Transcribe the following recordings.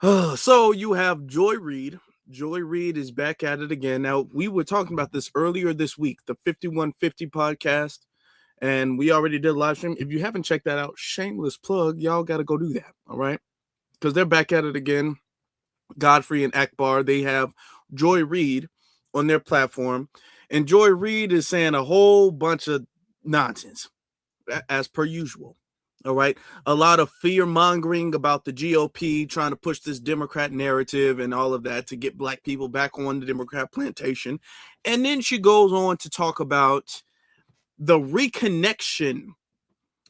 So you have Joy Reid. Joy Reid is back at it again. Now, we were talking about this earlier this week, the 5150 podcast, and we already did a live stream. If you haven't checked that out, shameless plug, y'all got to go do that, all right? Because they're back at it again. Godfrey and Akbar, they have Joy Reid on their platform, and Joy Reid is saying a whole bunch of nonsense, as per usual. All right. A lot of fear mongering about the GOP trying to push this Democrat narrative and all of that to get black people back on the Democrat plantation. And then she goes on to talk about the reconnection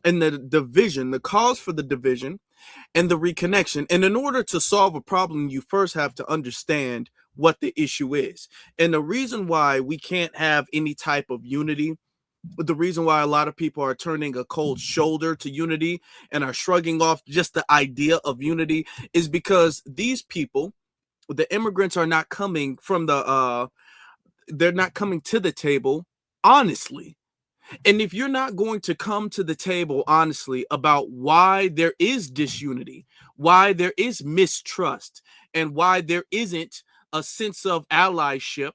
and the division, the cause for the division and the reconnection. And in order to solve a problem, you first have to understand what the issue is. And the reason why we can't have any type of unity, but the reason why a lot of people are turning a cold shoulder to unity and are shrugging off just the idea of unity is because these people, the immigrants, are not coming from they're not coming to the table honestly. And if you're not going to come to the table honestly about why there is disunity, why there is mistrust, and why there isn't a sense of allyship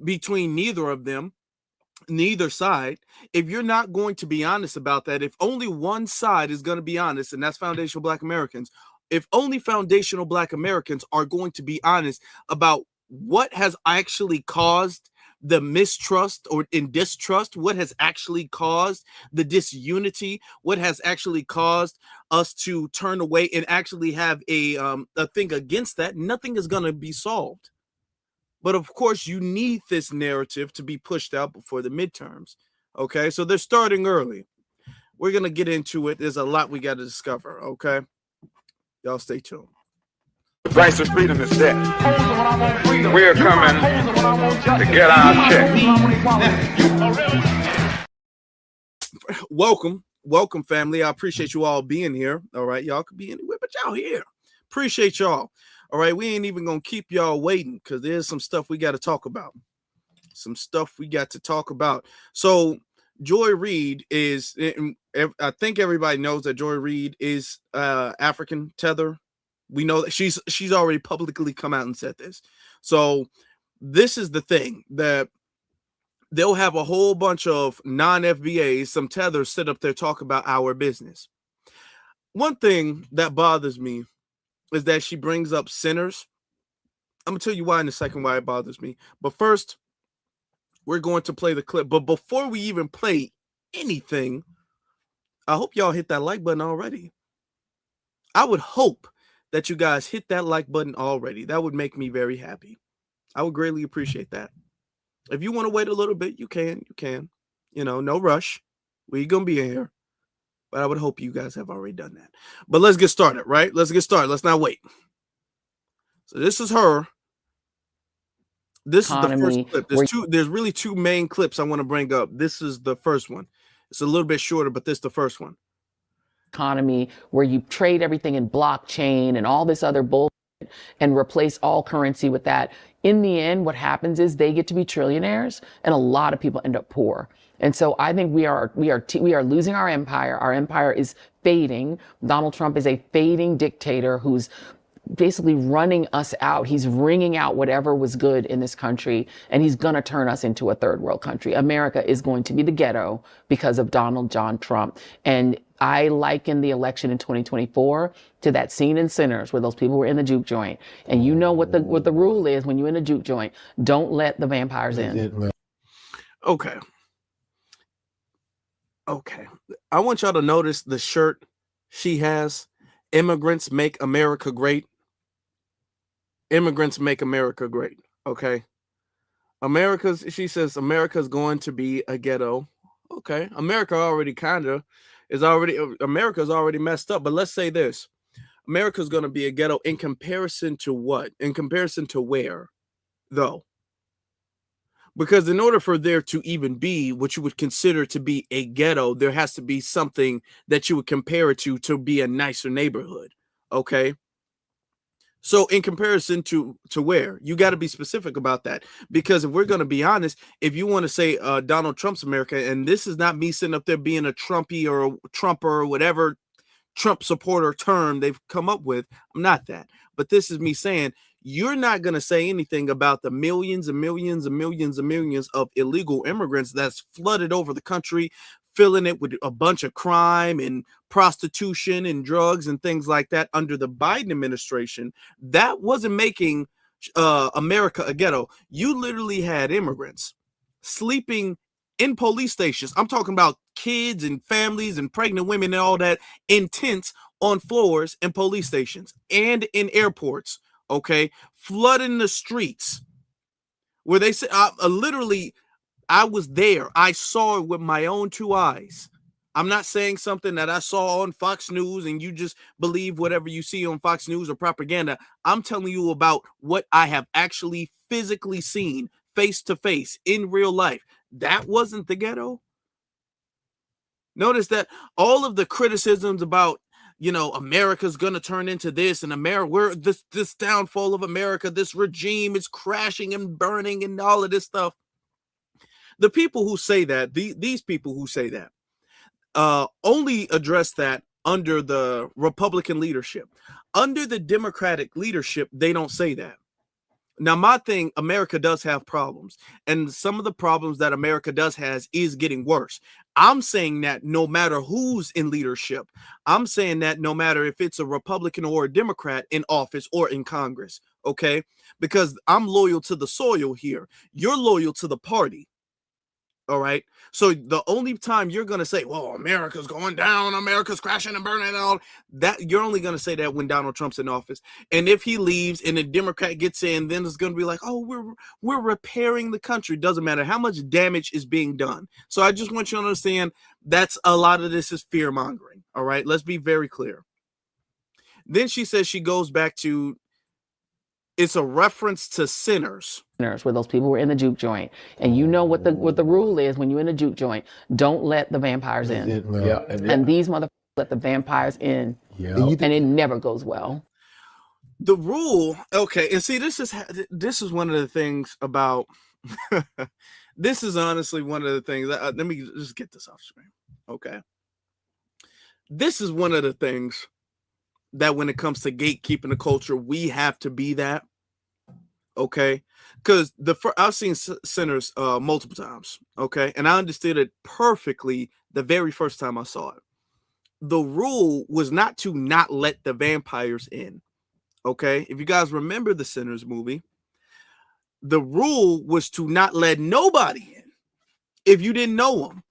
between neither side, if you're not going to be honest about that, if only one side is going to be honest, and that's foundational Black Americans, if only foundational Black Americans are going to be honest about what has actually caused the mistrust or in distrust, what has actually caused the disunity, what has actually caused us to turn away and actually have a thing against that, nothing is going to be solved. But of course, you need this narrative to be pushed out before the midterms. Okay, so they're starting early. We're going to get into it. There's a lot we got to discover. Okay, y'all stay tuned. The price of freedom is death. We're coming to get our check. Welcome, family. I appreciate you all being here. All right, y'all could be anywhere, but y'all here. Appreciate y'all. All right, we ain't even going to keep y'all waiting because there's some stuff we got to talk about. So Joy Reid is, I think everybody knows that Joy Reid is African Tether. We know that she's already publicly come out and said this. So this is the thing, that they'll have a whole bunch of non-FBAs, some Tethers, sit up there talk about our business. One thing that bothers me is that she brings up sinners. I'm going to tell you why in a second, why it bothers me. But first, we're going to play the clip. But before we even play anything, I hope y'all hit that like button already. I would hope that you guys hit that like button already. That would make me very happy. I would greatly appreciate that. If you want to wait a little bit, you can. You know, no rush. We're going to be in here. But I would hope you guys have already done that. But let's get started, right? Let's get started. Let's not wait. So this is her. This is the first clip. There's really two main clips I want to bring up. This is the first one. It's a little bit shorter, but this is the first one. Economy where you trade everything in blockchain and all this other bullshit and replace all currency with that. In the end, what happens is they get to be trillionaires and a lot of people end up poor. And so I think we are losing our empire. Our empire is fading. Donald Trump is a fading dictator who's basically running us out. He's wringing out whatever was good in this country, and he's going to turn us into a third world country. America is going to be the ghetto because of Donald John Trump. And I liken the election in 2024 to that scene in Sinners where those people were in the juke joint. And you know what the rule is when you're in a juke joint. Don't let the vampires in. Okay. I want y'all to notice the shirt she has. Immigrants make America great. Immigrants make America great. Okay. She says America's going to be a ghetto. Okay. America's already messed up. But let's say this. America's going to be a ghetto in comparison to what? In comparison to where, though? Because in order for there to even be what you would consider to be a ghetto, there has to be something that you would compare it to be a nicer neighborhood. Okay. So in comparison to where, you got to be specific about that. Because if we're going to be honest, if you want to say Donald Trump's America, and this is not me sitting up there being a Trumpy or a Trumper or whatever Trump supporter term they've come up with. I'm not that. But this is me saying, you're not going to say anything about the millions and millions and millions and millions of illegal immigrants that's flooded over the country, filling it with a bunch of crime and prostitution and drugs and things like that under the Biden administration. That wasn't making America a ghetto. You literally had immigrants sleeping in police stations. I'm talking about kids and families and pregnant women and all that in tents on floors in police stations and in airports. Okay, flooding the streets where they said, literally, I was there. I saw it with my own two eyes. I'm not saying something that I saw on Fox News and you just believe whatever you see on Fox News or propaganda. I'm telling you about what I have actually physically seen face to face in real life. That wasn't the ghetto. Notice that all of the criticisms about, America's gonna turn into this, and we're this downfall of America, this regime is crashing and burning and all of this stuff. The people who say that, these people who say that, only address that under the Republican leadership. Under the Democratic leadership, they don't say that. Now, my thing, America does have problems, and some of the problems that America does has is getting worse. I'm saying that no matter who's in leadership, I'm saying that no matter if it's a Republican or a Democrat in office or in Congress, okay? Because I'm loyal to the soil here. You're loyal to the party. All right. So the only time you're going to say, well, America's going down, America's crashing and burning and all that, you're only going to say that when Donald Trump's in office. And if he leaves and a Democrat gets in, then it's going to be like, oh, we're repairing the country. Doesn't matter how much damage is being done. So I just want you to understand that's a lot of this is fear mongering. All right. Let's be very clear. Then she says she goes back to, it's a reference to sinners. Where those people were in the juke joint, and you know what the rule is when you're in a juke joint: don't let the vampires in. And these motherfuckers let the vampires in, and it never goes well. The rule, okay, and see, this is one of the things about. This is honestly one of the things. Let me just get this off screen, okay. This is one of the things that when it comes to gatekeeping the culture, we have to be that, okay? Because I've seen Sinners multiple times, okay? And I understood it perfectly the very first time I saw it. The rule was not to not let the vampires in, okay? If you guys remember the Sinners movie, the rule was to not let nobody in if you didn't know them,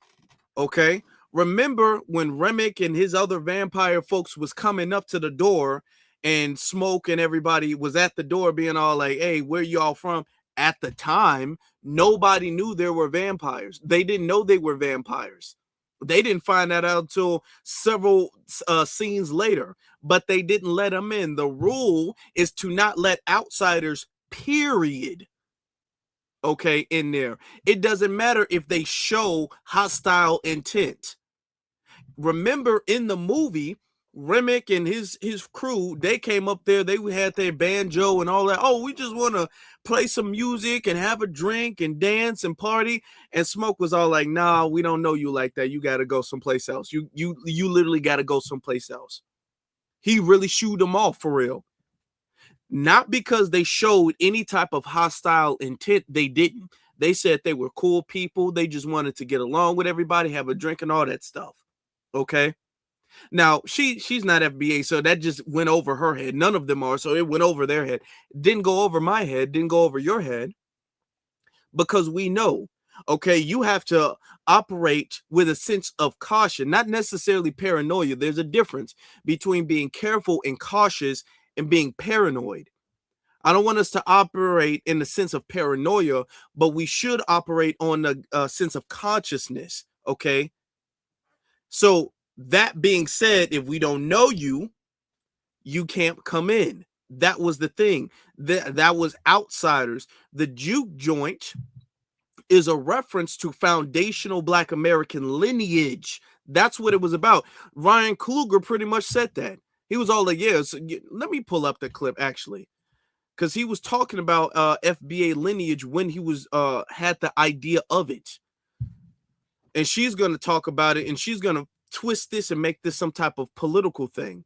okay? Remember when Remick and his other vampire folks was coming up to the door and Smoke and everybody was at the door being all like, hey, where y'all from? At the time, nobody knew there were vampires. They didn't know they were vampires. They didn't find that out until several scenes later, but they didn't let them in. The rule is to not let outsiders, period, okay, in there. It doesn't matter if they show hostile intent. Remember in the movie, Remick and his crew, they came up there, they had their banjo and all that. Oh, we just want to play some music and have a drink and dance and party. And Smoke was all like, nah, we don't know you like that. You got to go someplace else. You literally got to go someplace else. He really shooed them off for real. Not because they showed any type of hostile intent. They didn't. They said they were cool people. They just wanted to get along with everybody, have a drink and all that stuff. Okay. Now she's not FBA, so that just went over her head. None of them are, so it went over their head. Didn't go over my head, didn't go over your head, because we know, okay, you have to operate with a sense of caution, not necessarily paranoia. There's a difference between being careful and cautious and being paranoid. I don't want us to operate in the sense of paranoia, but we should operate on the sense of consciousness, okay? So that being said, if we don't know you, you can't come in. That was the thing. That was outsiders. The juke joint is a reference to foundational Black American lineage. That's what it was about. Ryan Coogler pretty much said that. He was all like, yeah, so let me pull up the clip actually. Because he was talking about FBA lineage when he was had the idea of it. And she's going to talk about it, and she's going to twist this and make this some type of political thing.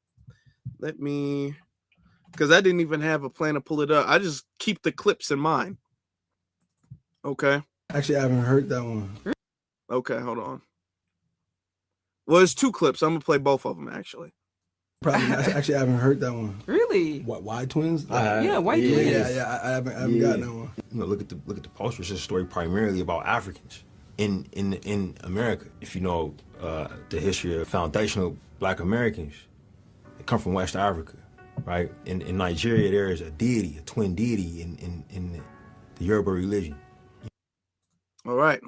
Let me, because I didn't even have a plan to pull it up. I just keep the clips in mind. Okay. Actually, I haven't heard that one. Okay, hold on. Well, it's 2 clips. I'm gonna play both of them actually. Probably not. Actually, I haven't heard that one. Really? What? Why twins? Yeah, white twins. Yeah. I haven't gotten that one. You know, look at the poster. It's a story primarily about Africans in America. If you know the history of foundational Black Americans, they come from West Africa, right? In Nigeria, there is a deity, a twin deity in the Yoruba religion. All right,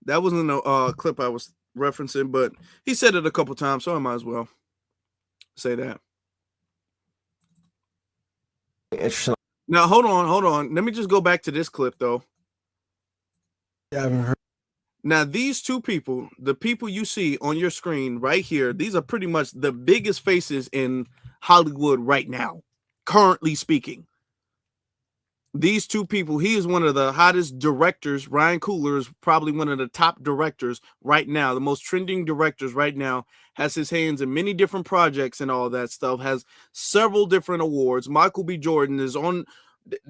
that wasn't a clip I was referencing, but he said it a couple times, so I might as well say that. Interesting. Now, hold on. Let me just go back to this clip, though. Yeah, I haven't heard. Now, these 2 people, the people you see on your screen right here, these are pretty much the biggest faces in Hollywood right now, currently speaking. These 2 people, he is one of the hottest directors. Ryan Coogler is probably one of the top directors right now, the most trending directors right now, has his hands in many different projects and all that stuff, has several different awards. Michael B. Jordan is on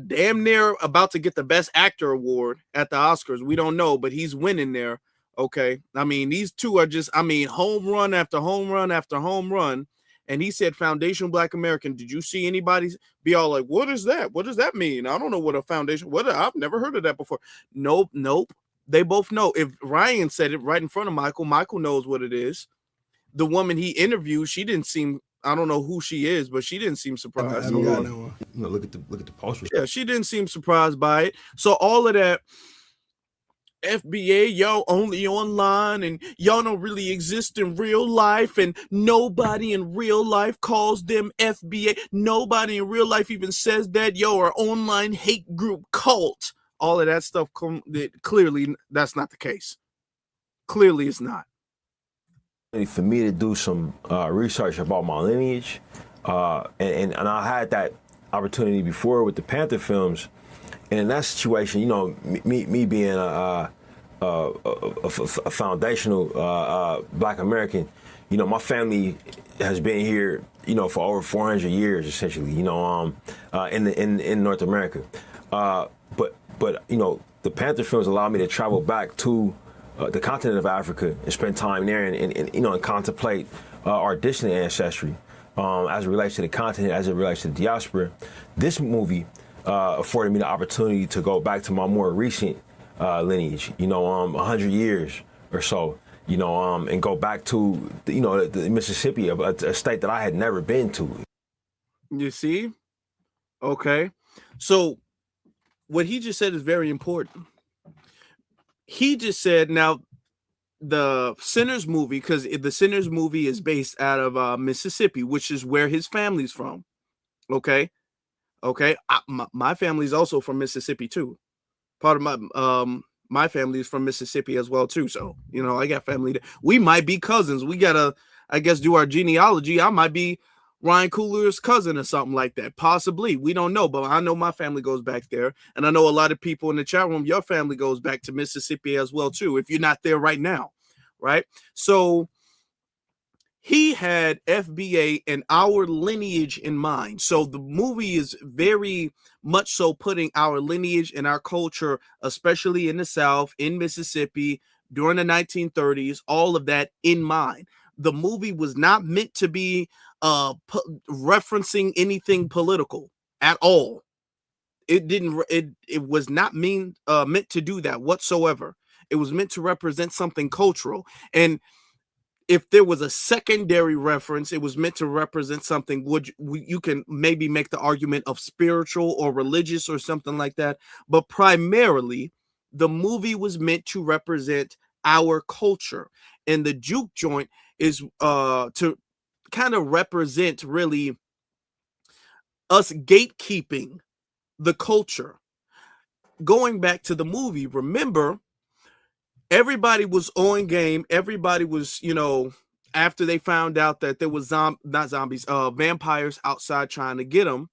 damn near about to get the Best Actor award at the Oscars. We don't know, but he's winning there. Okay. I mean, these 2 are just, home run after home run after home run. And he said, foundational Black American. Did you see anybody be all like, what is that? What does that mean? I don't know what a foundation, I've never heard of that before. Nope. They both know. If Ryan said it right in front of Michael knows what it is. The woman he interviewed, she didn't seem, I don't know who she is, but she didn't seem surprised. I haven't gotten that one. You know, look at the poster. Yeah, she didn't seem surprised by it. So all of that, FBA, y'all only online and y'all don't really exist in real life, and nobody in real life calls them FBA. Nobody in real life even says that. Yo, are online hate group cult. All of that stuff, clearly that's not the case. Clearly it's not. For me to do some research about my lineage, and I had that opportunity before with the Panther films, and in that situation, you know, me being a foundational Black American, you know, my family has been here, you know, for over 400 years, essentially, you know, in North America, but you know, the Panther films allowed me to travel back to the continent of Africa and spend time there and you know, and contemplate our distant ancestry as it relates to the continent, as it relates to the diaspora. This movie afforded me the opportunity to go back to my more recent lineage, you know, 100 years or so, you know, and go back to, you know, the Mississippi, a state that I had never been to. You see? Okay. So what he just said is very important. He just said, now, the Sinners movie, because the Sinners movie is based out of Mississippi, which is where his family's from. Okay. My family's also from Mississippi too. Part of my family is from Mississippi as well too. So, you know, I got family there. We might be cousins. We gotta, I guess, do our genealogy. I might be Ryan Coogler's cousin or something like that. Possibly. We don't know, but I know my family goes back there. And I know a lot of people in the chat room, your family goes back to Mississippi as well too, if you're not there right now. Right? So he had FBA and our lineage in mind. So the movie is very much so putting our lineage and our culture, especially in the South, in Mississippi, during the 1930s, all of that in mind. The movie was not meant to be referencing anything political at all. It didn't. It was not meant to do that whatsoever. It was meant to represent something cultural. And if there was a secondary reference, it was meant to represent something. You can maybe make the argument of spiritual or religious or something like that. But primarily, the movie was meant to represent our culture. And the juke joint is to kind of represent really us gatekeeping the culture. Going back to the movie, remember, everybody was on game. Everybody was, you know, after they found out that there was vampires outside trying to get them,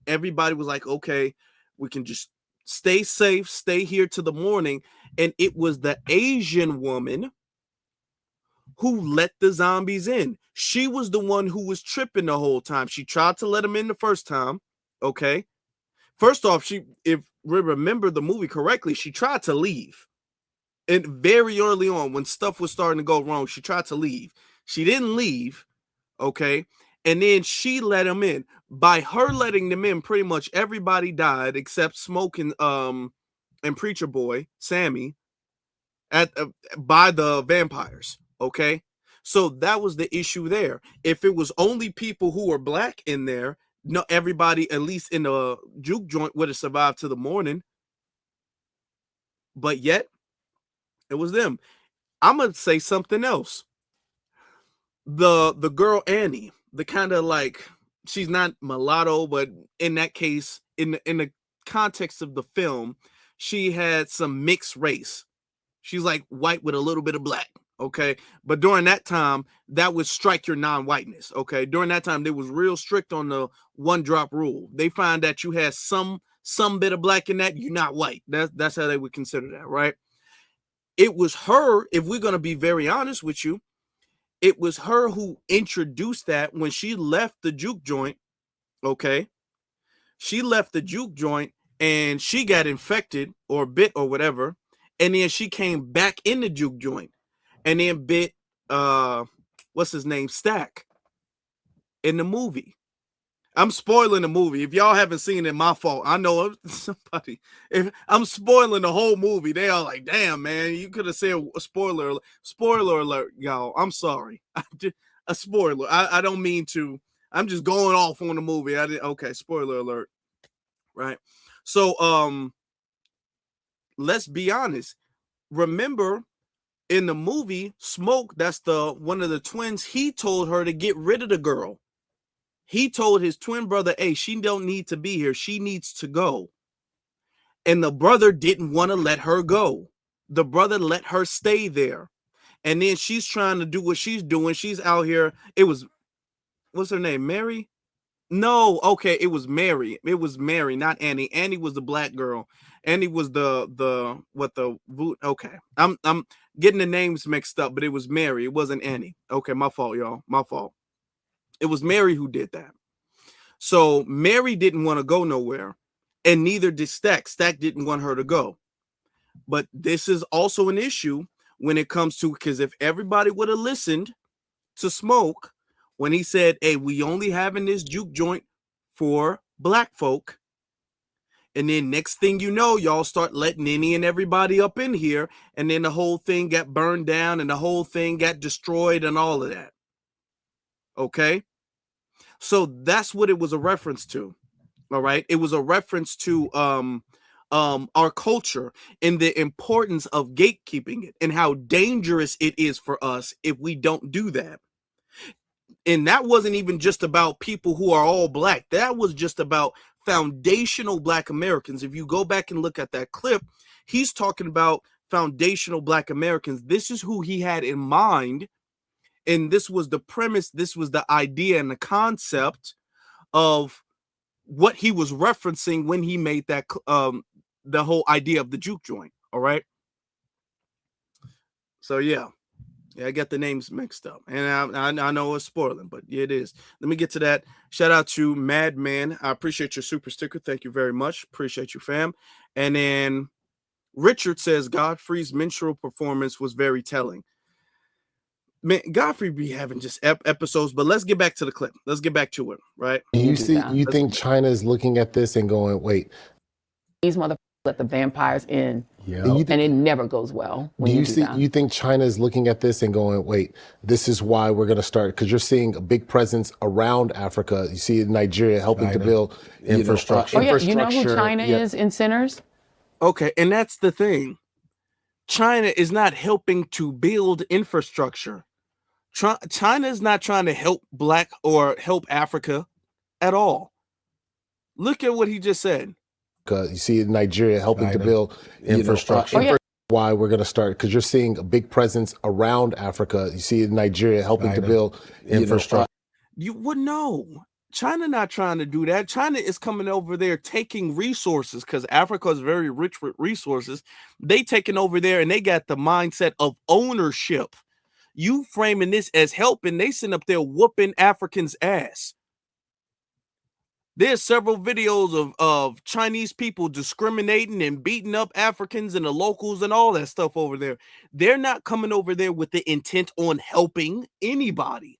everybody was like, okay, we can just stay safe, stay here till the morning. And it was the Asian woman who let the zombies in. She was the one who was tripping the whole time. She tried to let them in the first time. Okay. First off, if we remember the movie correctly, she tried to leave. And very early on, when stuff was starting to go wrong, she tried to leave. She didn't leave. Okay. And then she let them in. By her letting them in, pretty much everybody died except Smoke and Preacher Boy, Sammy, by the vampires. Okay. So that was the issue there. If it was only people who were black in there, no, everybody, at least in the juke joint, would have survived to the morning. But yet, it was them. I'm gonna say something else. The girl Annie, the kind of like, she's not mulatto, but in that case, in the context of the film, she had some mixed race. She's like white with a little bit of black. Okay. But during that time, that would strike your non-whiteness. Okay. During that time, they was real strict on the one drop rule. They find that you had some bit of black in that, you're not white. That's how they would consider that, right? It was her, if we're going to be very honest with you, it was her who introduced that when she left the juke joint. Okay. She left the juke joint and she got infected or bit or whatever. And then she came back in the juke joint and then bit, what's his name? Stack in the movie. I'm spoiling the movie. If y'all haven't seen it, my fault. I know somebody, if I'm spoiling the whole movie, they are like, damn, man, you could have said a spoiler alert, y'all. I'm sorry. A spoiler. I don't mean to. I'm just going off on the movie. Okay, spoiler alert. Right. So let's be honest. Remember in the movie, Smoke, that's one of the twins, he told her to get rid of the girl. He told his twin brother, hey, she don't need to be here. She needs to go. And the brother didn't want to let her go. The brother let her stay there. And then she's trying to do what she's doing. She's out here. It was, what's her name? Mary? No. Okay. It was Mary. It was Mary, not Annie. Annie was the black girl. Annie was okay. I'm getting the names mixed up, but it was Mary. It wasn't Annie. Okay. My fault, y'all. My fault. It was Mary who did that. So Mary didn't want to go nowhere, and neither did Stack. Stack didn't want her to go. But this is also an issue when it comes to, because if everybody would have listened to Smoke when he said, hey, we only having this juke joint for black folk. And then next thing you know, y'all start letting any and everybody up in here. And then the whole thing got burned down and the whole thing got destroyed and all of that. Okay. So that's what it was a reference to. All right. It was a reference to our culture and the importance of gatekeeping it and how dangerous it is for us if we don't do that. And that wasn't even just about people who are all black. That was just about foundational black Americans. If you go back and look at that clip, he's talking about foundational black Americans. This is who he had in mind. And this was the premise, this was the idea and the concept of what he was referencing when he made that the whole idea of the juke joint. All right. So yeah, I got the names mixed up, and I know it's spoiling, but yeah, it is. Let me get to that. Shout out to Madman. I appreciate your super sticker. Thank you very much. Appreciate you, fam. And then Richard says Godfrey's minstrel performance was very telling. Man, Godfrey be having just episodes, but let's get back to the clip. Let's get back to it, right? You think China is looking at this and going, wait, These motherfuckers let the vampires in, yeah, and it never goes well. When you think China is looking at this and going, wait, this is why we're going to start, because you're seeing a big presence around Africa. You see Nigeria helping to build infrastructure. Oh yeah, you know who China is in centers? Okay, and that's the thing. China is not helping to build infrastructure. China is not trying to help black or help Africa at all. Look at what he just said. You see Nigeria helping to build infrastructure. Why we're going to start, because you're seeing a big presence around Africa. You see Nigeria helping to build infrastructure. You would know. China not trying to do that. China is coming over there taking resources, because Africa is very rich with resources. They taking over there and they got the mindset of ownership. You framing this as helping, they sitting up there whooping Africans' ass. There's several videos of Chinese people discriminating and beating up Africans and the locals and all that stuff over there. They're not coming over there with the intent on helping anybody.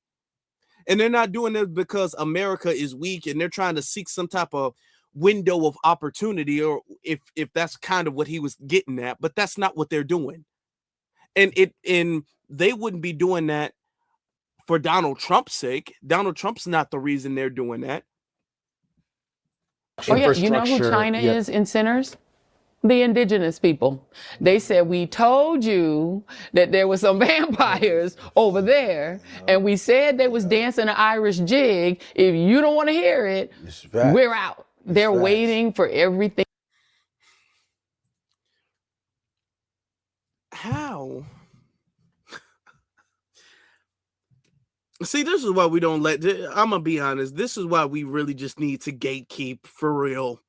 And they're not doing it because America is weak and they're trying to seek some type of window of opportunity, or if that's kind of what he was getting at, but that's not what they're doing. And they wouldn't be doing that for Donald Trump's sake. Donald Trump's not the reason they're doing that. Oh yeah, you know who China is in sinners? The indigenous people. They said, we told you that there were some vampires over there, and we said they was dancing an Irish jig. If you don't want to hear it, we're out. They're waiting for everything. How? See, this is why we don't let, I'm going to be honest, this is why we really just need to gatekeep for real.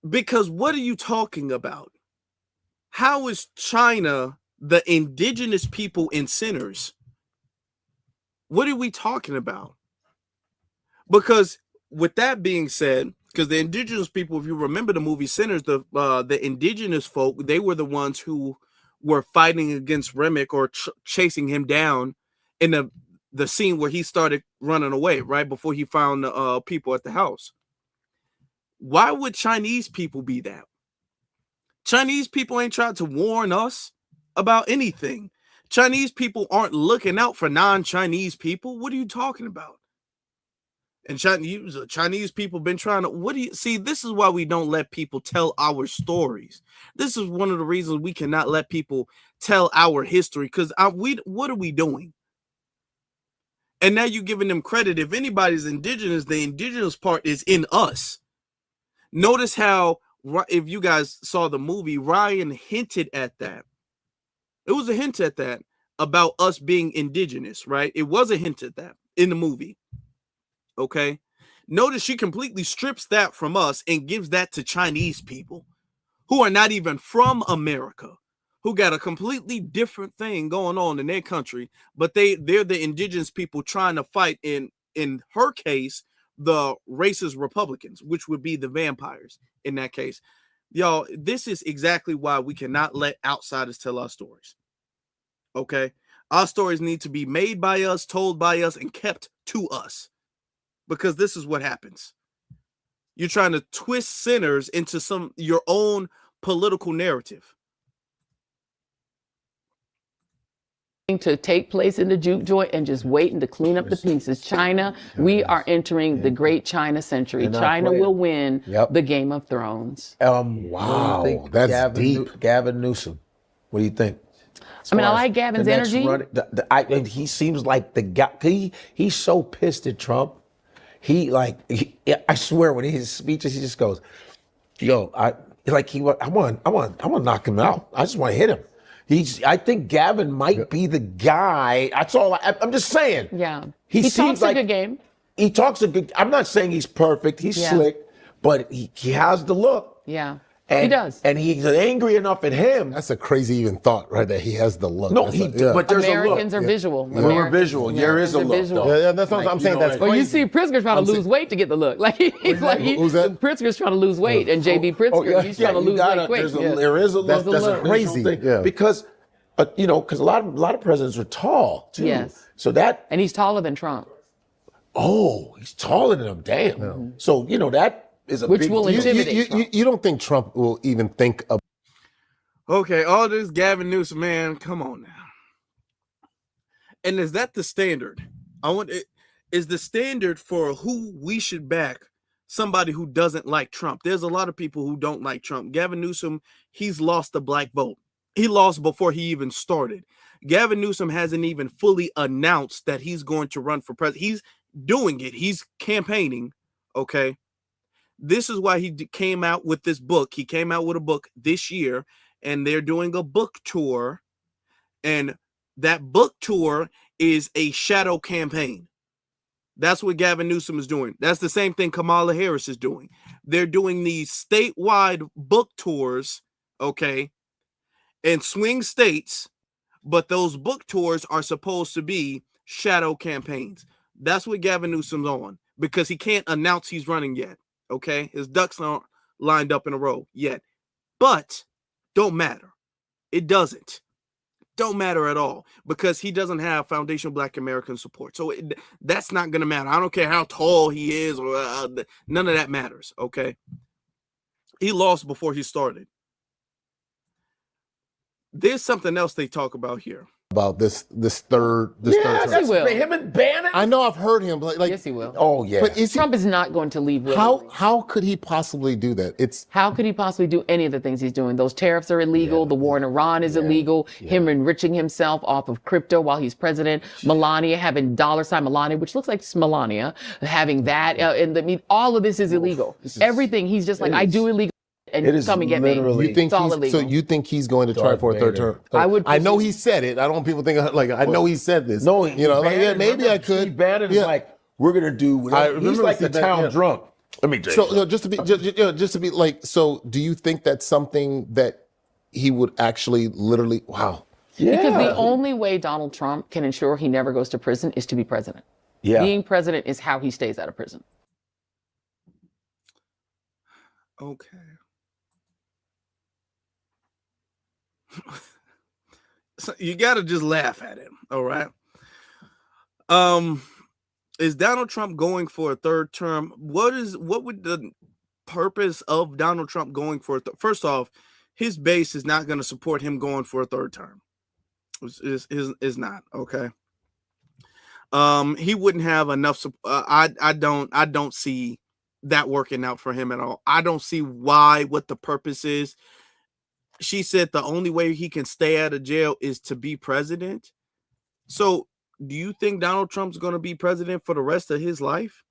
Because what are you talking about? How is China the indigenous people in sinners? What are we talking about? Because with that being said, because the indigenous people, if you remember the movie Sinners, the indigenous folk, they were the ones who were fighting against Remick or chasing him down in the scene where he started running away, right before he found the people at the house. Why would Chinese people be that? Chinese people ain't tried to warn us about anything. Chinese people aren't looking out for non-Chinese people. What are you talking about? And Chinese people been trying to, what do you see? This is why we don't let people tell our stories. This is one of the reasons we cannot let people tell our history, because what are we doing? And now you're giving them credit. If anybody's indigenous, the indigenous part is in us. Notice how, if you guys saw the movie, Ryan hinted at that. It was a hint at that about us being indigenous, right? It was a hint at that in the movie. Okay. Notice she completely strips that from us and gives that to Chinese people who are not even from America, who got a completely different thing going on in their country, but they're the indigenous people trying to fight, in her case, the racist Republicans, which would be the vampires in that case. Y'all, this is exactly why we cannot let outsiders tell our stories. Okay? Our stories need to be made by us, told by us, and kept to us. Because this is what happens. You're trying to twist sinners into your own political narrative. To take place in the juke joint and just waiting to clean up the pieces. China, we are entering the great China century. China will win the Game of Thrones. Wow, that's deep. Gavin Newsom, what do you think? I mean, I like Gavin's energy. He seems like the guy. He's so pissed at Trump. I swear, when his speeches, he just goes, "Yo, I want to knock him out. I just want to hit him." I think Gavin might be the guy. That's all. I'm just saying. Yeah, he talks a good game. He talks a good. I'm not saying he's perfect. He's slick, but he has the look. Yeah. And, he does. And he's angry enough at him. That's a crazy even thought, right? That he has the look. No, but there's Americans a look. are visual. We're visual. There is a look. Yeah, that's what I'm saying. That's crazy. You see Pritzker trying to lose weight to get the look. Who's that? Pritzker's trying to lose weight, and JB Pritzker, he's trying to lose weight quick. There is a look. That's a crazy thing. Yeah. Because, because a lot of presidents are tall, too. Yes. So that. And he's taller than Trump. Oh, he's taller than him. Damn. Yeah. So, that is a which big will intimidate. You don't think Trump will even think of? Okay, all this Gavin Newsom, man, come on now. And is that the standard? Is the standard for who we should back somebody who doesn't like Trump? There's a lot of people who don't like Trump. Gavin Newsom, he's lost the black vote. He lost before he even started. Gavin Newsom hasn't even fully announced that he's going to run for president. He's doing it. He's campaigning, okay? This is why he came out with this book. He came out with a book this year, and they're doing a book tour. And that book tour is a shadow campaign. That's what Gavin Newsom is doing. That's the same thing Kamala Harris is doing. They're doing these statewide book tours, okay, in swing states, but those book tours are supposed to be shadow campaigns. That's what Gavin Newsom's on, because he can't announce he's running yet. Okay, his ducks aren't lined up in a row yet, but don't matter. It don't matter at all, because he doesn't have foundational Black American support. So that's not going to matter. I don't care how tall he is, or none of that matters. Okay, he lost before he started. There's something else they talk about here. About this third term. He will. Him and Bannon. I know I've heard him, but like, Yes, he will. Oh yeah. but Trump is not going to leave willingly. how could he possibly do that? How could he possibly do any of the things he's doing? Those tariffs are illegal. The war in Iran is illegal. Him enriching himself off of crypto while he's president. Melania having $ Melania, which looks like Melania, having that. And I mean, all of this is illegal. Everything. He's just like, I do illegal. And come and get me. You think you think he's going to try for a third term? I know he said it. I don't want people think like I know he said this. No, maybe I could. Steve Bannon is like, we're gonna do. He's like the town drunk. Let me tell you. So just to be like, so do you think that's something that he would actually literally? Wow. Yeah. Because the only way Donald Trump can ensure he never goes to prison is to be president. Yeah. Being president is how he stays out of prison. Okay. So you gotta just laugh at him, all right? Is Donald Trump going for a third term? What would the purpose of Donald Trump going for first off, his base is not going to support him going for a third term. Is not, okay. He wouldn't have enough. I don't see that working out for him at all. I don't see what the purpose is. She said the only way he can stay out of jail is to be president. So do you think Donald Trump's going to be president for the rest of his life?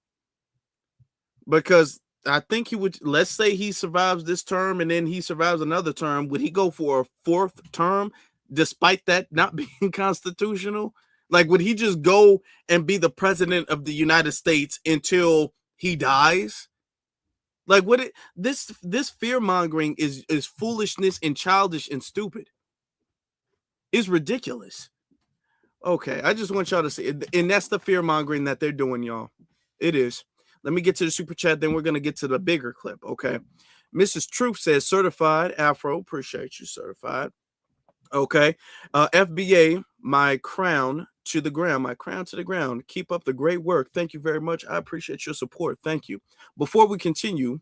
Because I think he would, let's say he survives this term and then he survives another term. Would he go for a fourth term despite that not being constitutional? Like, would he just go and be the president of the United States until he dies? Like, this fear-mongering is foolishness and childish and stupid. It's ridiculous. Okay, I just want y'all to see it. And that's the fear-mongering that they're doing, y'all. It is. Let me get to the super chat, then we're going to get to the bigger clip, okay? Mrs. Truth says, certified. Afro, appreciate you, certified. Okay. FBA, my crown to the ground. Keep up the great work. Thank you very much. I appreciate your support. Thank you. Before we continue,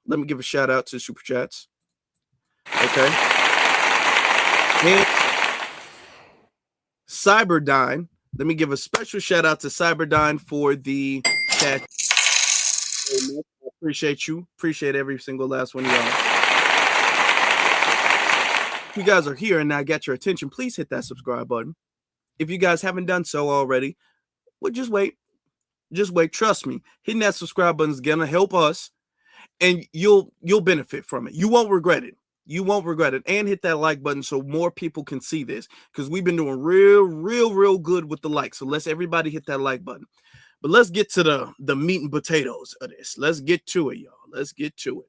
let me give a shout out to super chats. Okay. And Cyberdyne. Let me give a special shout out to Cyberdyne for the chat. I appreciate you. Appreciate every single last one of y'all. If you guys are here and I got your attention, please hit that subscribe button. If you guys haven't done so already, well, just wait. Just wait. Trust me. Hitting that subscribe button is gonna help us, and you'll benefit from it. You won't regret it. You won't regret it. And hit that like button so more people can see this, because we've been doing real good with the likes. So let's everybody hit that like button. But let's get to the meat and potatoes of this. Let's get to it, y'all. Let's get to it.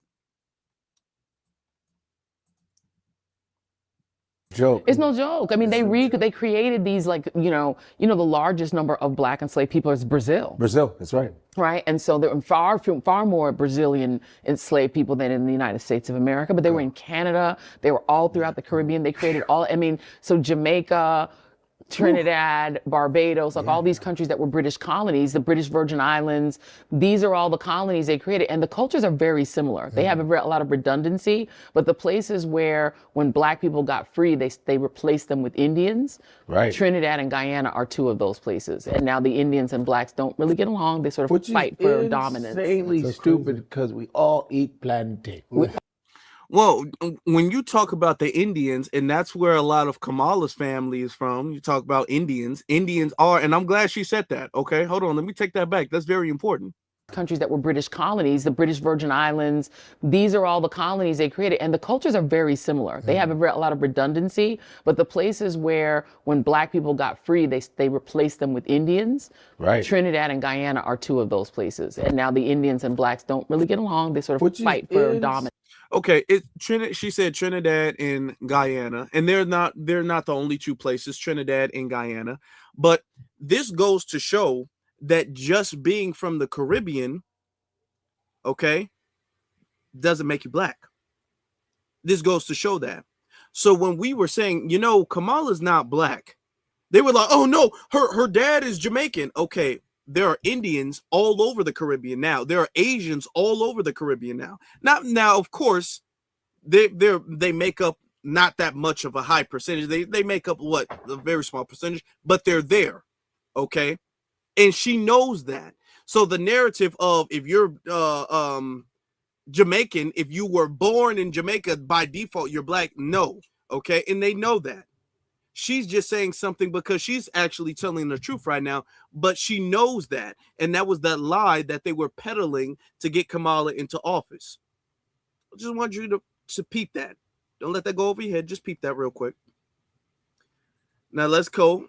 Joke. It's no joke. I mean, they created these, like, the largest number of Black enslaved people is Brazil. Brazil, that's right. Right. And so there were far more Brazilian enslaved people than in the United States of America, but they were in Canada. They were all throughout the Caribbean. They created so Jamaica, Trinidad, Barbados, like all these countries that were British colonies, the British Virgin Islands, these are all the colonies they created. And the cultures are very similar. They have a lot of redundancy, but the places where when Black people got free, they replaced them with Indians. Right. Trinidad and Guyana are two of those places. And now the Indians and Blacks don't really get along. They sort of fight for dominance. Insanely stupid because we all eat plantain. Well, when you talk about the Indians, and that's where a lot of Kamala's family is from, you talk about Indians. Indians are, and I'm glad she said that. Okay, hold on. Let me take that back. That's very important. countries that were British colonies, the British Virgin Islands. These are all the colonies they created, and the cultures are very similar. They have a lot of redundancy, but the places where when Black people got free, they replaced them with Indians. Right. Trinidad and Guyana are two of those places, and now the Indians and Blacks don't really get along. They sort of fight for dominance. Okay, she said Trinidad and Guyana, and they're not the only two places, Trinidad and Guyana. But this goes to show that just being from the Caribbean, okay, doesn't make you Black. This goes to show that. So when we were saying, Kamala's not Black, they were like, oh no, her dad is Jamaican. Okay. There are Indians all over the Caribbean now. There are Asians all over the Caribbean now. Now, of course, they make up not that much of a high percentage. They make up a very small percentage, but they're there, okay? And she knows that. So the narrative of if you're Jamaican, if you were born in Jamaica by default, you're Black. No, okay, and they know that. She's just saying something because she's actually telling the truth right now, but she knows that. And that was that lie that they were peddling to get Kamala into office. I just want you to peep that. Don't let that go over your head. Just peep that real quick. Now let's go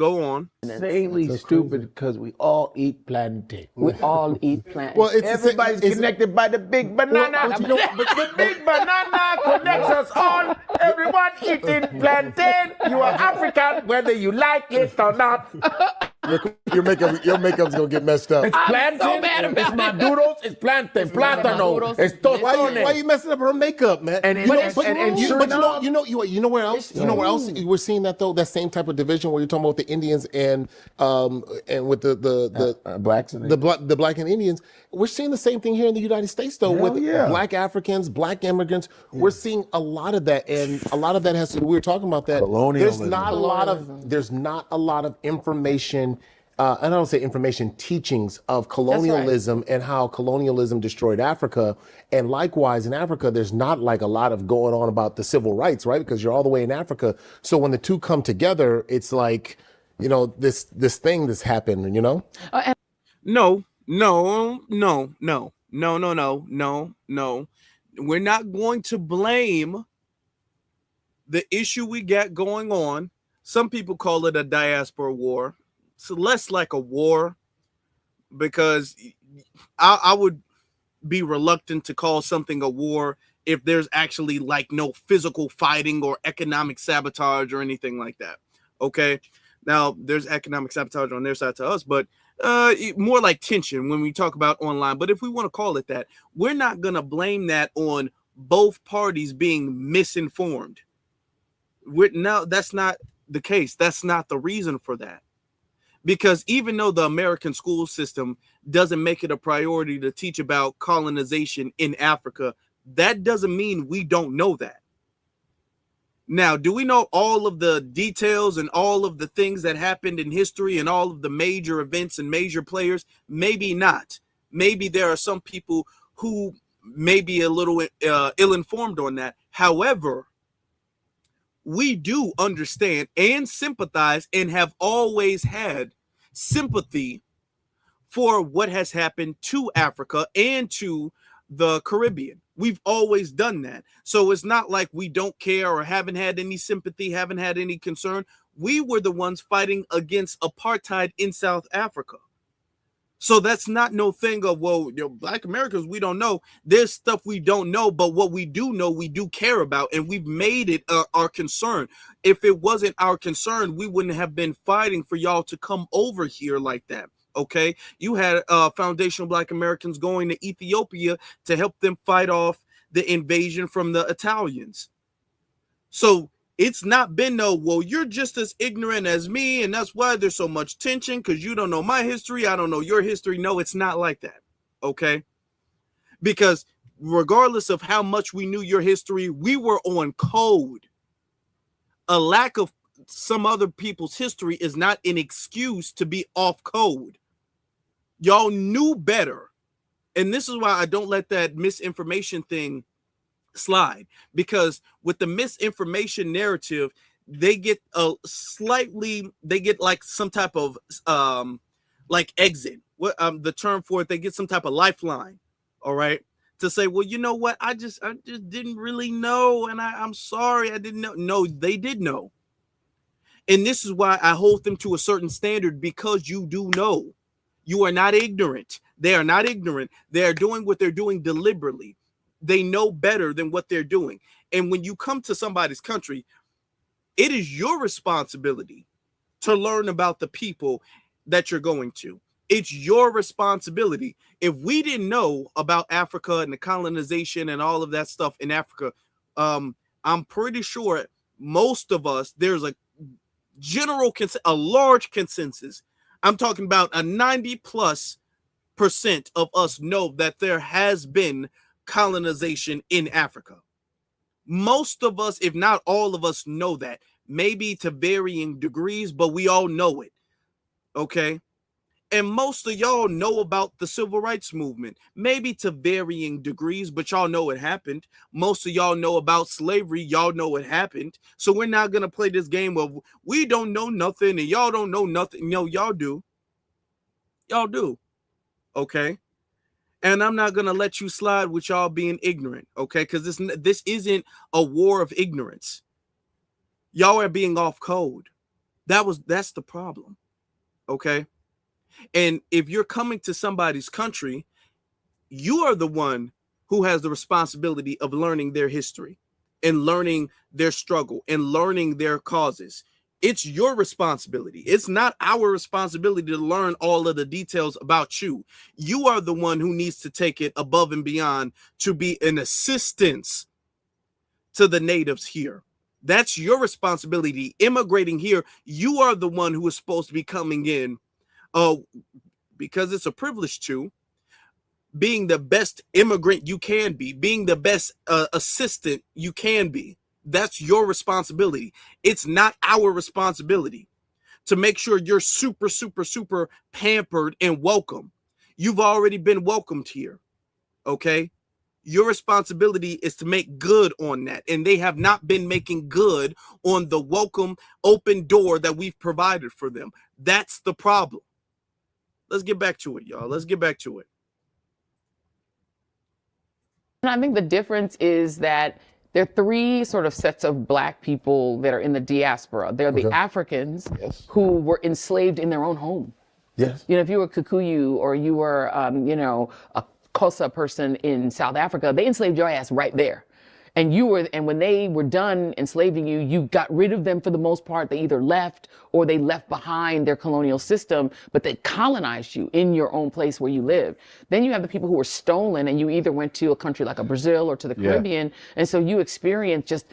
on. Insanely stupid because we all eat plantain. We all eat plantain. Well, Everybody's connected by the big banana. The big banana connects us all. Everyone eating plantain. You are African, whether you like it or not. Your makeup's gonna get messed up. It's plantain. So it's maduros. It's plantain. Plátano. It's tostones. Why are you messing up her makeup, man? And you know where else? You know where else we're seeing that though? That same type of division where you're talking about the Indians and with the blacks and the Black and Indians. We're seeing the same thing here in the United States though with Black Africans, Black immigrants. We're seeing a lot of that, and a lot of that has to do. We were talking about that. Colonialism. There's not a lot of information. And I don't say information, teachings of colonialism and how colonialism destroyed Africa. And likewise in Africa, there's not like a lot of going on about the civil rights, right? Because you're all the way in Africa. So when the two come together, it's like, this thing that's happened, No. We're not going to blame the issue we got going on. Some people call it a diaspora war. It's less like a war, because I would be reluctant to call something a war if there's actually like no physical fighting or economic sabotage or anything like that. Okay. Now there's economic sabotage on their side to us, but more like tension when we talk about online. But if we want to call it that, we're not going to blame that on both parties being misinformed. No, that's not the case. That's not the reason for that. Because even though the American school system doesn't make it a priority to teach about colonization in Africa, that doesn't mean we don't know that. Now, do we know all of the details and all of the things that happened in history and all of the major events and major players? Maybe not. Maybe there are some people who may be a little ill-informed on that. However, we do understand and sympathize and have always had sympathy for what has happened to Africa and to the Caribbean. We've always done that. So it's not like we don't care or haven't had any sympathy, haven't had any concern. We were the ones fighting against apartheid in South Africa. So that's not no thing of, well, Black Americans, we don't know. There's stuff we don't know, but what we do know, we do care about, and we've made it our concern. If it wasn't our concern, we wouldn't have been fighting for y'all to come over here like that, okay? You had foundational Black Americans going to Ethiopia to help them fight off the invasion from the Italians. So it's not been no, well, you're just as ignorant as me, and that's why there's so much tension, because you don't know my history, I don't know your history. No, it's not like that, okay? Because regardless of how much we knew your history, we were on code. A lack of some other people's history is not an excuse to be off code. Y'all knew better. And this is why I don't let that misinformation thing slide, because with the misinformation narrative, they get like some type of like exit the term for it, they get some type of lifeline, all right, to say, well, you know what, I just didn't really know, and I'm sorry, I didn't know. No, they did know. And this is why I hold them to a certain standard, because you do know. You are not ignorant. They are not ignorant. They are doing what they're doing deliberately. They know better than what they're doing. And when you come to somebody's country, it is your responsibility to learn about the people that you're going to. It's your responsibility. If we didn't know about Africa and the colonization and all of that stuff in Africa, I'm pretty sure most of us, there's a a large consensus. I'm talking about a 90+% of us know that there has been colonization in Africa. Most of us, if not all of us, know that, maybe to varying degrees, but we all know it. Okay. And most of y'all know about the civil rights movement, maybe to varying degrees, but y'all know it happened. Most of y'all know about slavery. Y'all know it happened. So we're not going to play this game of we don't know nothing and y'all don't know nothing. No, y'all do. Y'all do. Okay. And I'm not going to let you slide with y'all being ignorant. Okay. Because this isn't a war of ignorance. Y'all are being off code. That's the problem. Okay. And if you're coming to somebody's country, you are the one who has the responsibility of learning their history and learning their struggle and learning their causes. It's your responsibility. It's not our responsibility to learn all of the details about you. You are the one who needs to take it above and beyond to be an assistance to the natives here. That's your responsibility. Immigrating here, you are the one who is supposed to be coming in, because it's a privilege to being the best immigrant you can be, being the best assistant you can be. That's your responsibility. It's not our responsibility to make sure you're super, super, super pampered and welcome. You've already been welcomed here. Okay. Your responsibility is to make good on that. And they have not been making good on the welcome open door that we've provided for them. That's the problem. Let's get back to it, y'all. Let's get back to it. And I think the difference is that there are three sort of sets of Black people that are in the diaspora. They're the Africans who were enslaved in their own home. Yes. You know, if you were Kikuyu or you were, a Xhosa person in South Africa, they enslaved your ass right there. And when they were done enslaving you, you got rid of them for the most part. They either left or they left behind their colonial system, but they colonized you in your own place where you live. Then you have the people who were stolen, and you either went to a country like a Brazil or to the Caribbean. And so you experienced just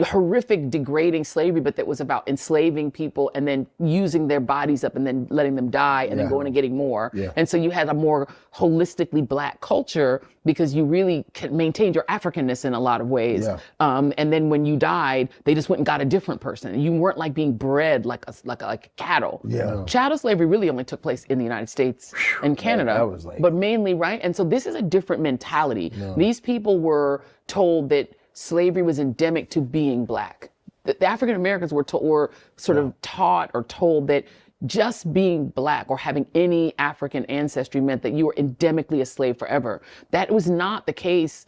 horrific, degrading slavery, but that was about enslaving people and then using their bodies up and then letting them die and then going and getting more. And so you had a more holistically Black culture because you really maintained your Africanness in a lot of ways. And then when you died, they just went and got a different person. You weren't like being bred like cattle. Chattel slavery really only took place in the United States and Canada, but mainly, right? And so this is a different mentality. These people were told that slavery was endemic to being Black. The African Americans were sort of taught or told that just being Black or having any African ancestry meant that you were endemically a slave forever. That was not the case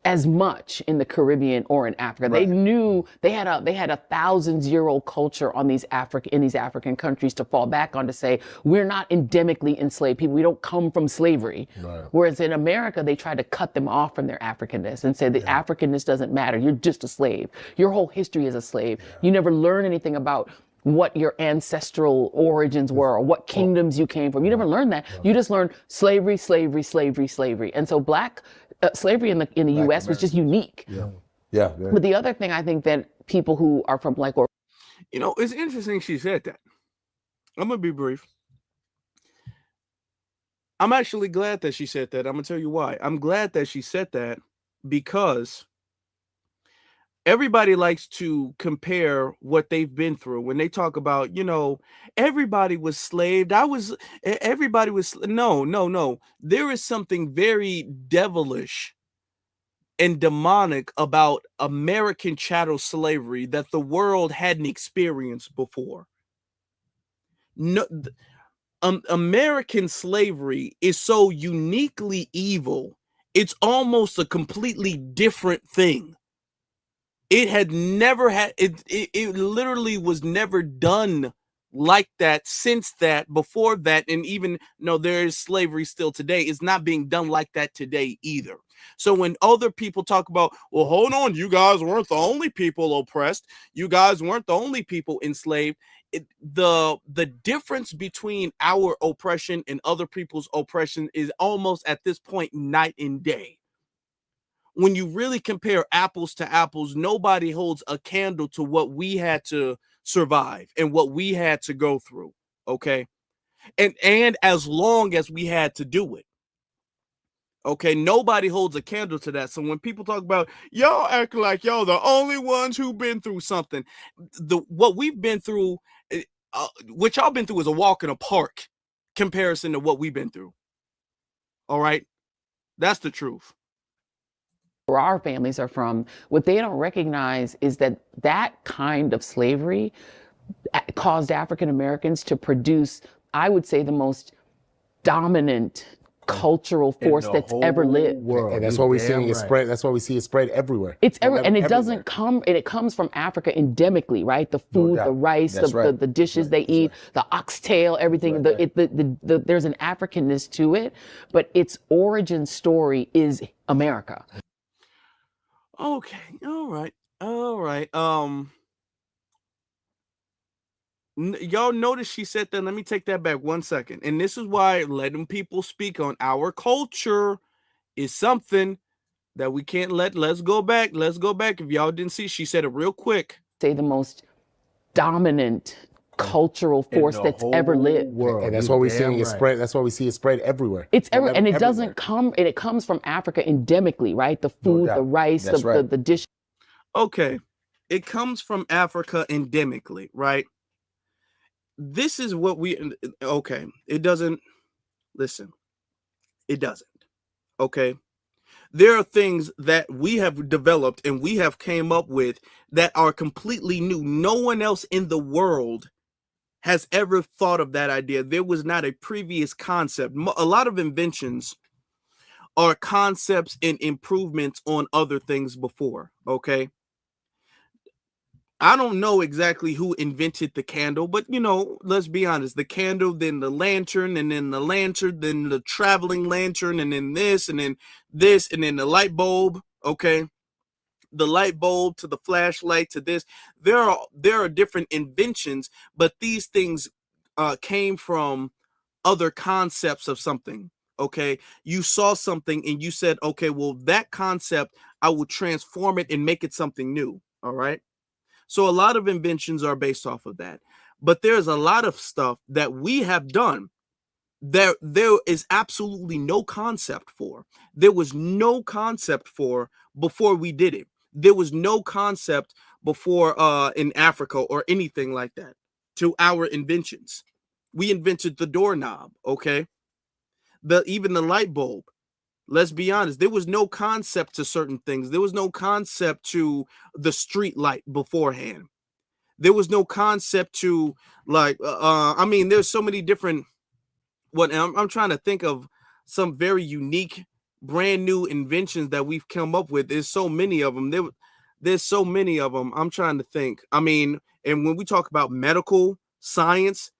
as much in the Caribbean or in Africa. They knew they had a 1,000-year-old culture in these African countries to fall back on, to say, we're not endemically enslaved people. We don't come from slavery. Whereas in America, they tried to cut them off from their Africanness and say the Africanness doesn't matter. You're just a slave. Your whole history is a slave. You never learn anything about what your ancestral origins were or what kingdoms you came from. You never learned that. You just learned slavery, slavery, slavery, slavery. And so Black slavery in the U.S. was just unique. But the other thing I think that people who are from Black, it's interesting she said that. I'm gonna be brief. I'm actually glad that she said that. I'm gonna tell you why. I'm glad that she said that because everybody likes to compare what they've been through when they talk about, everybody was slaved. No. There is something very devilish and demonic about American chattel slavery that the world hadn't experienced before. No, American slavery is so uniquely evil. It's almost a completely different thing. It had never had it literally was never done like that since that, before that, and even no, there is slavery still today. It's not being done like that today either. So when other people talk about, well, hold on, you guys weren't the only people oppressed, you guys weren't the only people enslaved. The difference between our oppression and other people's oppression is almost at this point night and day. When you really compare apples to apples, nobody holds a candle to what we had to survive and what we had to go through. Okay. And as long as we had to do it. Okay. Nobody holds a candle to that. So when people talk about y'all acting like y'all the only ones who've been through something, what we've been through, what y'all been through is a walk in a park comparison to what we've been through. All right. That's the truth. Where our families are from, what they don't recognize is that that kind of slavery caused African Americans to produce, I would say, the most dominant cultural force that's ever lived. And that's why we see it spread. That's why we see it spread everywhere. It's and it doesn't come, and it comes from Africa endemically, right? The food, the rice, the dishes they eat, the oxtail, everything. There's an Africanness to it, but its origin story is America. Okay, all right. Y'all notice she said that. Let me take that back 1 second. And this is why letting people speak on our culture is something that we can't let. Let's go back. If y'all didn't see, she said it real quick. Say the most dominant cultural force that's ever lived. And that's why we see it spread. That's why we see it spread everywhere. It's everywhere, and it doesn't come, and it comes from Africa endemically, right? The food, the rice, the dish. Okay, it comes from Africa endemically, right? This is what okay, it doesn't, listen, it doesn't, okay? There are things that we have developed and we have came up with that are completely new. No one else in the world has ever thought of that idea. There was not a previous concept. A lot of inventions are concepts and improvements on other things before, okay? I don't know exactly who invented the candle, but, you know, let's be honest. The candle, then the lantern, and then the lantern, then the traveling lantern, and then this, and then this, and then the light bulb, okay? The light bulb to the flashlight to this. There are different inventions, but these things came from other concepts of something, okay? You saw something and you said, okay, well, that concept, I will transform it and make it something new, all right? So a lot of inventions are based off of that. But there's a lot of stuff that we have done there is absolutely no concept for. There was no concept for before we did it. There was no concept before in Africa or anything like that to our inventions. We invented the doorknob, okay? Even the light bulb. Let's be honest. There was no concept to certain things. There was no concept to the street light beforehand. There was no concept to like, I mean, there's so many different, I'm trying to think of some very unique, brand new inventions that we've come up with. There's so many of them. There's so many of them. I'm trying to think. I mean, and when we talk about medical science,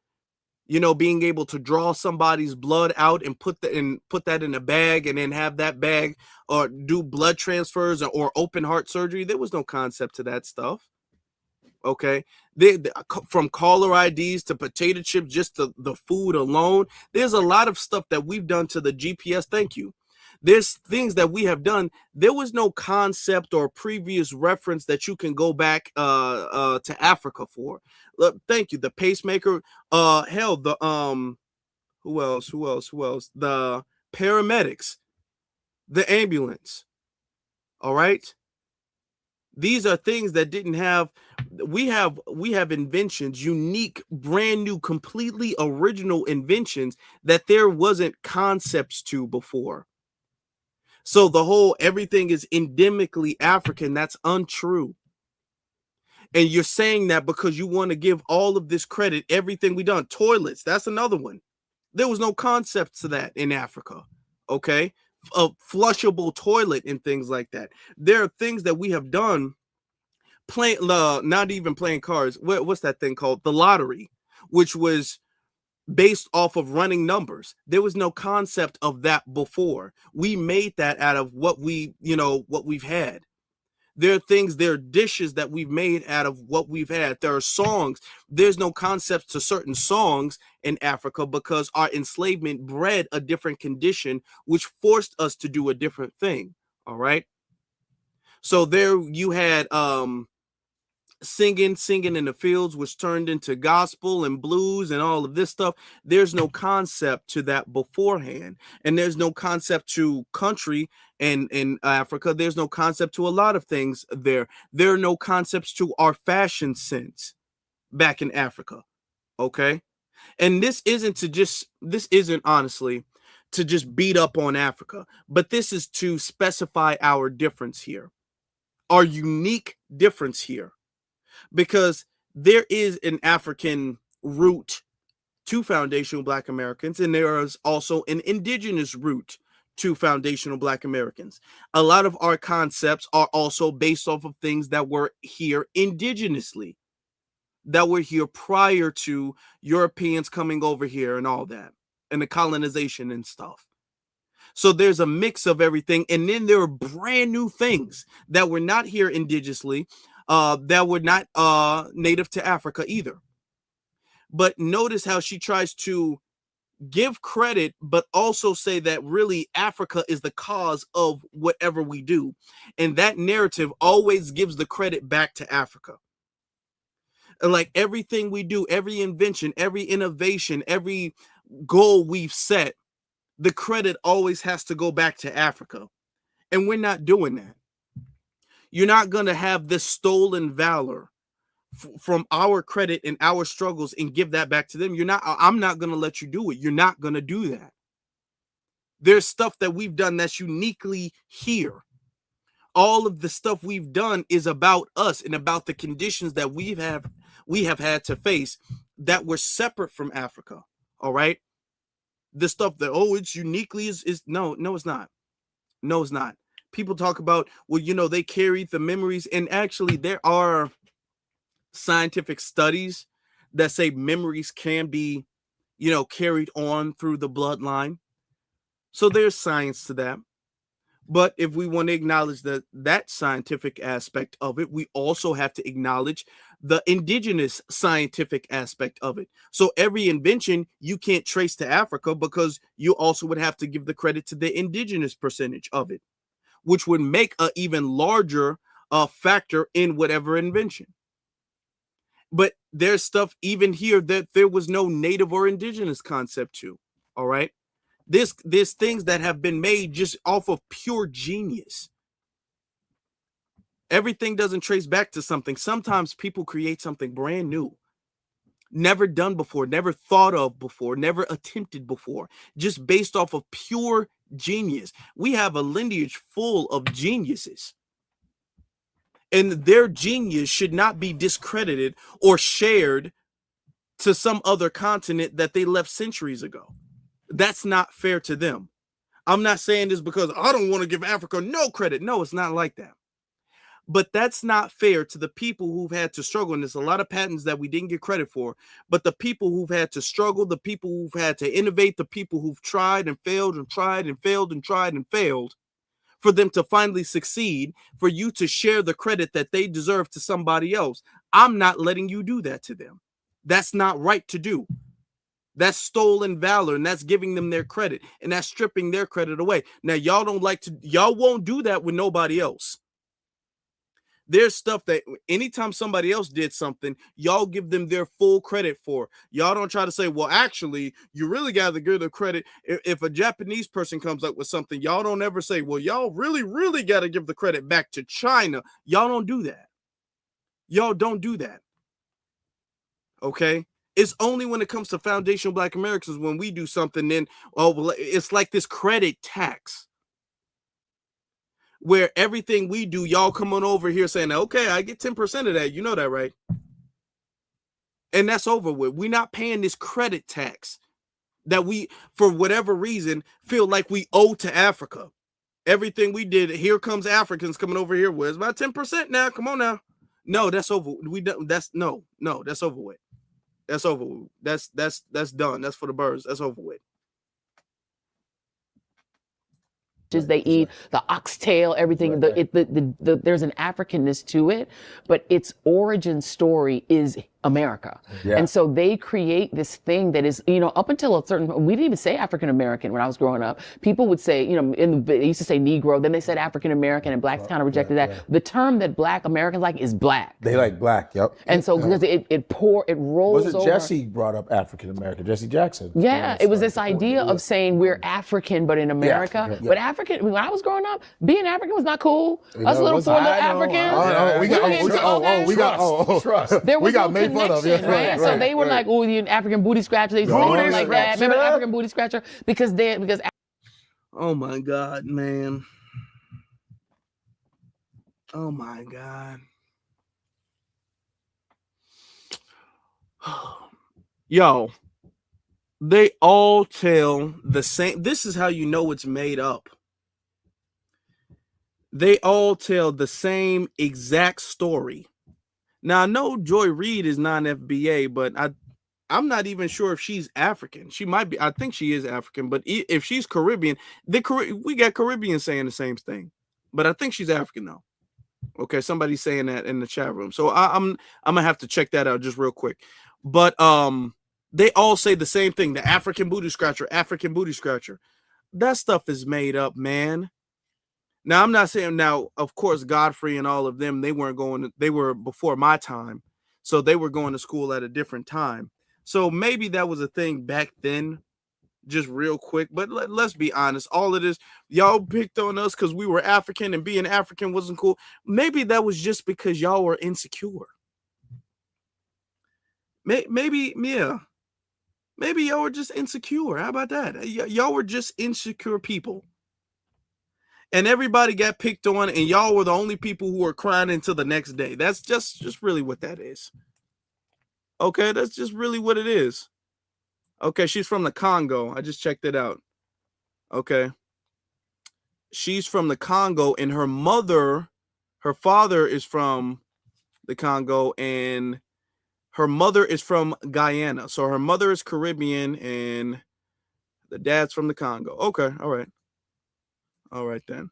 you know, being able to draw somebody's blood out and put that in a bag and then have that bag or do blood transfers or open heart surgery. There was no concept to that stuff. Okay. From caller IDs to potato chips, just the food alone. There's a lot of stuff that we've done to the GPS. Thank you. There's things that we have done. There was no concept or previous reference that you can go back to Africa for. Look, thank you. The pacemaker, hell, the who else? The paramedics, the ambulance. All right. These are things that didn't have. We have inventions, unique, brand new, completely original inventions that there wasn't concepts to before. So the whole everything is endemically African, that's untrue. And you're saying that because you want to give all of this credit, everything we done. Toilets, that's another one. There was no concept to that in Africa. Okay. A flushable toilet and things like that. There are things that we have done not even playing cards. What's that thing called? The lottery, which was based off of running numbers. There was no concept of that before. We made that out of what we've had. There are dishes that we've made out of what we've had. There are songs. There's no concept to certain songs in Africa because our enslavement bred a different condition, which forced us to do a different thing. All right. So there you had singing in the fields, which turned into gospel and blues and all of this stuff. There's no concept to that beforehand. And there's no concept to country and in Africa. There's no concept to a lot of things there. There are no concepts to our fashion sense back in Africa. Okay. And this isn't honestly to just beat up on Africa, but this is to specify our difference here, our unique difference here. Because there is an African root to foundational Black Americans, and there is also an indigenous root to foundational Black Americans. A lot of our concepts are also based off of things that were here indigenously, that were here prior to Europeans coming over here and all that, and the colonization and stuff. So there's a mix of everything. And then there are brand new things that were not here indigenously, that were not native to Africa either. But notice how she tries to give credit, but also say that really Africa is the cause of whatever we do. And that narrative always gives the credit back to Africa. Like everything we do, every invention, every innovation, every goal we've set, the credit always has to go back to Africa. And we're not doing that. You're not going to have this stolen valor from our credit and our struggles and give that back to them. I'm not going to let you do it. You're not going to do that. There's stuff that we've done that's uniquely here. All of the stuff we've done is about us and about the conditions that we have had to face that were separate from Africa. All right. The stuff that, it's uniquely is no, it's not. No, it's not. People talk about, well, they carried the memories. And actually, there are scientific studies that say memories can be, carried on through the bloodline. So there's science to that. But if we want to acknowledge that scientific aspect of it, we also have to acknowledge the indigenous scientific aspect of it. So every invention you can't trace to Africa because you also would have to give the credit to the indigenous percentage of it, which would make an even larger factor in whatever invention. But there's stuff even here that there was no native or indigenous concept to. All right. There's things that have been made just off of pure genius. Everything doesn't trace back to something. Sometimes people create something brand new, never done before, never thought of before, never attempted before, just based off of pure genius. We have a lineage full of geniuses, and their genius should not be discredited or shared to some other continent that they left centuries ago. That's not fair to them. I'm not saying this because I don't want to give Africa no credit. No, it's not like that. But that's not fair to the people who've had to struggle. And there's a lot of patents that we didn't get credit for. But the people who've had to struggle, the people who've had to innovate, the people who've tried and failed and tried and failed and tried and failed, for them to finally succeed, for you to share the credit that they deserve to somebody else. I'm not letting you do that to them. That's not right to do. That's stolen valor, and that's giving them their credit, and that's stripping their credit away. Now, y'all won't do that with nobody else. There's stuff that anytime somebody else did something, y'all give them their full credit for. Y'all don't try to say, well, actually, you really got to give the credit. If a Japanese person comes up with something, y'all don't ever say, well, y'all really, really got to give the credit back to China. Y'all don't do that. Y'all don't do that. Okay? It's only when it comes to foundational Black Americans when we do something, then, well, it's like this credit tax, where everything we do, y'all come on over here saying, okay, I get 10% of that. You know that, right? And that's over with. We're not paying this credit tax. that we, for whatever reason, feel like we owe to Africa. Everything we did, here comes Africans coming over here. Where's about 10% now? Come on now. No, that's over. That's over with. That's over with. That's done. That's for the birds. That's over with. They eat the oxtail, everything. There's an Africanness to it, but its origin story is America. And so they create this thing that is, up until a certain, we didn't even say African American when I was growing up. People would say, they used to say Negro, then they said African American, and blacks kind of rejected that. The term that black Americans like is black. They like black, yep. And so because it rolls over. Was it Jesse brought up African American, Jesse Jackson? Yeah, it was this idea of saying we're African, but in America. But African, when I was growing up, being African was not cool. Us little four little Africans. There was no connection, right? So they were like, oh, the African booty scratcher. They saying like that. Remember the African booty scratcher? Because oh my God, man. Oh my God. Yo, they all tell the same. This is how you know it's made up. They all tell the same exact story. Now, I know Joy Reid is non-FBA, but I'm not even sure if she's African. She might be. I think she is African, but if she's Caribbean, we got Caribbeans saying the same thing. But I think she's African though. Okay, somebody's saying that in the chat room. So I'm gonna have to check that out just real quick. But they all say the same thing: the African booty scratcher, African booty scratcher. That stuff is made up, man. Now, I'm not saying now, of course, Godfrey and all of them, they were before my time. So they were going to school at a different time. So maybe that was a thing back then, just real quick. But let's be honest. All of this, y'all picked on us because we were African and being African wasn't cool. Maybe that was just because y'all were insecure. Maybe y'all were just insecure. How about that? Y'all were just insecure people. And everybody got picked on, and y'all were the only people who were crying until the next day. That's just really what that is. Okay, that's just really what it is. Okay, she's from the Congo. I just checked it out. Okay. She's from the Congo, and her father is from the Congo, and her mother is from Guyana. So her mother is Caribbean, and the dad's from the Congo. Okay, all right. All right then.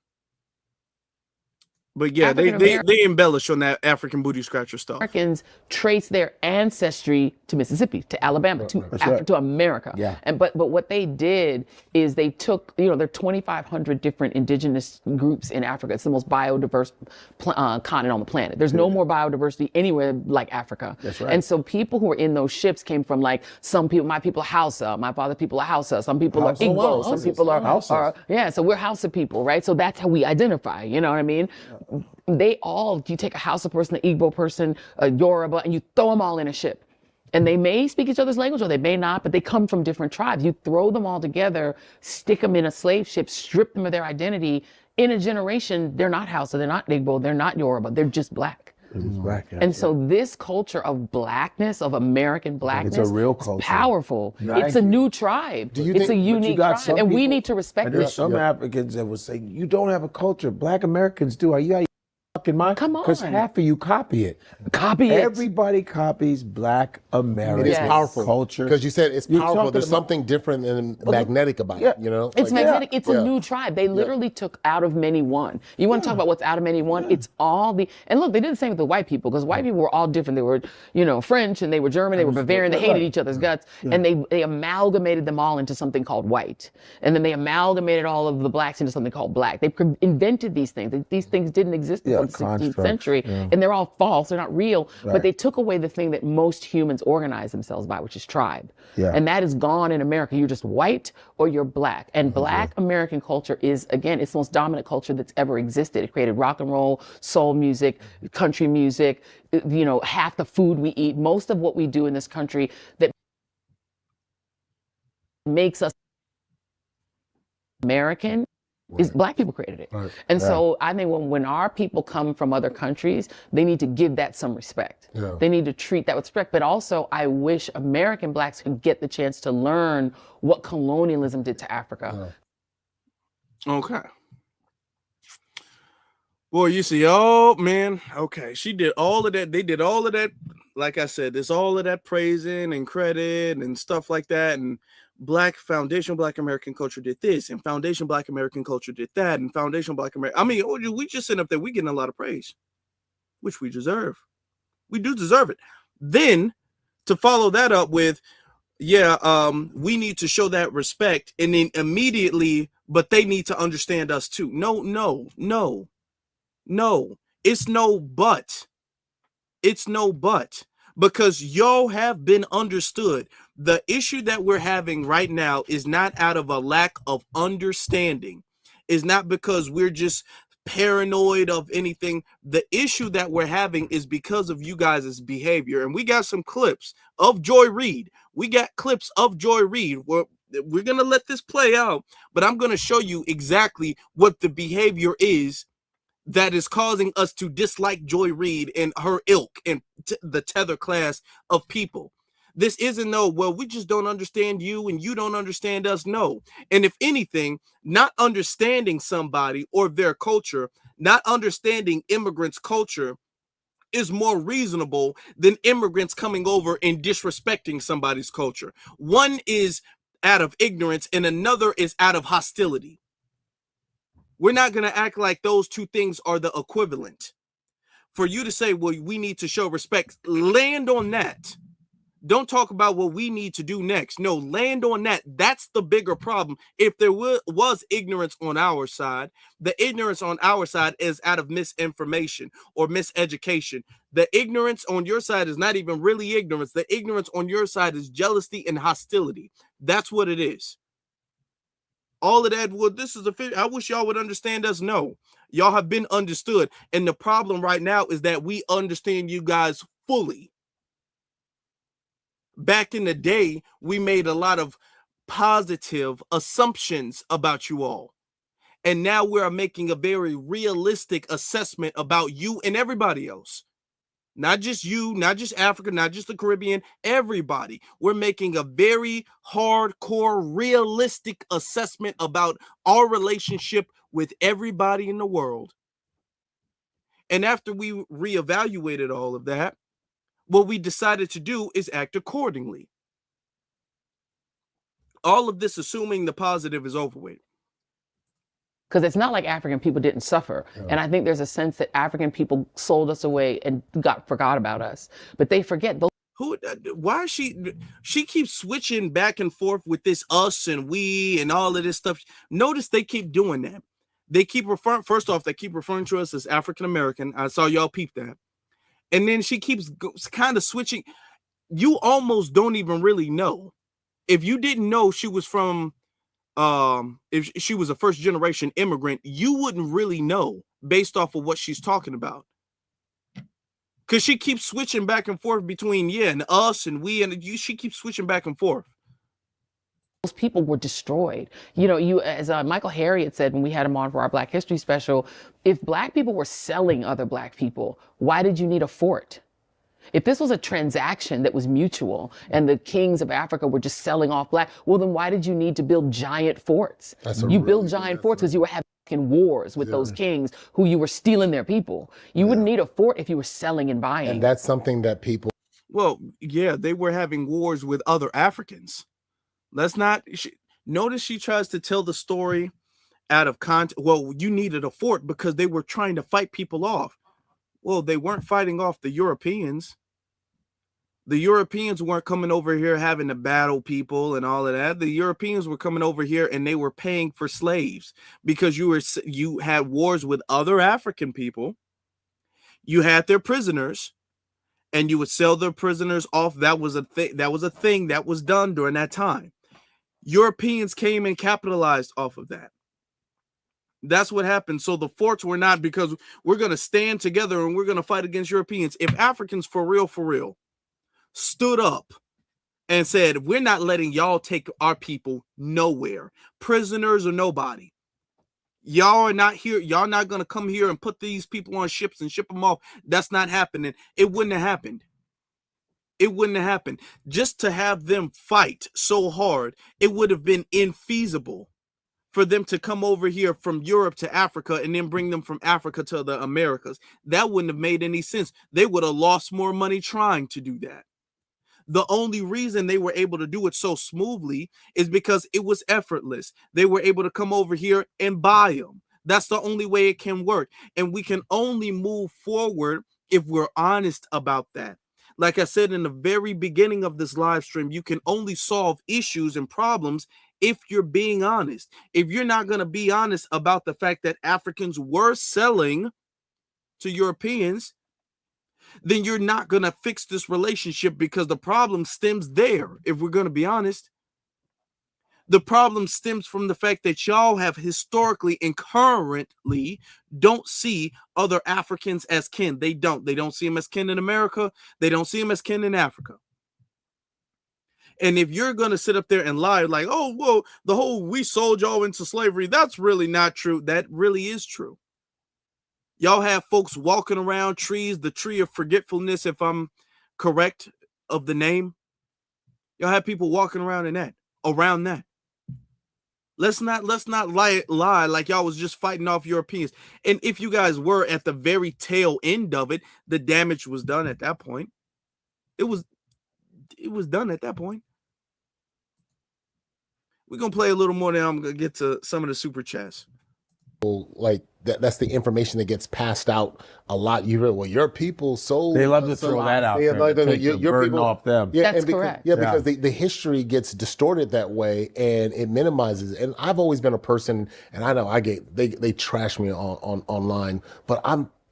But yeah, they embellish on that African booty scratcher stuff. Americans trace their ancestry to Mississippi, to Alabama, to America. Yeah. But what they did is they took, there are 2,500 different indigenous groups in Africa. It's the most biodiverse continent on the planet. There's no more biodiversity anywhere like Africa. That's right. And so people who were in those ships came from like some people, my people are Hausa, my father people are Hausa, some people are Igbo, some people are so we're Hausa people, right? So that's how we identify, you know what I mean? You take a Hausa person, an Igbo person, a Yoruba, and you throw them all in a ship. And they may speak each other's language or they may not, but they come from different tribes. You throw them all together, stick them in a slave ship, strip them of their identity. In a generation, they're not Hausa, they're not Igbo, they're not Yoruba, they're just black. Black, yeah, and so this culture of blackness, of American blackness, it's a real culture. It's powerful. It's a new tribe. It's a unique tribe, and we need to respect it. There's some Africans that will say, you don't have a culture. Black Americans do. Are you fucking mind? Come on. Because half of you copy it. Everybody copies Black American culture. Because you said it's powerful. There's something different and magnetic about it, It's magnetic. It's a new tribe. They literally took out of many one. You want to talk about what's out of many one? It's all and look, they did the same with the white people, because white people were all different. They were, French, and they were German, they were Bavarian, they hated each other's guts, and they amalgamated them all into something called white. And then they amalgamated all of the blacks into something called black. They invented these things. These things didn't exist before the 16th century, and they're all false. They're not real, but they took away the thing that most humans organize themselves by, which is tribe. And that is gone in America. You're just white or you're black. And Black American culture is, again, it's the most dominant culture that's ever existed. It created rock and roll, soul music, country music, half the food we eat, most of what we do in this country that makes us American Is Black people created it. Right. And so I think when our people come from other countries, they need to give that some respect. Yeah. They need to treat that with respect. But also, I wish American Blacks could get the chance to learn what colonialism did to Africa. Okay. Boy, you see, oh man, okay. She did all of that. They did all of that. Like I said, there's all of that praising and credit and stuff like that. And Foundation Black American Culture did this, and Foundation Black American Culture did that, and Foundation Black American. I mean, we just sit up there, we getting a lot of praise, which we deserve. We do deserve it. Then to follow that up with, we need to show that respect, and then immediately, but they need to understand us too. No. It's no but. It's no but, because y'all have been understood. The issue that we're having right now is not out of a lack of understanding. It's not because we're just paranoid of anything. The issue that we're having is because of you guys' behavior. And we got some clips of Joy Reid. We're going to let this play out, but I'm going to show you exactly what the behavior is that is causing us to dislike Joy Reid and her ilk and the Tether class of people. This isn't we just don't understand you and you don't understand us. No. And if anything, not understanding somebody or their culture, not understanding immigrants' culture is more reasonable than immigrants coming over and disrespecting somebody's culture. One is out of ignorance and another is out of hostility. We're not going to act like those two things are the equivalent. For you to say, well, we need to show respect, land on that. Don't talk about what we need to do next. No, land on that. That's the bigger problem. If there was ignorance on our side, the ignorance on our side is out of misinformation or miseducation. The ignorance on your side is not even really ignorance. The ignorance on your side is jealousy and hostility. That's what it is. All of that, I wish y'all would understand us. No, y'all have been understood. And the problem right now is that we understand you guys fully. Back in the day, we made a lot of positive assumptions about you all. And now we're making a very realistic assessment about you and everybody else. Not just you, not just Africa, not just the Caribbean, everybody. We're making a very hardcore, realistic assessment about our relationship with everybody in the world. And after we reevaluated all of that, what we decided to do is act accordingly. All of this assuming the positive is over with. Because it's not like African people didn't suffer. Yeah. And I think there's a sense that African people sold us away and forgot about us. But they forget those. Why is she keeps switching back and forth with this us and we and all of this stuff. Notice they keep doing that. They keep referring to us as African American. I saw y'all peep that. And then she keeps kind of switching. You almost don't even really know. If you didn't know she was from if she was a first generation immigrant, you wouldn't really know based off of what she's talking about. Because she keeps switching back and forth between and us and we and you. She keeps switching back and forth. Those people were destroyed. As Michael Harriot said when we had him on for our Black History special, if Black people were selling other Black people, why did you need a fort? If this was a transaction that was mutual and the kings of Africa were just selling off Black, well, then why did you need to build giant forts? You build giant forts because you were having wars with those kings who you were stealing their people. You wouldn't need a fort if you were selling and buying. And that's something that people... Well, yeah, they were having wars with other Africans. Notice she tries to tell the story out of context. Well, you needed a fort because they were trying to fight people off. Well, they weren't fighting off the Europeans. The Europeans weren't coming over here having to battle people and all of that. The Europeans were coming over here and they were paying for slaves because you had wars with other African people. You had their prisoners and you would sell their prisoners off. That was a thing that was done during that time. Europeans came and capitalized off of that. That's what happened. So the forts were not because we're going to stand together and we're going to fight against Europeans. If Africans for real, stood up and said, we're not letting y'all take our people nowhere, prisoners or nobody. Y'all are not here. Y'all not going to come here and put these people on ships and ship them off. That's not happening. It wouldn't have happened. It wouldn't have happened. Just to have them fight so hard, it would have been infeasible for them to come over here from Europe to Africa and then bring them from Africa to the Americas. That wouldn't have made any sense. They would have lost more money trying to do that. The only reason they were able to do it so smoothly is because it was effortless. They were able to come over here and buy them. That's the only way it can work. And we can only move forward if we're honest about that. Like I said in the very beginning of this live stream, you can only solve issues and problems if you're being honest. If you're not going to be honest about the fact that Africans were selling to Europeans, then you're not going to fix this relationship, because the problem stems there. If we're going to be honest, the problem stems from the fact that y'all have historically and currently don't see other Africans as kin. They don't see them as kin in America. They don't see them as kin in Africa. And if you're going to sit up there and lie like, oh, well, the whole we sold y'all into slavery, that's really not true. That really is true. Y'all have folks walking around trees, the tree of forgetfulness, if I'm correct of the name. Y'all have people walking around in that, around that. Let's not lie like y'all was just fighting off Europeans. And if you guys were at the very tail end of it, the damage was done at that point. It was done at that point. We're going to play a little more now. I'm going to get to some of the super chats. Like that's the information that gets passed out a lot. You hear, well, your people sold. They love to throw that out there. Like, take the burden people off them. Yeah, That's correct. Because the history gets distorted that way, and it minimizes. And I've always been a person, and I know they trash me on online, but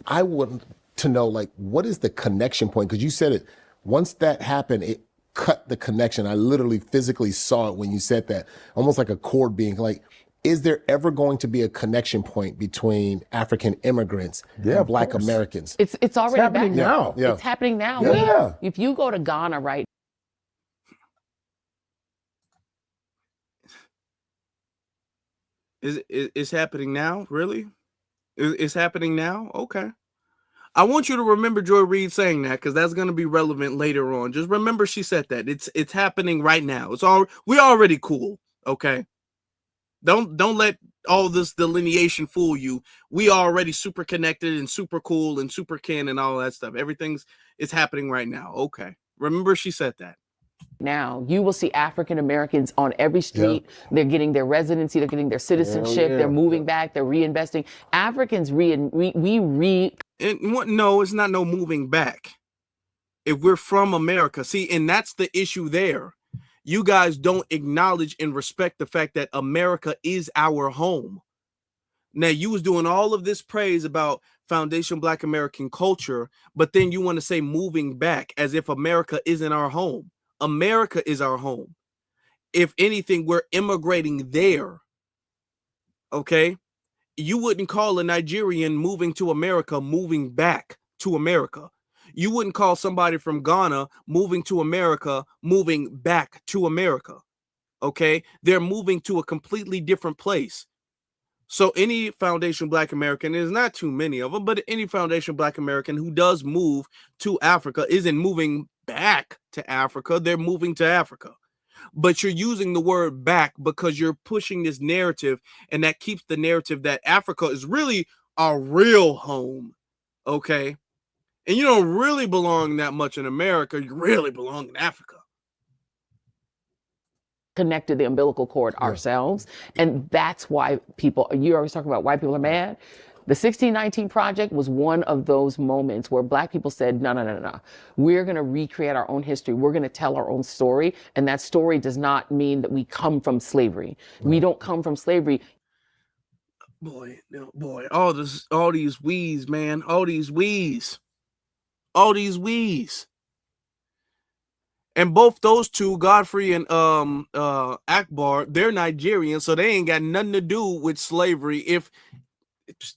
I want to know, like, what is the connection point? Because you said it. Once that happened, it cut the connection. I literally physically saw it when you said that, almost like a cord being like. Is there ever going to be a connection point between African immigrants and Black Americans? It's already happening now. Yeah. It's happening now. Yeah. If you go to Ghana right It's happening now? Really? It's happening now? Okay. I want you to remember Joy Reid saying that, because that's going to be relevant later on. Just remember she said that. It's happening right now. We're already cool, okay? Don't let all this delineation fool you. We are already super connected and super cool and super kin and all that stuff. It's happening right now. Okay. Remember she said that. now, you will see African Americans on every street. Yeah. They're getting their residency. They're getting their citizenship. Yeah. They're moving back. They're reinvesting. Africans No, it's not no moving back. If we're from America, see, and that's the issue there. You guys don't acknowledge and respect the fact that America is our home. Now, you was doing all of this praise about foundation Black American culture, but then you want to say moving back as if America isn't our home. America is our home. If anything, we're immigrating there. Okay? You wouldn't call a Nigerian moving to America moving back to America. You wouldn't call somebody from Ghana moving to America moving back to America. Okay? They're moving to a completely different place. So any foundation Black American, there's not too many of them, but any foundation Black American who does move to Africa isn't moving back to Africa. They're moving to Africa. But you're using the word back because you're pushing this narrative, and that keeps the narrative that Africa is really our real home. Okay? And you don't really belong that much in America. You really belong in Africa. Connected the umbilical cord ourselves. And that's why you always talk about why people are mad. The 1619 Project was one of those moments where Black people said, no. We're going to recreate our own history. We're going to tell our own story. And that story does not mean that we come from slavery. Right. We don't come from slavery. Boy, all these we's, man, all these we's. And both those two, Godfrey and Akbar, they're Nigerian, so they ain't got nothing to do with slavery. If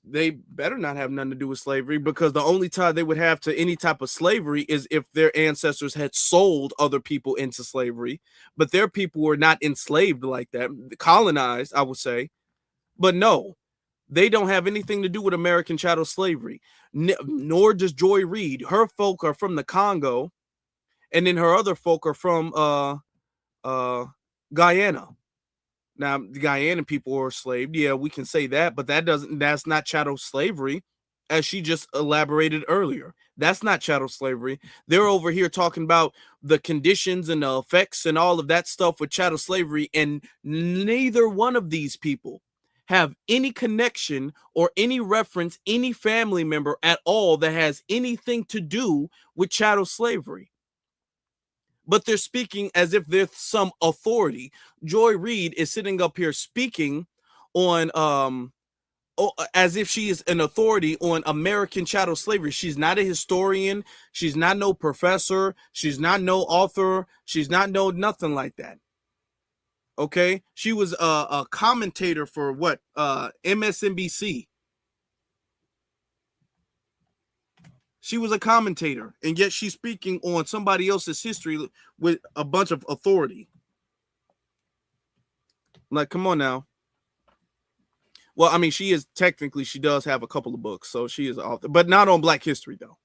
they better not have nothing to do with slavery, because the only tie they would have to any type of slavery is if their ancestors had sold other people into slavery. But their people were not enslaved like that, colonized, I would say. But no, They don't have anything to do with American chattel slavery, nor does Joy Reid. Her folk are from the Congo, and then her other folk are from Guyana. Now, the Guyanan people were enslaved. Yeah, we can say that, but that's not chattel slavery, as she just elaborated earlier. That's not chattel slavery. They're over here talking about the conditions and the effects and all of that stuff with chattel slavery, and neither one of these people have any connection or any reference, any family member at all that has anything to do with chattel slavery. But they're speaking as if there's some authority. Joy Reid is sitting up here speaking on as if she is an authority on American chattel slavery. She's not a historian. She's not no professor. She's not no author. She's not no nothing like that. Okay, she was a commentator for what? MSNBC. She was a commentator, and yet she's speaking on somebody else's history with a bunch of authority. Like, come on now. Well, I mean, she does have a couple of books, so she is an author, but not on Black history, though.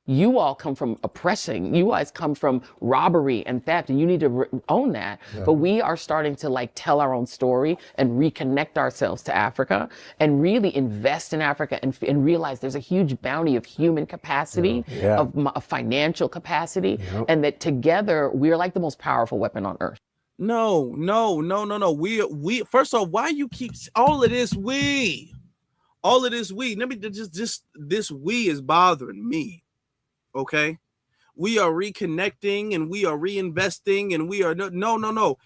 You all come from oppressing. You guys come from robbery and theft, and you need to own that. Yeah. But we are starting to like tell our own story and reconnect ourselves to Africa and really invest in Africa and realize there's a huge bounty of human capacity, of financial capacity, and that together we're like the most powerful weapon on earth. No. We first off, why you keep all of this we? Let me just this we is bothering me. Okay, we are reconnecting and we are reinvesting and we are no.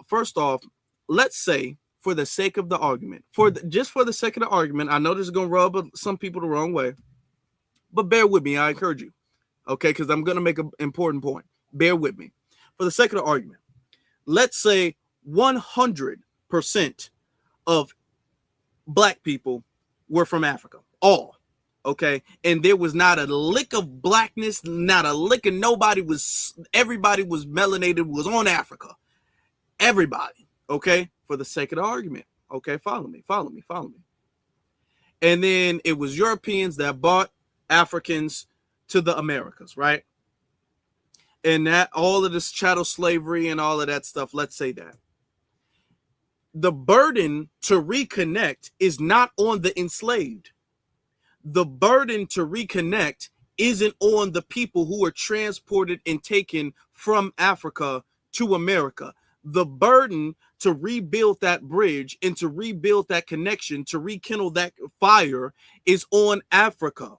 First off, let's say for the sake of the argument, just for the sake of the argument, I know this is gonna rub some people the wrong way, but bear with me. I encourage you, okay, because I'm gonna make an important point. Bear with me for the sake of the argument. Let's say 100% of Black people were from Africa, all. Okay, and there was not a lick of blackness, not a lick of everybody was melanated, was on Africa. Everybody, okay, for the sake of the argument. Okay, follow me. And then it was Europeans that brought Africans to the Americas, right? And that all of this chattel slavery and all of that stuff, let's say that. The burden to reconnect is not on the enslaved. The burden to reconnect isn't on the people who are transported and taken from Africa to America. The burden to rebuild that bridge and to rebuild that connection, to rekindle that fire is on Africa.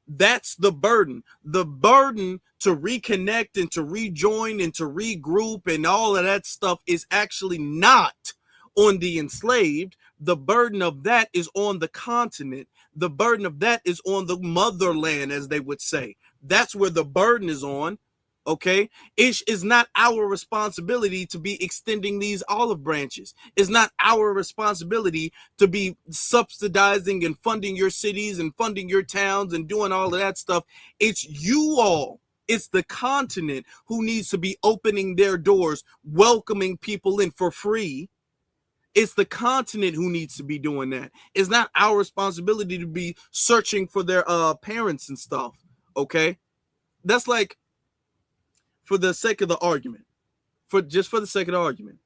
That's the burden. The burden to reconnect and to rejoin and to regroup and all of that stuff is actually not on the enslaved. The burden of that is on the continent. The burden of that is on the motherland, as they would say. That's where the burden is on. Okay, it is not our responsibility to be extending these olive branches. It's not our responsibility to be subsidizing and funding your cities and funding your towns and doing all of that stuff. It's you all. It's the continent who needs to be opening their doors, welcoming people in for free. It's the continent who needs to be doing that. It's not our responsibility to be searching for their parents and stuff. Okay, that's like, for the sake of the argument, for the sake of the argument,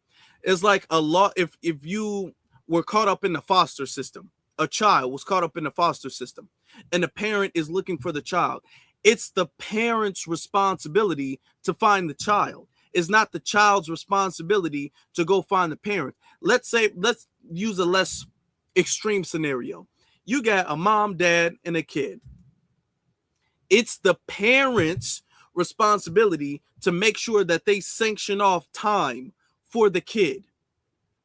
it's like a law. If you were caught up in the foster system, a child was caught up in the foster system, and the parent is looking for the child, it's the parent's responsibility to find the child. It's not the child's responsibility to go find the parent. Let's use a less extreme scenario. You got a mom, dad, and a kid. It's the parent's responsibility to make sure that they sanction off time for the kid,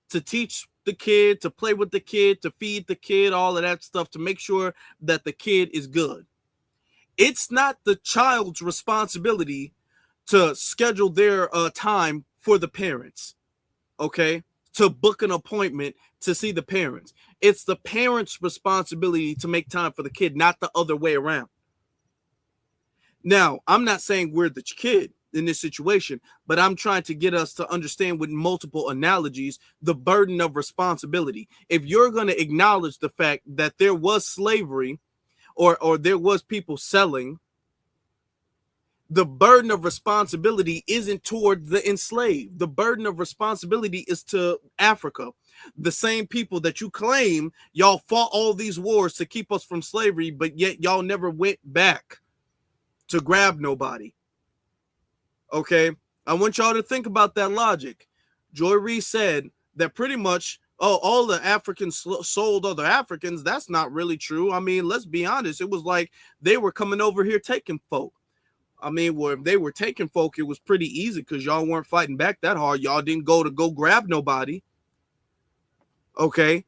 to teach the kid, to play with the kid, to feed the kid, all of that stuff, to make sure that the kid is good. It's not the child's responsibility to schedule their time for the parents, okay? To book an appointment to see the parents. It's the parents' responsibility to make time for the kid, not the other way around. Now, I'm not saying we're the kid. in this situation, but I'm trying to get us to understand with multiple analogies the burden of responsibility. If you're going to acknowledge the fact that there was slavery or there was people selling, the burden of responsibility isn't toward the enslaved. The burden of responsibility is to Africa. The same people that you claim y'all fought all these wars to keep us from slavery, but yet y'all never went back to grab nobody. Okay, I want y'all to think about that logic. Joy Reid said that pretty much, oh, all the Africans sold other Africans. That's not really true. I mean, let's be honest. It was like they were coming over here taking folk. I mean, well, if they were taking folk, it was pretty easy because y'all weren't fighting back that hard. Y'all didn't go grab nobody. Okay.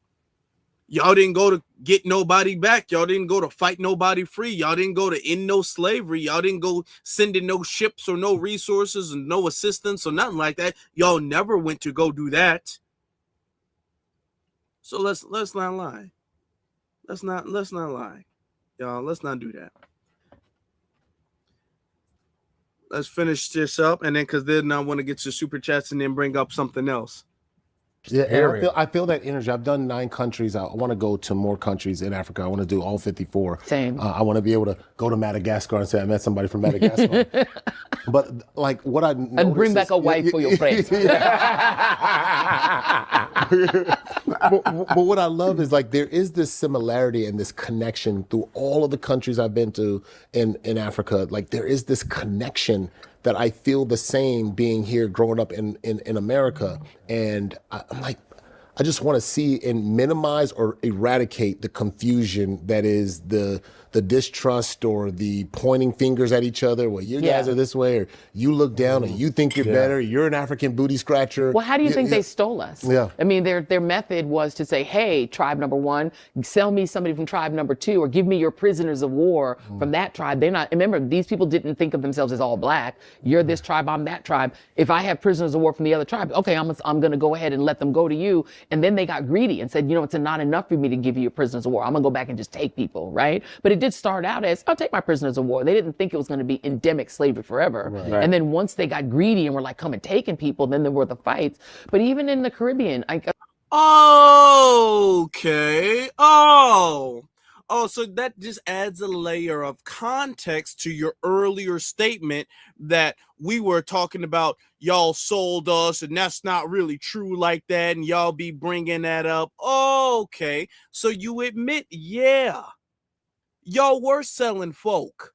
Y'all didn't go to get nobody back. Y'all didn't go to fight nobody free. Y'all didn't go to end no slavery. Y'all didn't go sending no ships or no resources and no assistance or nothing like that. Y'all never went to go do that. So let's not lie. Let's not lie. Y'all, let's not do that. Let's finish this up, and then because then I want to get to super chats and then bring up something else. Yeah, and I feel that energy. I've done 9 countries. I want to go to more countries in Africa. I want to do all 54. Same. I want to be able to go to Madagascar and say I met somebody from Madagascar. But like what I noticed and bring back a wife for your friends. but what I love is like there is this similarity and this connection through all of the countries I've been to in Africa. Like there is this connection that I feel the same being here, growing up in America. And I'm like, I just want to see and minimize or eradicate the confusion that is the distrust or the pointing fingers at each other. Well, you guys are this way, or you look down, or you think you're better. You're an African booty scratcher. Well, how do you think they stole us? Yeah. I mean, their method was to say, hey, tribe number 1, sell me somebody from tribe number 2, or give me your prisoners of war from that tribe. They're not, remember, these people didn't think of themselves as all black. You're this tribe, I'm that tribe. If I have prisoners of war from the other tribe, okay, I'm going to go ahead and let them go to you. And then they got greedy and said, you know, it's not enough for me to give you your prisoners of war. I'm going to go back and just take people, right? But it did start out as, I'll take my prisoners of war. They didn't think it was going to be endemic slavery forever. Right. And then once they got greedy and were like, come and taking people, then there were the fights. But even in the Caribbean, okay. Oh, so that just adds a layer of context to your earlier statement that we were talking about y'all sold us and that's not really true like that, and y'all be bringing that up. Okay, so you admit, y'all were selling folk.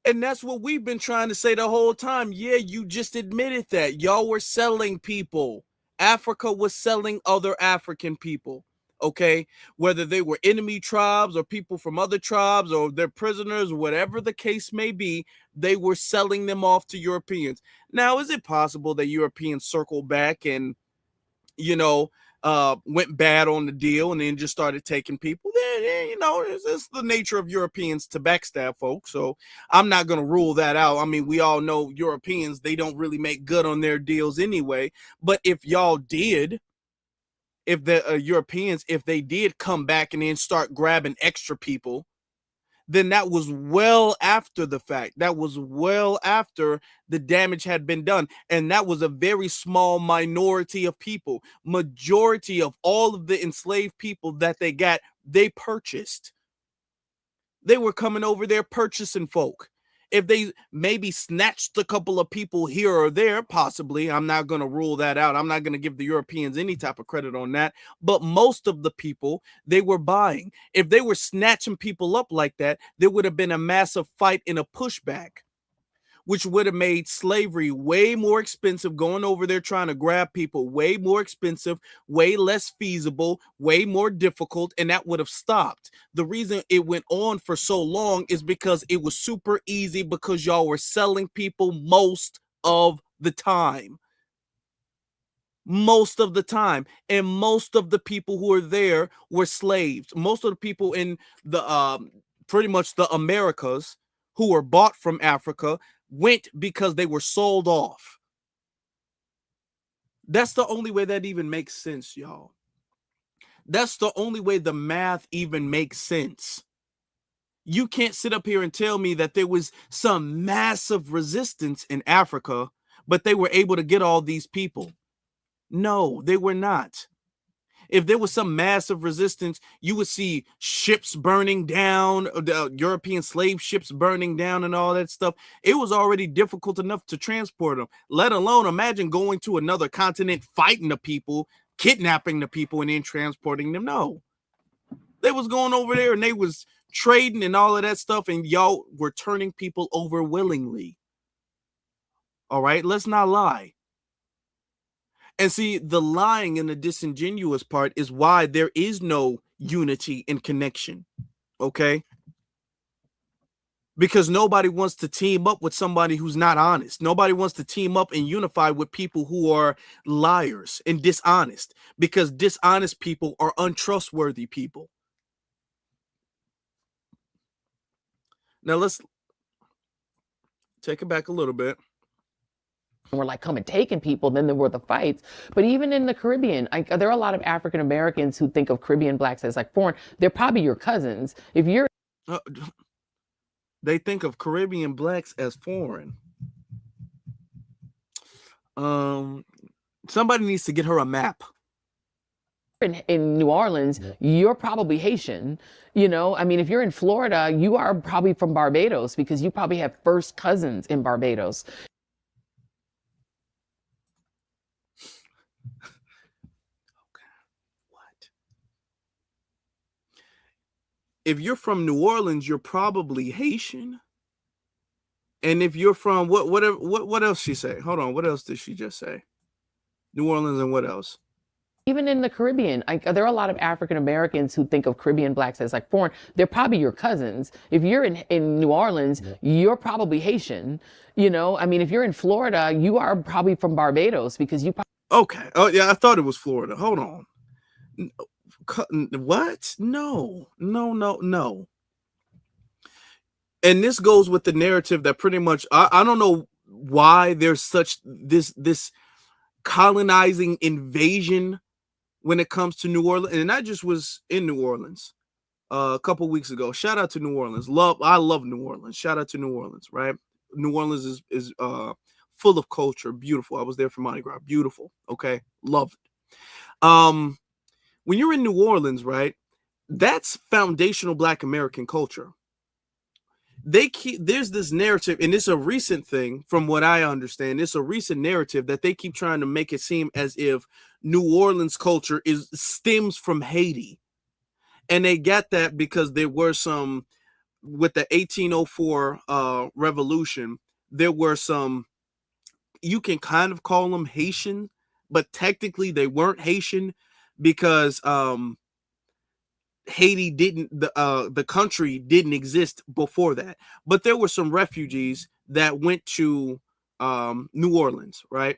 And that's what we've been trying to say the whole time. Yeah, you just admitted that. Y'all were selling people. Africa was selling other African people, okay? Whether they were enemy tribes or people from other tribes or their prisoners, whatever the case may be, they were selling them off to Europeans. Now, is it possible that Europeans circled back and, you know, went bad on the deal and then just started taking people? Then, you know, it's the nature of Europeans to backstab folks. So I'm not going to rule that out. I mean, we all know Europeans, they don't really make good on their deals anyway. But if y'all did, if the Europeans, if they did come back and then start grabbing extra people, then that was well after the fact. That was well after the damage had been done. And that was a very small minority of people. Majority of all of the enslaved people that they got, they purchased. They were coming over there purchasing folk. If they maybe snatched a couple of people here or there, possibly, I'm not going to rule that out. I'm not going to give the Europeans any type of credit on that. But most of the people, they were buying. If they were snatching people up like that, there would have been a massive fight and a pushback, which would have made slavery way more expensive, going over there trying to grab people, way more expensive, way less feasible, way more difficult, and that would have stopped. The reason it went on for so long is because it was super easy, because y'all were selling people most of the time. Most of the time. And most of the people who were there were slaves. Most of the people in the pretty much the Americas who were bought from Africa went because they were sold off. That's the only way that even makes sense, y'all. That's the only way the math even makes sense. You can't sit up here and tell me that there was some massive resistance in Africa, but they were able to get all these people. No, they were not. If there was some massive resistance, you would see ships burning down, European slave ships burning down and all that stuff. It was already difficult enough to transport them, let alone imagine going to another continent, fighting the people, kidnapping the people, and then transporting them. No, they was going over there and they was trading and all of that stuff, and y'all were turning people over willingly. All right, let's not lie. And see, the lying and the disingenuous part is why there is no unity and connection. Okay? Because nobody wants to team up with somebody who's not honest. Nobody wants to team up and unify with people who are liars and dishonest, because dishonest people are untrustworthy people. Now let's take it back a little bit. Were like coming taking people, then there were the fights. But even in the Caribbean, there are a lot of African Americans who think of Caribbean blacks as like foreign. They're probably your cousins. If you're they think of Caribbean blacks as foreign. Somebody needs to get her a map. In New Orleans, you're probably Haitian. You know, I mean, if you're in Florida, you are probably from Barbados, because you probably have first cousins in Barbados. If you're from New Orleans, you're probably Haitian. And if you're from what else she say? Hold on, what else did she just say? New Orleans and what else? Even in the Caribbean, there are a lot of African Americans who think of Caribbean blacks as like foreign. They're probably your cousins. If you're in New Orleans, you're probably Haitian. You know, I mean, if you're in Florida, you are probably from Barbados, because you probably... Okay. Oh yeah, I thought it was Florida. Hold on. What? No. And this goes with the narrative that pretty much I don't know why there's such this colonizing invasion when it comes to New Orleans. And I just was in New Orleans a couple weeks ago. Shout out to New Orleans. I love New Orleans. Shout out to New Orleans, right? New Orleans is full of culture, beautiful. I was there for Mardi Gras, beautiful. Okay, love it. When you're in New Orleans, right, that's foundational Black American culture. There's this narrative, and it's a recent thing from what I understand. It's a recent narrative that they keep trying to make it seem as if New Orleans culture stems from Haiti. And they got that because there were some, with the 1804 revolution, there were some, you can kind of call them Haitian, but technically they weren't Haitian, because Haiti the country didn't exist before that. But there were some refugees that went to New Orleans, right?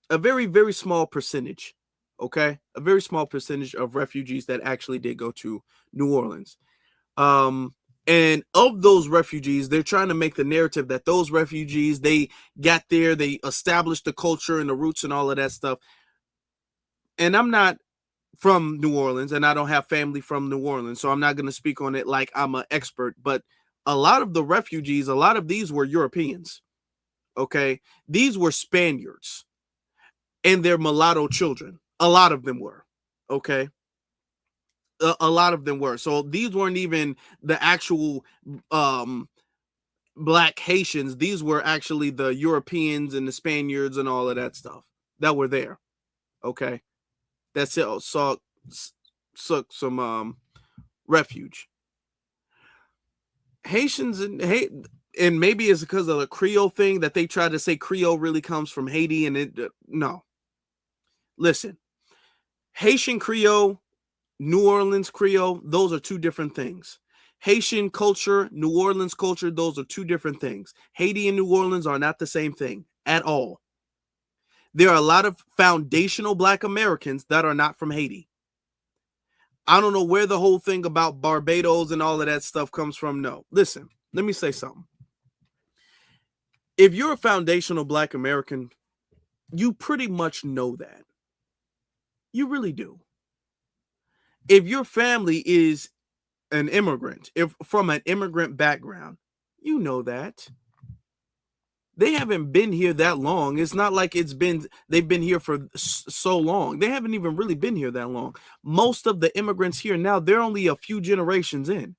A very, very small percentage, okay? A very small percentage of refugees that actually did go to New Orleans. And of those refugees, they're trying to make the narrative that those refugees, they got there, they established the culture and the roots and all of that stuff. And I'm not from New Orleans, and I don't have family from New Orleans, so I'm not going to speak on it like I'm an expert. But a lot of the refugees, a lot of these were Europeans, okay? These were Spaniards and their mulatto children. A lot of them were, okay? A lot of them were. So these weren't even the actual Black Haitians. These were actually the Europeans and the Spaniards and all of that stuff that were there, okay? That's it. Sought some refuge. Haitians and maybe it's because of the Creole thing that they try to say Creole really comes from Haiti, and no. Listen, Haitian Creole, New Orleans Creole, those are two different things. Haitian culture, New Orleans culture, those are two different things. Haiti and New Orleans are not the same thing at all. There are a lot of foundational Black Americans that are not from Haiti. I don't know where the whole thing about Barbados and all of that stuff comes from. No, listen, let me say something. If you're a foundational Black American, you pretty much know that. You really do. If your family is an immigrant, if from an immigrant background, you know that. They haven't been here that long. It's not like they've been here for so long. They haven't even really been here that long. Most of the immigrants here now, they're only a few generations in.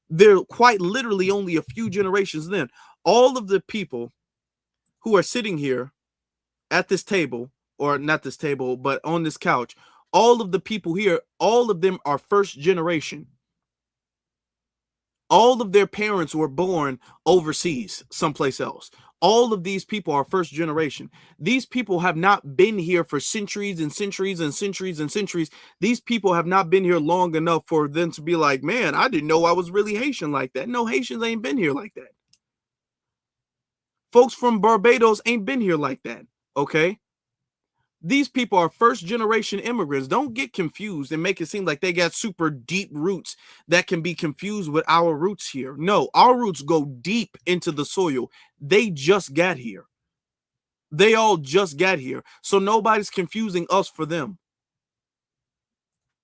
They're quite literally only a few generations in. All of the people who are sitting here at this table, or not this table, but on this couch, all of the people here, all of them are first generation. All of their parents were born overseas, someplace else. All of these people are first generation. These people have not been here for centuries and centuries and centuries and centuries. These people have not been here long enough for them to be like, man, I didn't know I was really Haitian like that. No, Haitians ain't been here like that. Folks from Barbados ain't been here like that, okay? These people are first generation immigrants. Don't get confused and make it seem like they got super deep roots that can be confused with our roots here. No, our roots go deep into the soil. They just got here. They all just got here. So nobody's confusing us for them.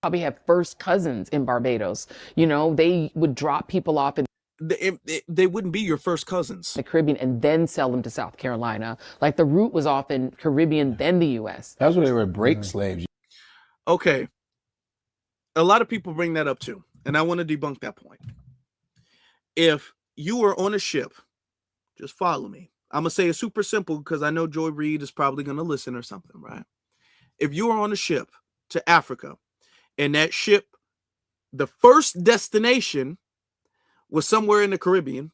Probably have first cousins in Barbados. You know, they would drop people off in They wouldn't be your first cousins. the Caribbean and then sell them to South Carolina. Like the route was often Caribbean, then the U.S. That's where they were break slaves. Okay. A lot of people bring that up too, and I want to debunk that point. If you were on a ship, just follow me. I'm going to say it's super simple because I know Joy Reid is probably going to listen or something, right? If you were on a ship to Africa, and that ship, the first destination was somewhere in the Caribbean,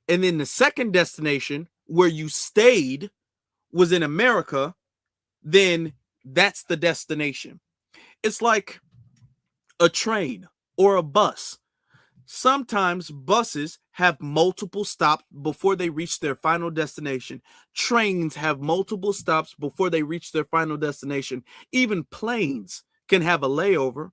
and then the second destination where you stayed was in America, then that's the destination. It's like a train or a bus. Sometimes buses have multiple stops before they reach their final destination. Trains have multiple stops before they reach their final destination. Even planes can have a layover.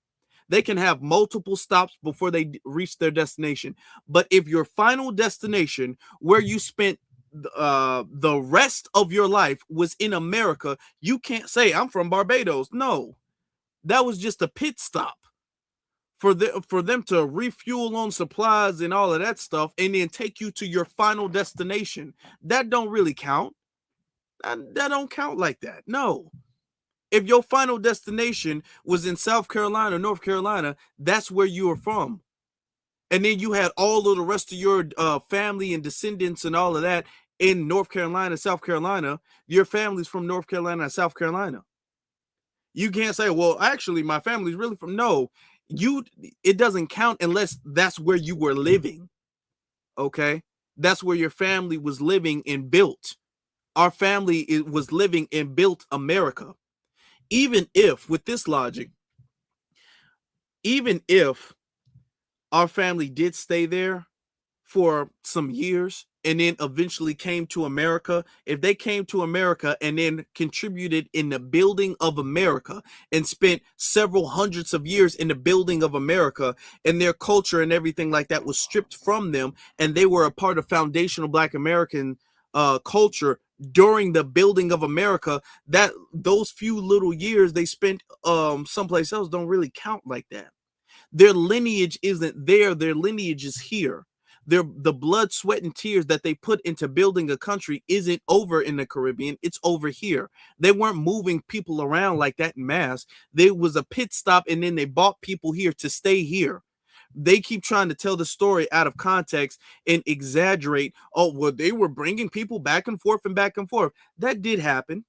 They can have multiple stops before they reach their destination. But if your final destination, where you spent the rest of your life, was in America, you can't say, I'm from Barbados. No, that was just a pit stop for them to refuel on supplies and all of that stuff and then take you to your final destination. That don't really count. That don't count like that. No. If your final destination was in South Carolina, North Carolina, that's where you were from. And then you had all of the rest of your family and descendants and all of that in North Carolina, South Carolina. Your family's from North Carolina and South Carolina. You can't say, well, actually, my family's really from. No, it doesn't count unless that's where you were living. Okay? That's where your family was living and built. Our family was living and built America. Even if, with this logic, even if our family did stay there for some years and then eventually came to America, if they came to America and then contributed in the building of America and spent several hundreds of years in the building of America, and their culture and everything like that was stripped from them, and they were a part of foundational Black American culture during the building of America, that those few little years they spent someplace else don't really count like that. Their lineage isn't there. Their lineage is here. The blood, sweat, and tears that they put into building a country isn't over in the Caribbean. It's over here. They weren't moving people around like that in mass. There was a pit stop, and then they bought people here to stay here. They keep trying to tell the story out of context and exaggerate. Oh, well, they were bringing people back and forth and back and forth. That did happen.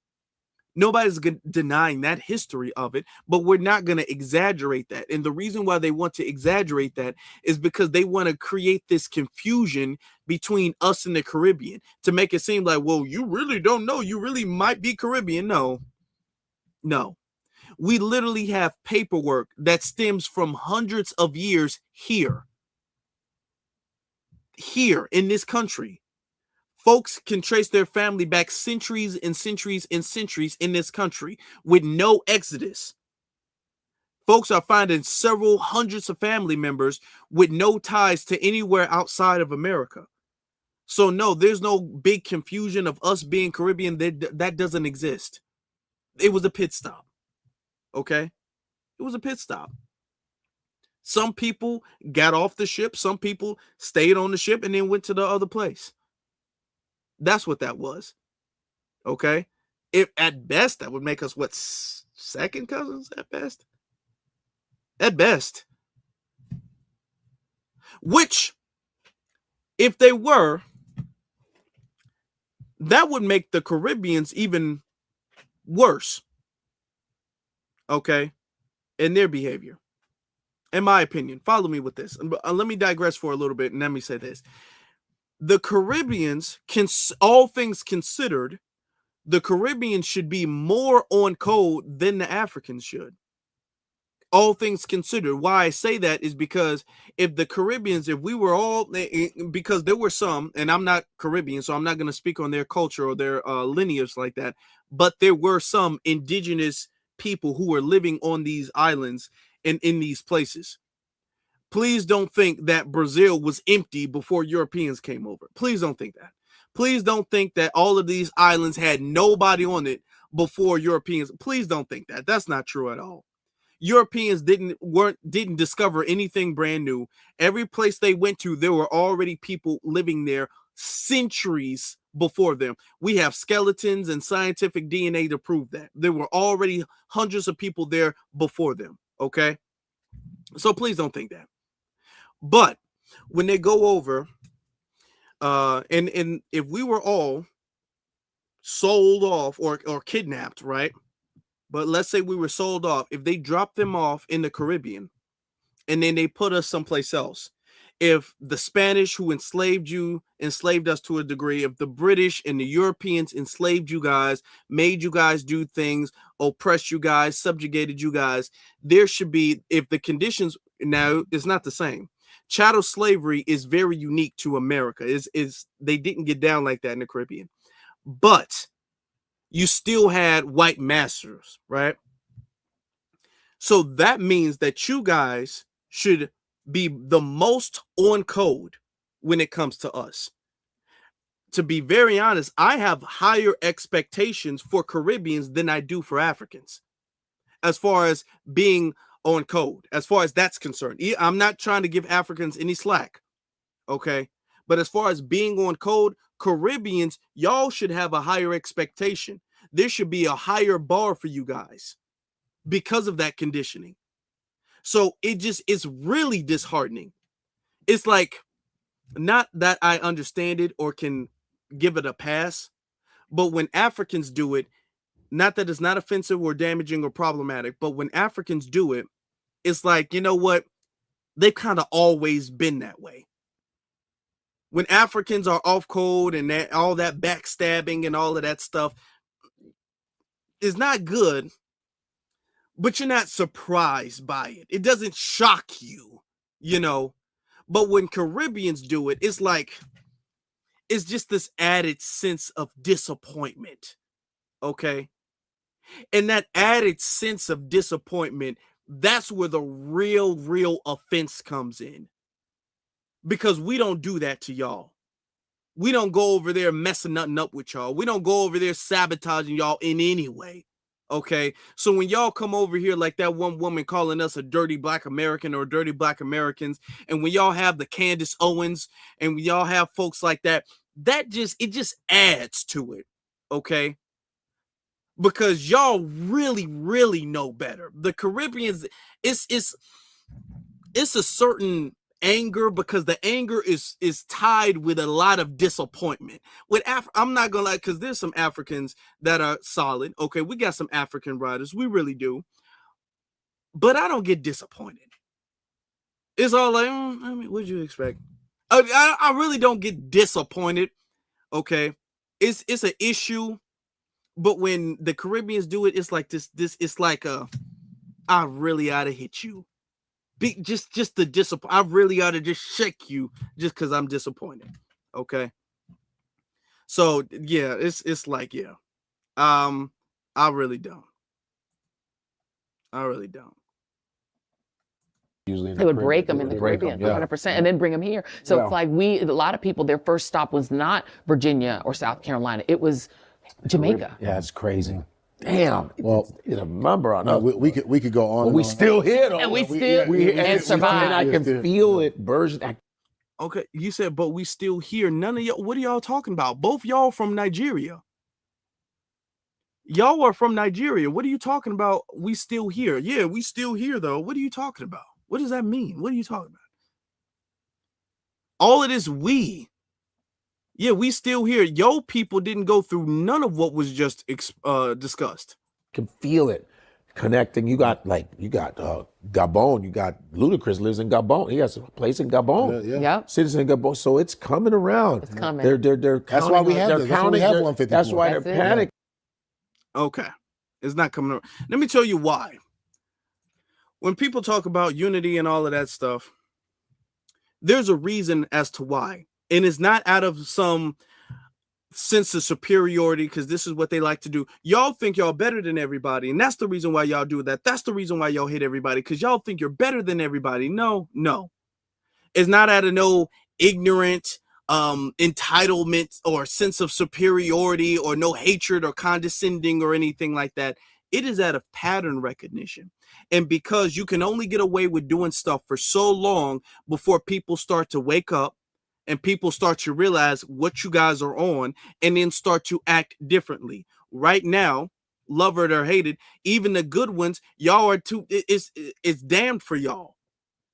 Nobody's denying that history of it, but we're not going to exaggerate that. And the reason why they want to exaggerate that is because they want to create this confusion between us and the Caribbean to make it seem like, well, you really don't know. You really might be Caribbean. No. We literally have paperwork that stems from hundreds of years here in this country. Folks can trace their family back centuries and centuries and centuries in this country with no exodus. Folks are finding several hundreds of family members with no ties to anywhere outside of America. So no, there's no big confusion of us being Caribbean. That doesn't exist. It was a pit stop. Okay? It was a pit stop. Some people got off the ship. Some people stayed on the ship and then went to the other place. That's what that was. Okay. If at best, that would make us what, second cousins at best? At best. Which, if they were, that would make the Caribbeans even worse. Okay. In their behavior. In my opinion. Follow me with this. Let me digress for a little bit and let me say this. The Caribbeans, all things considered, the Caribbeans should be more on code than the Africans should. All things considered. Why I say that is because if the Caribbeans, if we were all, because there were some, and I'm not Caribbean, so I'm not going to speak on their culture or their lineage like that, but there were some indigenous people who were living on these islands and in these places. Please don't think that Brazil was empty before Europeans came over. Please don't think that. Please don't think that all of these islands had nobody on it before Europeans. Please don't think that. That's not true at all. Europeans didn't discover anything brand new. Every place they went to, there were already people living there centuries before them. We have skeletons and scientific DNA to prove that. There were already hundreds of people there before them. Okay? So please don't think that. But when they go over, and if we were all sold off or kidnapped, right? But let's say we were sold off. If they dropped them off in the Caribbean and then they put us someplace else, if the Spanish who enslaved us to a degree, if the British and the Europeans enslaved you guys, made you guys do things, oppressed you guys, subjugated you guys, there should be, if the conditions, now it's not the same. Chattel slavery is very unique to America. They didn't get down like that in the Caribbean. But you still had white masters, right? So that means that you guys should be the most on code when it comes to us. To be very honest, I have higher expectations for Caribbeans than I do for Africans, as far as being on code, as far as that's concerned. I'm not trying to give Africans any slack, okay? But as far as being on code, Caribbeans, y'all should have a higher expectation. There should be a higher bar for you guys because of that conditioning. So it's really disheartening. It's like, not that I understand it or can give it a pass, but when Africans do it, not that it's not offensive or damaging or problematic, but when Africans do it, it's like, you know what? They've kind of always been that way. When Africans are off code and all that backstabbing and all of that stuff is not good, but you're not surprised by it. It doesn't shock you, you know. But when Caribbeans do it, it's like, it's just this added sense of disappointment, okay? And that added sense of disappointment, that's where the real offense comes in. Because we don't do that to y'all. We don't go over there messing nothing up with y'all. We don't go over there sabotaging y'all in any way. Okay. So when y'all come over here like that one woman calling us a dirty black American or dirty black Americans, and when y'all have the Candace Owens and when y'all have folks like that, it just adds to it. Okay. Because y'all really know better. The Caribbeans, it's a certain anger, because the anger is tied with a lot of disappointment. With I'm not gonna lie, because there's some Africans that are solid. Okay, we got some African writers, we really do. But I don't get disappointed. It's all like, I mean, what'd you expect? I really don't get disappointed. Okay, it's an issue, but when the Caribbeans do it, it's like this. It's like I really ought to hit you. Just the disappoint. I really ought to just shake you just because I'm disappointed. Okay. So yeah, it's like, yeah. I really don't. Usually they would break them in the Caribbean, 100%, and then bring them here. So it's like a lot of people, their first stop was not Virginia or South Carolina. It was Jamaica. Yeah, it's crazy. Damn. Well, remember on us. we could go on. But we still here though. And we still and survive. And I can feel it, version. Okay, you said, but we still here. None of y'all. What are y'all talking about? Both y'all from Nigeria. Y'all are from Nigeria. What are you talking about? We still here. Yeah, we still here though. What are you talking about? What does that mean? What are you talking about? All of this we. Yeah, we still here. Yo, people didn't go through none of what was just discussed. Can feel it connecting. You got Gabon. You got Ludacris lives in Gabon. He has a place in Gabon. Yep. Citizen in Gabon. So it's coming around. It's coming. They're That's why we have they're this. That's why counting. we have They're- 154. That's why That's they're it. panicking. Okay, it's not coming around. Let me tell you why. When people talk about unity and all of that stuff, there's a reason as to why. And it's not out of some sense of superiority because this is what they like to do. Y'all think y'all better than everybody. And that's the reason why y'all do that. That's the reason why y'all hit everybody because y'all think you're better than everybody. No. It's not out of no ignorant entitlement or sense of superiority or no hatred or condescending or anything like that. It is out of pattern recognition. And because you can only get away with doing stuff for so long before people start to wake up and people start to realize what you guys are on and then start to act differently. Right now, love it or hate it, even the good ones, y'all are too, it's damned for y'all.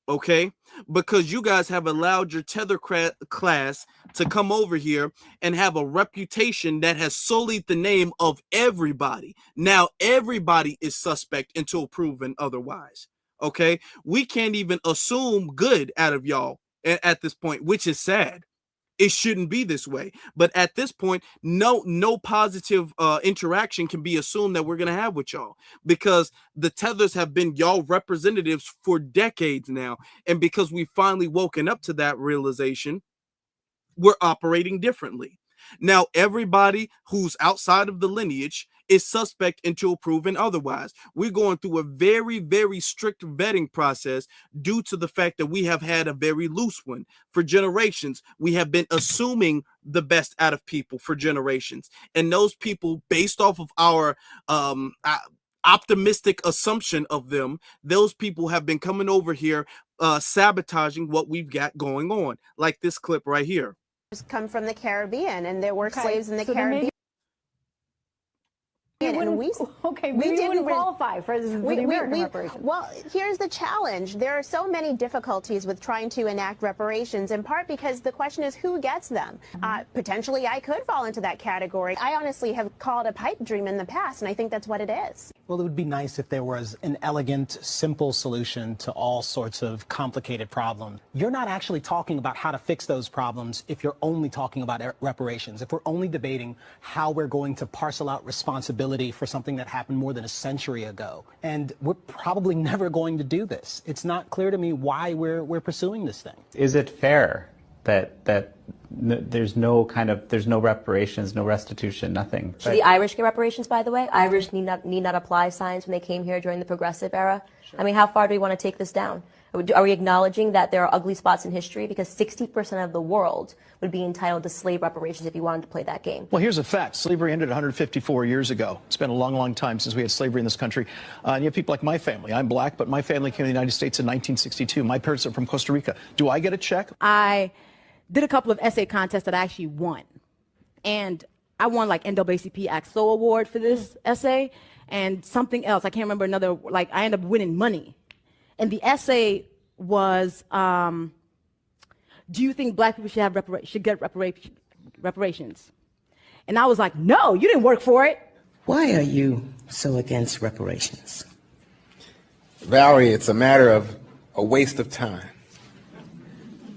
Okay, because you guys have allowed your Tether class to come over here and have a reputation that has sullied the name of everybody. Now everybody is suspect until proven otherwise. Okay, we can't even assume good out of y'all at this point, which is sad. It shouldn't be this way, but at this point, no positive interaction can be assumed that we're gonna have with y'all because the Tethers have been y'all representatives for decades now, and because we finally woken up to that realization, we're operating differently. Now, everybody who's outside of the lineage is suspect until proven otherwise. We're going through a very, very strict vetting process due to the fact that we have had a very loose one for generations. We have been assuming the best out of people for generations. And those people, based off of our optimistic assumption of them, those people have been coming over here sabotaging what we've got going on. Like this clip right here. Come from the Caribbean, and there were slaves in the Caribbean. And we didn't qualify for the American reparations. Well, here's the challenge. There are so many difficulties with trying to enact reparations, in part because the question is who gets them. Potentially, I could fall into that category. I honestly have called a pipe dream in the past, and I think that's what it is. Well, it would be nice if there was an elegant, simple solution to all sorts of complicated problems. You're not actually talking about how to fix those problems if you're only talking about reparations. If we're only debating how we're going to parcel out responsibility for something that happened more than a century ago. And we're probably never going to do this. It's not clear to me why we're pursuing this thing. Is it fair that there's no reparations, no restitution, nothing? Should the Irish get reparations, by the way? Irish need not apply signs when they came here during the progressive era. Sure. I mean, how far do we want to take this down? Are we acknowledging that there are ugly spots in history? Because 60% of the world would be entitled to slave reparations if you wanted to play that game. Well, here's a fact. Slavery ended 154 years ago. It's been a long, long time since we had slavery in this country. And you have people like my family. I'm black, but my family came to the United States in 1962. My parents are from Costa Rica. Do I get a check? I did a couple of essay contests that I actually won. And I won like NAACP AXO award for this essay and something else. I can't remember another, like I ended up winning money. And the essay was, do you think black people should get reparations? And I was like, no, you didn't work for it. Why are you so against reparations? Valerie, it's a matter of a waste of time.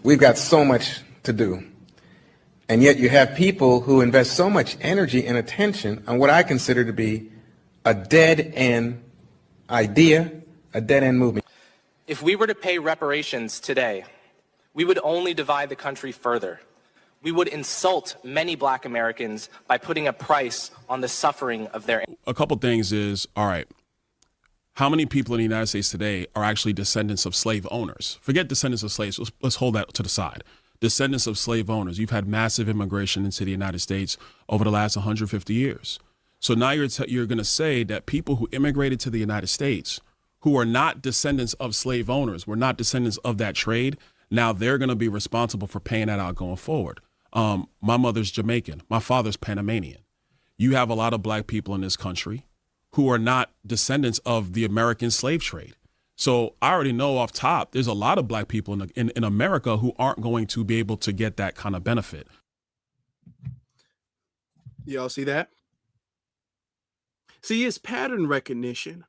We've got so much to do. And yet you have people who invest so much energy and attention on what I consider to be a dead-end idea, a dead-end movement. If we were to pay reparations today, we would only divide the country further. We would insult many black Americans by putting a price on the suffering of their... A couple things is, all right, how many people in the United States today are actually descendants of slave owners? Forget descendants of slaves. Let's hold that to the side. Descendants of slave owners. You've had massive immigration into the United States over the last 150 years. So now you're going to say that people who immigrated to the United States, who are not descendants of slave owners, were not descendants of that trade, now they're going to be responsible for paying that out going forward. My mother's Jamaican. My father's Panamanian. You have a lot of black people in this country who are not descendants of the American slave trade. So I already know off top, there's a lot of black people in America who aren't going to be able to get that kind of benefit. Y'all see that? See, it's pattern recognition.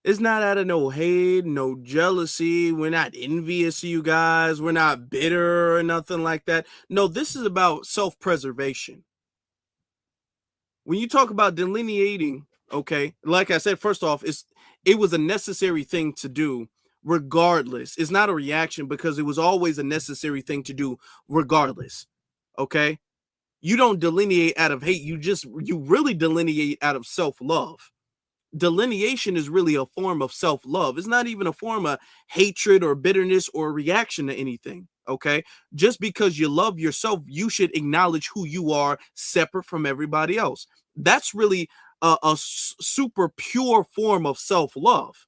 It's not out of no hate, no jealousy. We're not envious of you guys. We're not bitter or nothing like that. No, this is about self-preservation. When you talk about delineating, okay, like I said, first off, it was a necessary thing to do regardless. It's not a reaction because it was always a necessary thing to do regardless, okay? You don't delineate out of hate. You really delineate out of self-love. Delineation is really a form of self-love. It's not even a form of hatred or bitterness or reaction to anything, okay? Just because you love yourself, you should acknowledge who you are separate from everybody else. That's really a super pure form of self-love,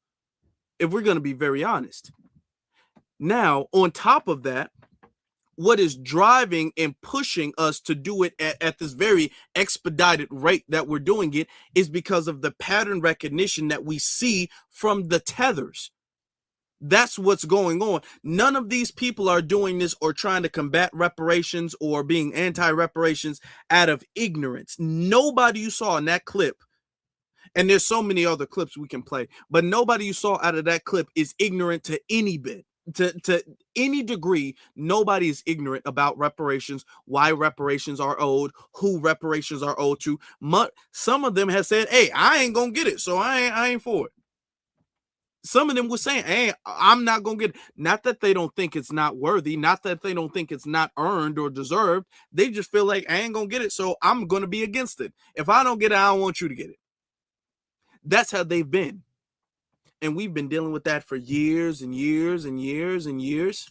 if we're going to be very honest. Now, on top of that, what is driving and pushing us to do it at this very expedited rate that we're doing it is because of the pattern recognition that we see from the tethers. That's what's going on. None of these people are doing this or trying to combat reparations or being anti-reparations out of ignorance. Nobody you saw in that clip, and there's so many other clips we can play, but nobody you saw out of that clip is ignorant to any bit. To any degree, nobody is ignorant about reparations, why reparations are owed, who reparations are owed to. Some of them have said, hey, I ain't gonna get it, so I ain't for it. Some of them were saying, hey, I'm not gonna get it. Not that they don't think it's not worthy, not that they don't think it's not earned or deserved. They just feel like I ain't gonna get it, so I'm gonna be against it. If I don't get it, I don't want you to get it. That's how they've been. And we've been dealing with that for years and years and years and years.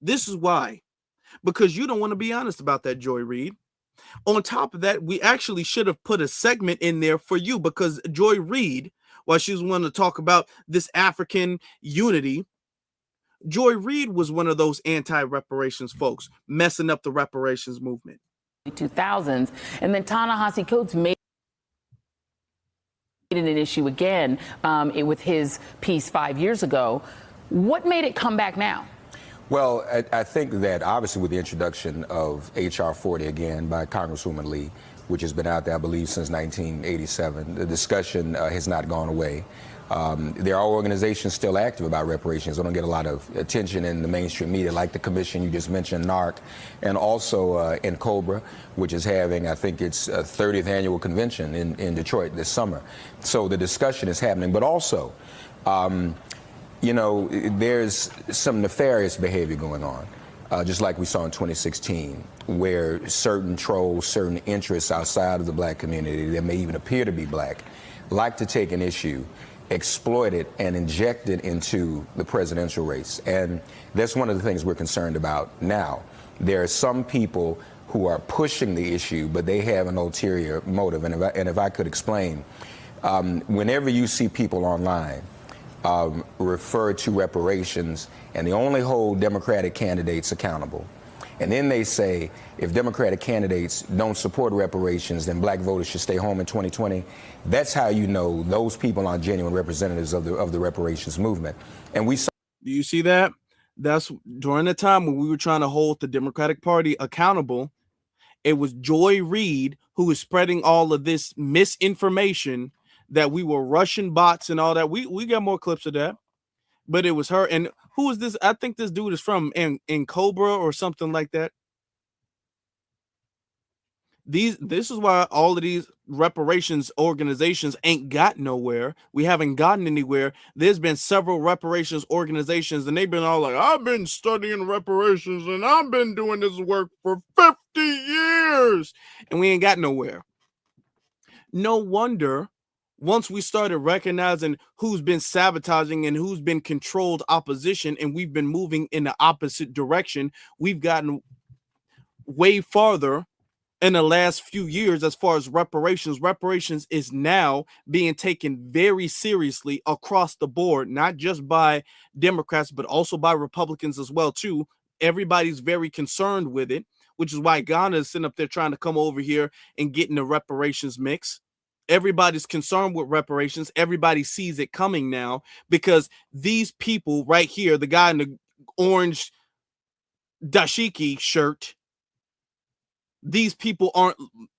This is why. Because you don't want to be honest about that, Joy Reid. On top of that, we actually should have put a segment in there for you because Joy Reid, while she was wanting to talk about this African unity, Joy Reid was one of those anti-reparations folks messing up the reparations movement. 2000s. And then Ta-Nehisi Coates made an issue again with his piece 5 years ago. What made it come back now? Well, I think that obviously with the introduction of H.R. 40 again by Congresswoman Lee, which has been out there, I believe, since 1987, the discussion has not gone away. There are organizations still active about reparations. They don't get a lot of attention in the mainstream media, like the commission you just mentioned, NARC, and also in COBRA, which is having, I think it's 30th annual convention in Detroit this summer. So the discussion is happening, but also, you know, there's some nefarious behavior going on, just like we saw in 2016, where certain trolls, certain interests outside of the black community that may even appear to be black, like to take an issue, exploit it, and inject it into the presidential race. And that's one of the things we're concerned about now. There are some people who are pushing the issue, but they have an ulterior motive. And if I could explain, whenever you see people online refer to reparations and they only hold Democratic candidates accountable, and then they say if Democratic candidates don't support reparations, then black voters should stay home in 2020. That's how you know those people are genuine representatives of the reparations movement. And we saw. Do you see that? That's during the time when we were trying to hold the Democratic Party accountable. It was Joy Reid who was spreading all of this misinformation that we were Russian bots and all that. We got more clips of that, but it was her. And who is this? I think this dude is from in Cobra or something like that. This is why all of these reparations organizations ain't got nowhere. We haven't gotten anywhere. There's been several reparations organizations and they've been all like, I've been studying reparations and I've been doing this work for 50 years and we ain't got nowhere. No wonder once we started recognizing who's been sabotaging and who's been controlled opposition and we've been moving in the opposite direction, we've gotten way farther in the last few years as far as reparations is now being taken very seriously across the board, not just by Democrats, but also by Republicans as well, too. Everybody's very concerned with it, which is why Ghana is sitting up there trying to come over here and get in the reparations mix. Everybody's concerned with reparations. Everybody sees it coming now because these people right here, the guy in the orange dashiki shirt, these people aren't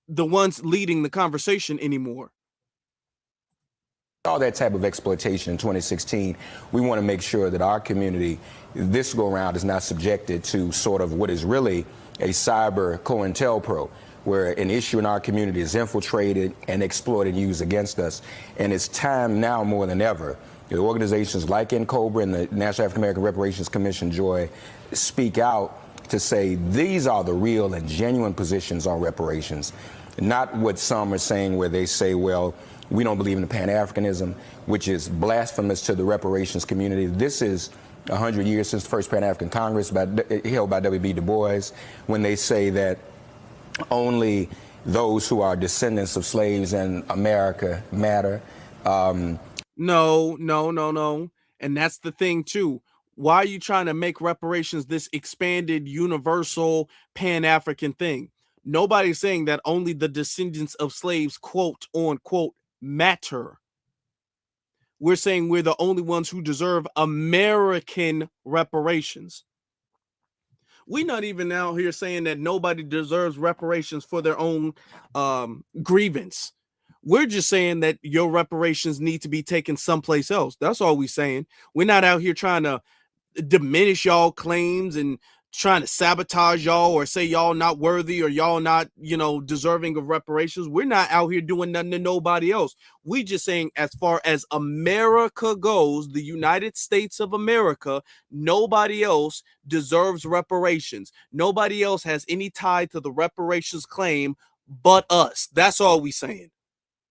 the ones leading the conversation anymore. All that type of exploitation in 2016, we want to make sure that our community this go around is not subjected to sort of what is really a cyber COINTELPRO, where an issue in our community is infiltrated and exploited and used against us. And it's time now more than ever. The organizations like NCOBRA and the National African American Reparations Commission, Joy, speak out to say these are the real and genuine positions on reparations, not what some are saying where they say, well, we don't believe in the Pan-Africanism, which is blasphemous to the reparations community. This is 100 years since the first Pan-African Congress held by W.B. Du Bois, when they say that only those who are descendants of slaves in America matter. No. And that's the thing, too. Why are you trying to make reparations this expanded, universal, Pan-African thing? Nobody's saying that only the descendants of slaves, quote unquote, matter. We're saying we're the only ones who deserve American reparations. We're not even out here saying that nobody deserves reparations for their own grievance. We're just saying that your reparations need to be taken someplace else. That's all we're saying. We're not out here trying to diminish y'all claims and trying to sabotage y'all or say y'all not worthy or y'all not, deserving of reparations. We're not out here doing nothing to nobody else. We just saying as far as America goes, the United States of America, nobody else deserves reparations. Nobody else has any tie to the reparations claim but us. That's all we saying.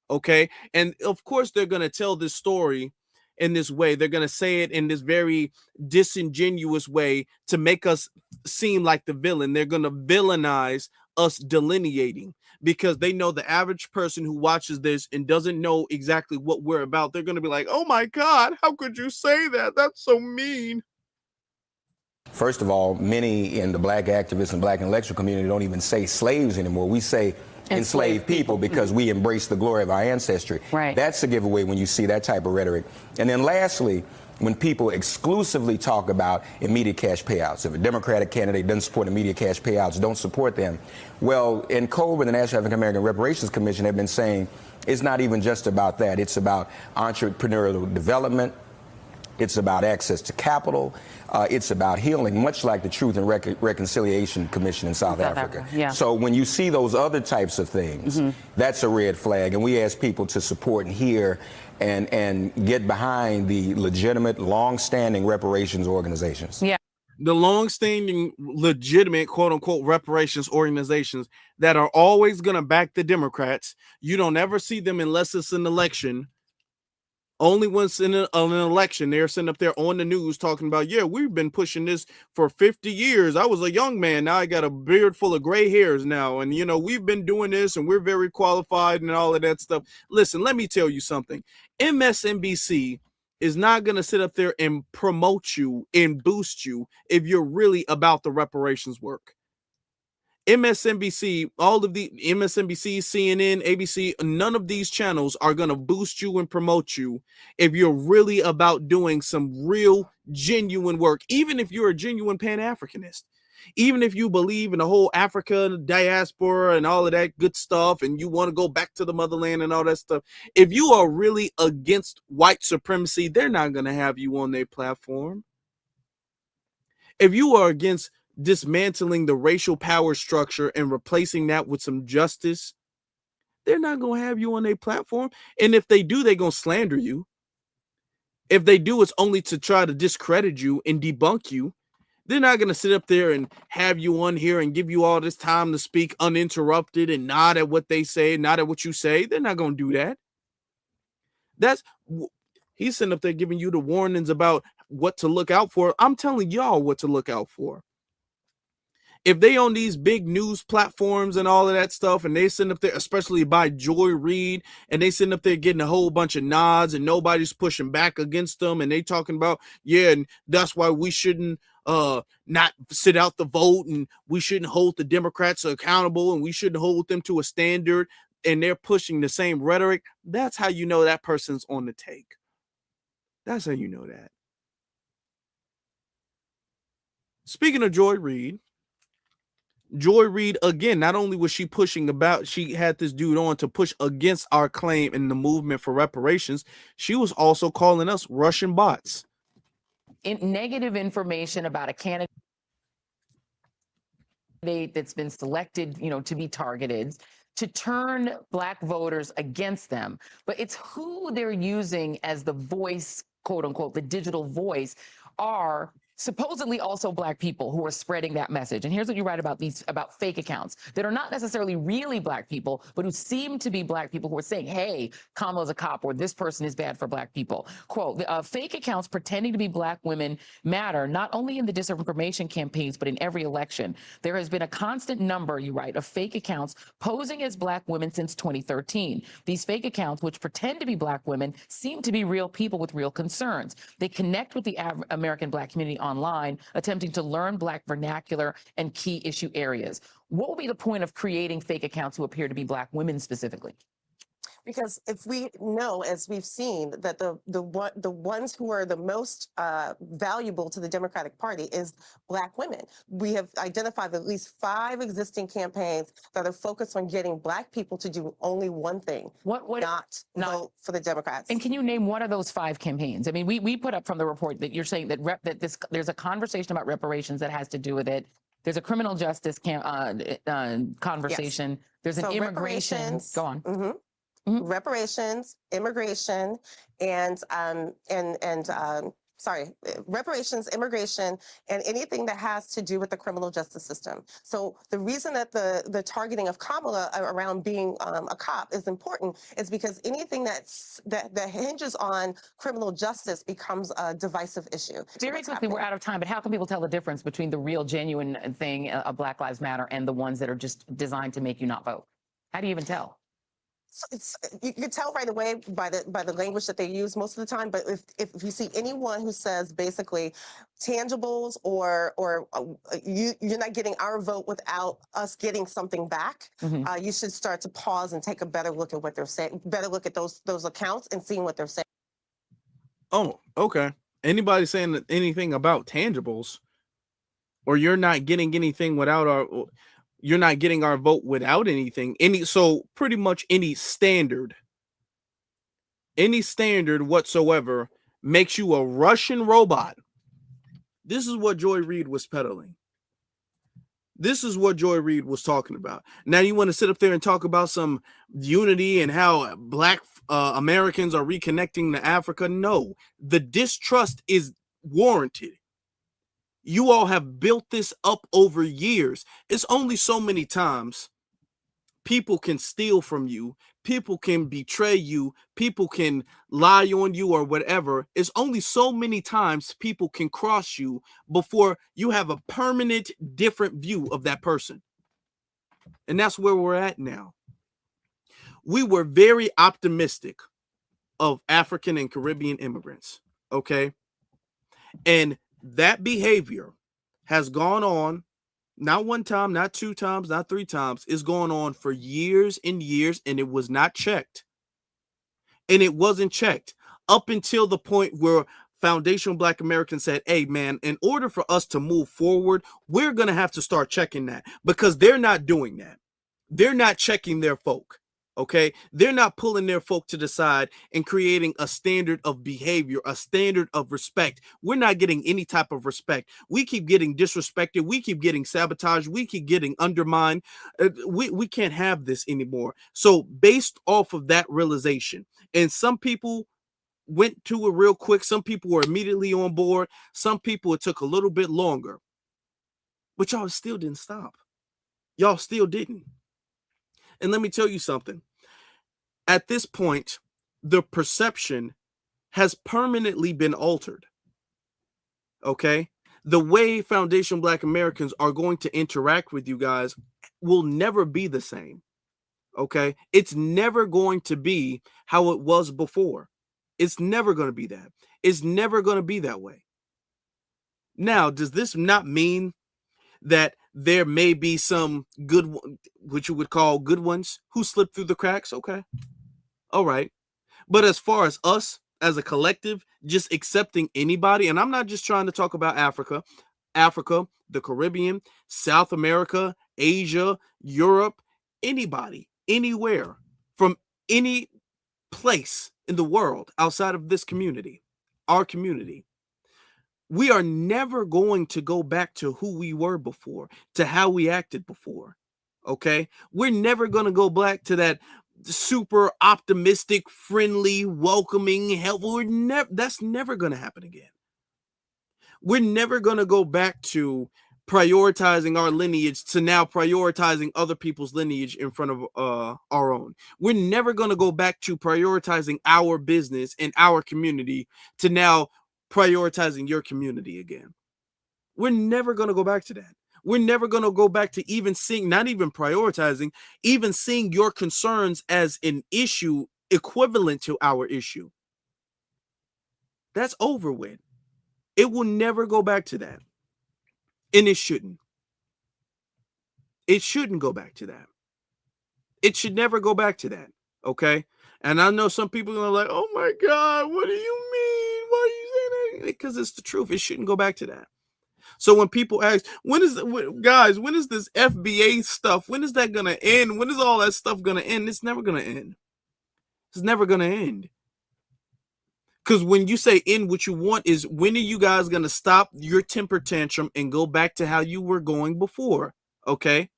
Okay. And of course they're going to tell this story in this way. They're going to say it in this very disingenuous way to make us seem like the villain. They're going to villainize us delineating because they know the average person who watches this and doesn't know exactly what we're about. They're going to be like, oh my God, how could you say that? That's so mean. First of all, many in the black activists and black intellectual community don't even say slaves anymore. We say enslaved people because we embrace the glory of our ancestry. Right. That's a giveaway when you see that type of rhetoric. And then lastly, when people exclusively talk about immediate cash payouts. If a Democratic candidate doesn't support immediate cash payouts, don't support them. Well, in COBRA, the National African American Reparations Commission, have been saying it's not even just about that. It's about entrepreneurial development. It's about access to capital. It's about healing, much like the Truth and Reconciliation Commission in South Africa. Yeah. So when you see those other types of things, that's a red flag. And we ask people to support and hear and get behind the legitimate, long-standing reparations organizations. Yeah. The long-standing, legitimate, quote-unquote, reparations organizations that are always going to back the Democrats. You don't ever see them unless it's an election. Only once in an election, they're sitting up there on the news talking about, yeah, we've been pushing this for 50 years. I was a young man. Now I got a beard full of gray hairs now. And, we've been doing this and we're very qualified and all of that stuff. Listen, let me tell you something. MSNBC is not going to sit up there and promote you and boost you if you're really about the reparations work. MSNBC, all of the MSNBC, CNN, ABC, none of these channels are going to boost you and promote you if you're really about doing some real, genuine work, even if you're a genuine Pan-Africanist, even if you believe in the whole Africa diaspora and all of that good stuff, and you want to go back to the motherland and all that stuff. If you are really against white supremacy, they're not going to have you on their platform. If you are against dismantling the racial power structure and replacing that with some justice, they're not going to have you on their platform. And if they do, they're going to slander you. If they do, it's only to try to discredit you and debunk you. They're not going to sit up there and have you on here and give you all this time to speak uninterrupted and nod at what they say, nod at what you say. They're not going to do that. He's sitting up there giving you the warnings about what to look out for. I'm telling y'all what to look out for. if they on these big news platforms and all of that stuff, and they sitting up there, especially by Joy Reid, and they sitting up there getting a whole bunch of nods and nobody's pushing back against them, and they talking about, yeah, and that's why we shouldn't not sit out the vote, and we shouldn't hold the Democrats accountable, and we shouldn't hold them to a standard, and they're pushing the same rhetoric, that's how you know that person's on the take. That's how you know that. Speaking of Joy Reid, again, not only was she pushing about, she had this dude on to push against our claim in the movement for reparations, she was also calling us Russian bots. Negative information about a candidate that's been selected, to be targeted, to turn Black voters against them. But it's who they're using as the voice, quote unquote, the digital voice, are supposedly also Black people who are spreading that message. And here's what you write about about fake accounts that are not necessarily really Black people, but who seem to be Black people who are saying, hey, Kamala's a cop, or this person is bad for Black people. Quote, fake accounts pretending to be Black women matter, not only in the disinformation campaigns, but in every election. There has been a constant number, you write, of fake accounts posing as Black women since 2013. These fake accounts, which pretend to be Black women, seem to be real people with real concerns. They connect with the American Black community online, attempting to learn Black vernacular and key issue areas. What will be the point of creating fake accounts who appear to be Black women specifically? Because if we know, as we've seen, that the ones who are the most valuable to the Democratic Party is Black women. We have identified at least 5 existing campaigns that are focused on getting Black people to do only one thing, not vote for the Democrats. And can you name one of those 5 campaigns? I mean, we put up from the report that you're saying that there's a conversation about reparations that has to do with it. There's a criminal justice conversation. Yes. There's an immigration. Go on. Mm-hmm. Mm-hmm. Reparations, immigration, reparations, immigration, and anything that has to do with the criminal justice system. So the reason that the targeting of Kamala around being a cop is important is because anything that hinges on criminal justice becomes a divisive issue. Very quickly, we're out of time, but how can people tell the difference between the real, genuine thing of Black Lives Matter and the ones that are just designed to make you not vote? How do you even tell? You can tell right away by the language that they use most of the time. But if you see anyone who says basically tangibles or you're not getting our vote without us getting something back, you should start to pause and take a better look at what they're saying. Better look at those accounts and seeing what they're saying. Oh, okay. Anybody saying anything about tangibles, or you're not getting anything without our. You're not getting our vote without anything. So pretty much any standard whatsoever makes you a Russian robot. This is what Joy Reid was peddling. This is what Joy Reid was talking about. Now you want to sit up there and talk about some unity and how Black Americans are reconnecting to Africa. No, the distrust is warranted. You all have built this up over years. It's only so many times people can steal from you, people can betray you, people can lie on you or whatever. It's only so many times people can cross you before you have a permanent different view of that person. And that's where we're at now. We were very optimistic of African and Caribbean immigrants, okay? And that behavior has gone on, not one time, not 2 times, not 3 times. It's going on for years and years, and it was not checked. And it wasn't checked up until the point where foundational Black Americans said, hey, man, in order for us to move forward, we're going to have to start checking that, because they're not doing that. They're not checking their folk. Okay, they're not pulling their folk to the side and creating a standard of behavior, a standard of respect. We're not getting any type of respect. We keep getting disrespected. We keep getting sabotaged. We keep getting undermined. We can't have this anymore. So based off of that realization, and some people went to it real quick. Some people were immediately on board. Some people, it took a little bit longer. But y'all still didn't stop. Y'all still didn't. And let me tell you something. At this point, the perception has permanently been altered. Okay? The way Foundation Black Americans are going to interact with you guys will never be the same. Okay? It's never going to be how it was before. It's never going to be that. It's never going to be that way. Now, does this not mean that there may be some good, what you would call good ones who slip through the cracks? Okay. All right. But as far as us as a collective, just accepting anybody, and I'm not just trying to talk about Africa, the Caribbean, South America, Asia, Europe, anybody, anywhere, from any place in the world outside of this community, our community. We are never going to go back to who we were before, to how we acted before. Okay? We're never going to go back to that super optimistic, friendly, welcoming, helpful. That's never going to happen again. We're never going to go back to prioritizing our lineage to now prioritizing other people's lineage in front of our own. We're never going to go back to prioritizing our business and our community to now prioritizing your community again. We're never going to go back to that. We're never going to go back to even seeing, not even prioritizing, even seeing your concerns as an issue equivalent to our issue. That's over with. It will never go back to that. And it shouldn't. It shouldn't go back to that. It should never go back to that. Okay? And I know some people are like, oh my God, what do you mean? Why are you saying that? Because it's the truth. It shouldn't go back to that. So when people ask, when is this FBA stuff? When is that going to end? When is all that stuff going to end? It's never going to end. It's never going to end. Because when you say end, what you want is, when are you guys going to stop your temper tantrum and go back to how you were going before? Okay?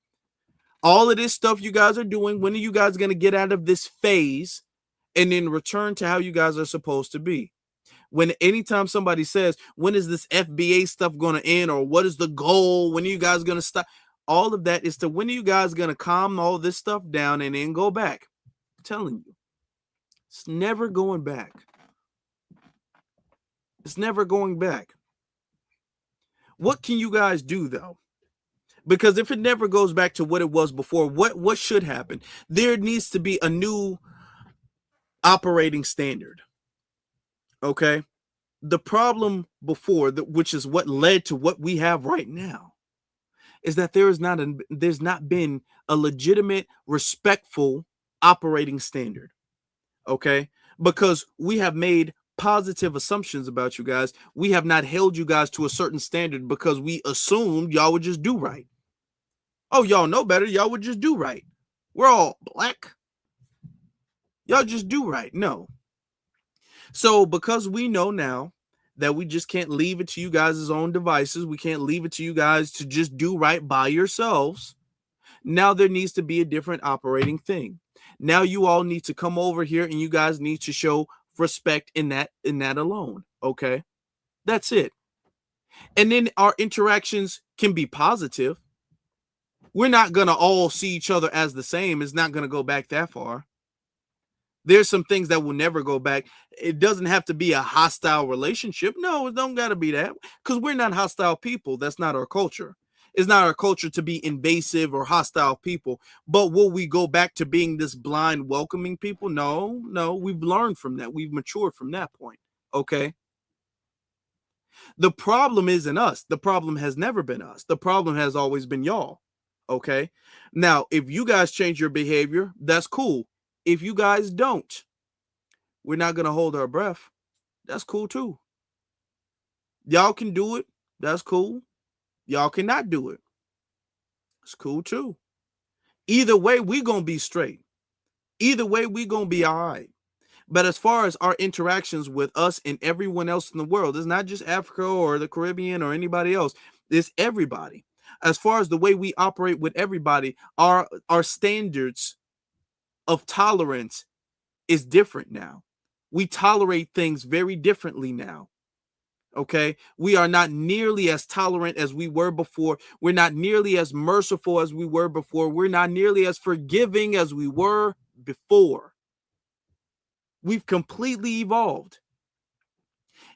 All of this stuff you guys are doing, when are you guys going to get out of this phase and then return to how you guys are supposed to be? When anytime somebody says, when is this FBA stuff going to end, or what is the goal? When are you guys going to stop? All of that is to, when are you guys going to calm all this stuff down and then go back? I'm telling you, it's never going back. It's never going back. What can you guys do though? Because if it never goes back to what it was before, what should happen? There needs to be a new operating standard. Okay? The problem before, which is what led to what we have right now, is that there's not been a legitimate, respectful operating standard. Okay? Because we have made positive assumptions about you guys. We have not held you guys to a certain standard because we assumed y'all would just do right. Oh, y'all know better. Y'all would just do right. We're all black. Y'all just do right. No. So because we know now that we just can't leave it to you guys' own devices, we can't leave it to you guys to just do right by yourselves. Now there needs to be a different operating thing. Now you all need to come over here and you guys need to show respect in that alone. Okay? That's it. And then our interactions can be positive. We're not going to all see each other as the same. It's not going to go back that far. There's some things that will never go back. It doesn't have to be a hostile relationship. No, it don't got to be that, because we're not hostile people. That's not our culture. It's not our culture to be invasive or hostile people. But will we go back to being this blind welcoming people? No, we've learned from that. We've matured from that point. Okay. The problem isn't us. The problem has never been us. The problem has always been y'all. Okay. Now, if you guys change your behavior, that's cool. If you guys don't, we're not going to hold our breath. That's cool too. Y'all can do it. That's cool. Y'all cannot do it. It's cool too. Either way, we're going to be straight. Either way, we're going to be all right. But as far as our interactions with us and everyone else in the world, it's not just Africa or the Caribbean or anybody else. It's everybody. As far as the way we operate with everybody, our standards of tolerance is different now. We tolerate things very differently now. Okay? We are not nearly as tolerant as we were before. We're not nearly as merciful as we were before. We're not nearly as forgiving as we were before. We've completely evolved.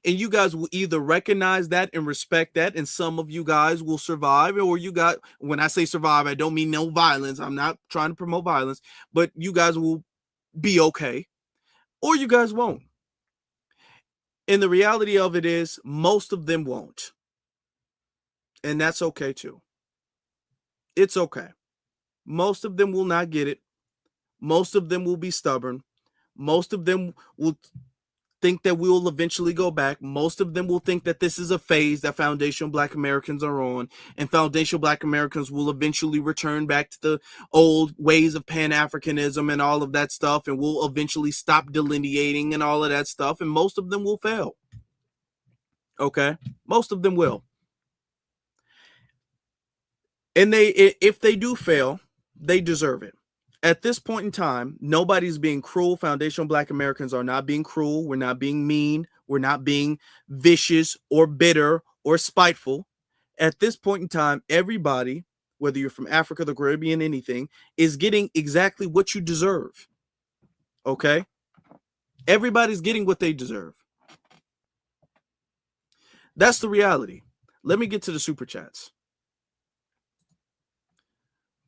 And you guys will either recognize that and respect that, and some of you guys will survive, or you got, when I say survive, I don't mean no violence. I'm not trying to promote violence, but you guys will be okay, or you guys won't. And the reality of it is most of them won't. And that's okay too. It's okay. Most of them will not get it. Most of them will be stubborn. Most of them will think that we will eventually go back. Most of them will think that this is a phase that foundational Black Americans are on, and foundational Black Americans will eventually return back to the old ways of Pan-Africanism and all of that stuff, and will eventually stop delineating and all of that stuff, and most of them will fail. Okay? Most of them will. And if they do fail, they deserve it. At this point in time, nobody's being cruel. Foundational Black Americans are not being cruel. We're not being mean. We're not being vicious or bitter or spiteful. At this point in time, everybody, whether you're from Africa, the Caribbean, anything, is getting exactly what you deserve. Okay? Everybody's getting what they deserve. That's the reality. Let me get to the super chats,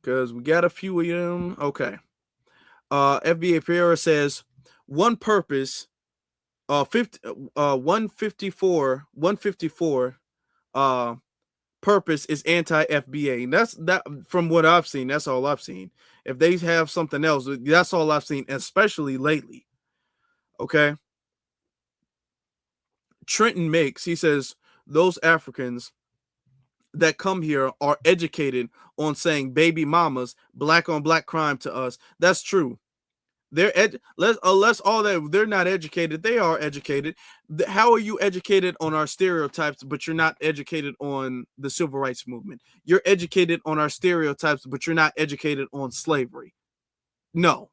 because we got a few of them. Okay. FBA Pereira says, one purpose, 154 purpose is anti-FBA. And that's that from what I've seen. That's all I've seen. If they have something else, that's all I've seen, especially lately. Okay. Trenton Makes, he says, those Africans that come here are educated on saying baby mamas, black on black crime to us. That's true. They're unless all that they're not educated, they are educated. How are you educated on our stereotypes, but you're not educated on the civil rights movement? You're educated on our stereotypes, but you're not educated on slavery. No,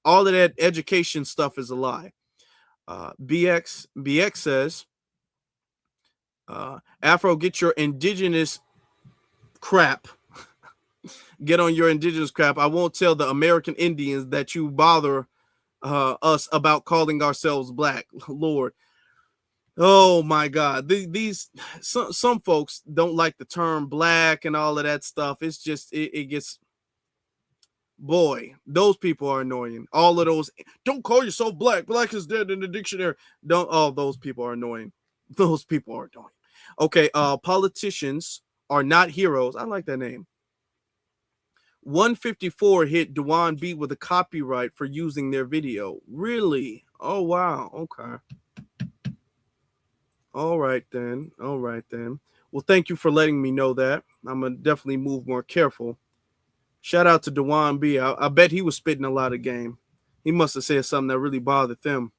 all of that education stuff is a lie. BX says, Afro, get your indigenous crap. Get on your indigenous crap. I won't tell the American Indians that you bother us about calling ourselves black. Lord. Oh my God. Some folks don't like the term black and all of that stuff. It's just, it gets, boy, those people are annoying. All of those, don't call yourself black. Black is dead in the dictionary. Those people are annoying. Those people are annoying. Okay, politicians are not heroes. I like that name. 154 hit Dewan B with a copyright for using their video. Really? Oh, wow. Okay. All right, then. Well, thank you for letting me know that. I'm going to definitely move more careful. Shout out to Dewan B. I bet he was spitting a lot of game. He must have said something that really bothered them.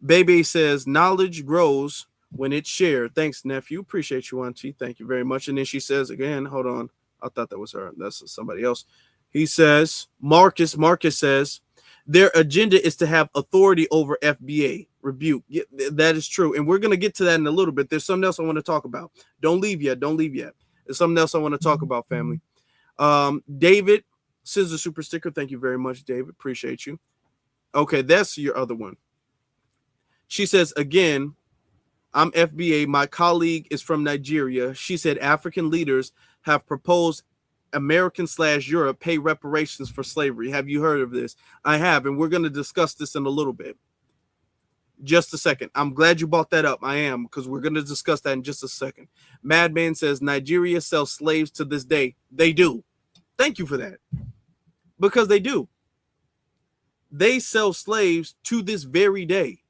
Baby says, knowledge grows when it's shared. Thanks, nephew. Appreciate you, Auntie. Thank you very much. And then she says again, hold on. I thought that was her. That's somebody else. He says, Marcus says, their agenda is to have authority over FBA. Rebuke. Yeah, that is true. And we're going to get to that in a little bit. There's something else I want to talk about. Don't leave yet. There's something else I want to talk about, family. David sends a super sticker. Thank you very much, David. Appreciate you. Okay, that's your other one. She says, again, I'm FBA. My colleague is from Nigeria. She said African leaders have proposed American/Europe pay reparations for slavery. Have you heard of this? I have, and we're going to discuss this in a little bit. Just a second. I'm glad you brought that up. I am, because we're going to discuss that in just a second. Madman says Nigeria sells slaves to this day. They do. Thank you for that. Because they do. They sell slaves to this very day.